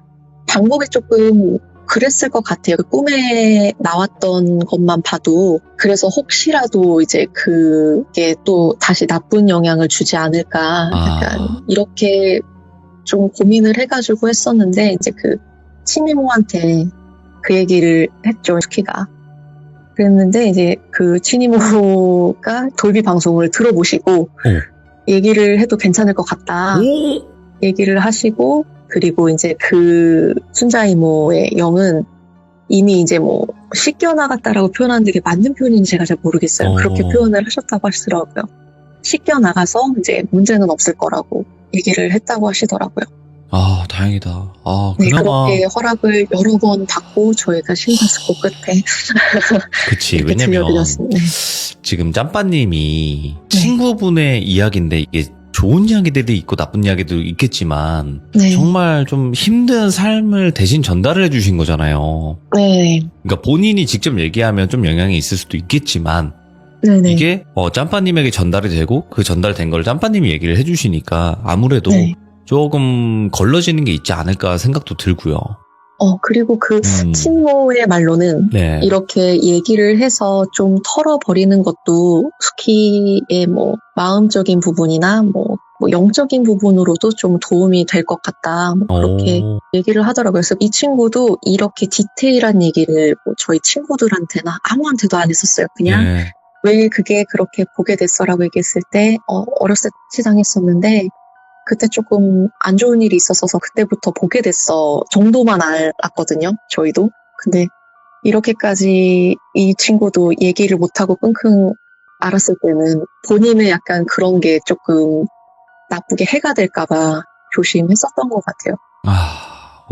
방법이 조금 그랬을 것 같아요. 그 꿈에 나왔던 것만 봐도. 그래서 혹시라도 이제 그게 또 다시 나쁜 영향을 주지 않을까. 약간 이렇게 좀 고민을 해가지고 했었는데, 이제 그 친이모한테 그 얘기를 했죠, 수키가. 그랬는데, 이제 그 친이모가 돌비 방송을 들어보시고, 얘기를 해도 괜찮을 것 같다. 오! 얘기를 하시고, 그리고 이제 그 순자 이모의 영은 이미 이제 뭐 씻겨나갔다라고 표현하는데 이게 맞는 표현인지 제가 잘 모르겠어요. 그렇게 표현을 하셨다고 하시더라고요. 씻겨나가서 이제 문제는 없을 거라고 얘기를 했다고 하시더라고요. 아, 다행이다. 아, 네, 그나마. 그렇게 허락을 여러 번 받고 저희가 심사숙고 끝에 그치, 이렇게 왜냐면 들려드렸습니다. 지금 짬빠님이 친구분의 이야기인데 이게 좋은 이야기들이 있고 나쁜 이야기도 있겠지만 네. 정말 좀 힘든 삶을 대신 전달을 해주신 거잖아요. 네. 그러니까 본인이 직접 얘기하면 좀 영향이 있을 수도 있겠지만 네네. 이게 짬빠님에게 전달이 되고 그 전달된 걸 짬빠님이 얘기를 해주시니까 아무래도 네. 조금 걸러지는 게 있지 않을까 생각도 들고요. 그리고 그 친모의 말로는 네. 이렇게 얘기를 해서 좀 털어버리는 것도 스키의 뭐 마음적인 부분이나 뭐 영적인 부분으로도 좀 도움이 될 것 같다. 뭐 그렇게 얘기를 하더라고요. 그래서 이 친구도 이렇게 디테일한 얘기를 뭐 저희 친구들한테나 아무한테도 안 했었어요. 그냥 네. 왜 그게 그렇게 보게 됐어라고 얘기했을 때 어렸을 때 치장했었는데 그때 조금 안 좋은 일이 있었어서 그때부터 보게 됐어 정도만 알았거든요. 저희도. 근데 이렇게까지 이 친구도 얘기를 못하고 끙끙 앓았을 때는 본인의 약간 그런 게 조금 나쁘게 해가 될까봐 조심했었던 것 같아요.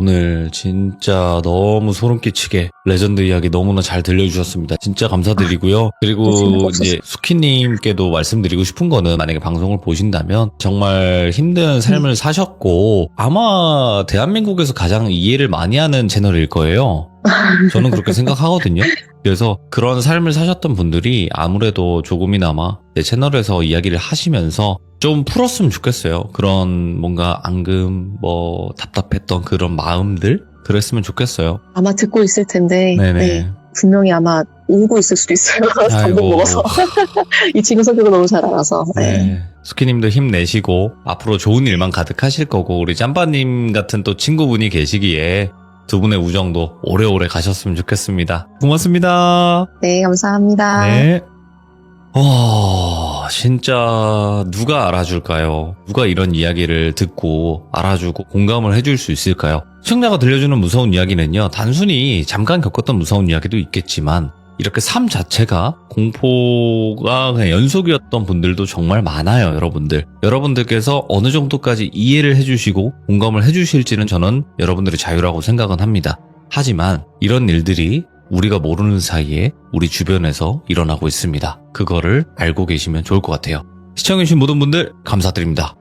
오늘 진짜 너무 소름 끼치게 레전드 이야기 너무나 잘 들려주셨습니다. 진짜 감사드리고요. 그리고 이제 수키님께도 말씀드리고 싶은 거는 만약에 방송을 보신다면 정말 힘든 삶을 사셨고 아마 대한민국에서 가장 이해를 많이 하는 채널일 거예요. 저는 그렇게 생각하거든요. 그래서 그런 삶을 사셨던 분들이 아무래도 조금이나마 내 채널에서 이야기를 하시면서 좀 풀었으면 좋겠어요. 그런 뭔가 앙금, 답답했던 그런 마음들? 그랬으면 좋겠어요. 아마 듣고 있을 텐데, 네, 분명히 아마 울고 있을 수도 있어요. 감동 먹어서. 이 친구 성격을 너무 잘 알아서. 네. 수키님도 힘내시고, 앞으로 좋은 일만 가득하실 거고, 우리 짬바님 같은 또 친구분이 계시기에 두 분의 우정도 오래오래 가셨으면 좋겠습니다. 고맙습니다. 네, 감사합니다. 네. 진짜 누가 알아줄까요? 누가 이런 이야기를 듣고 알아주고 공감을 해줄 수 있을까요? 시청자가 들려주는 무서운 이야기는요, 단순히 잠깐 겪었던 무서운 이야기도 있겠지만 이렇게 삶 자체가 공포가 그냥 연속이었던 분들도 정말 많아요, 여러분들. 여러분들께서 어느 정도까지 이해를 해주시고 공감을 해주실지는 저는 여러분들의 자유라고 생각은 합니다. 하지만 이런 일들이 우리가 모르는 사이에 우리 주변에서 일어나고 있습니다. 그거를 알고 계시면 좋을 것 같아요. 시청해주신 모든 분들 감사드립니다.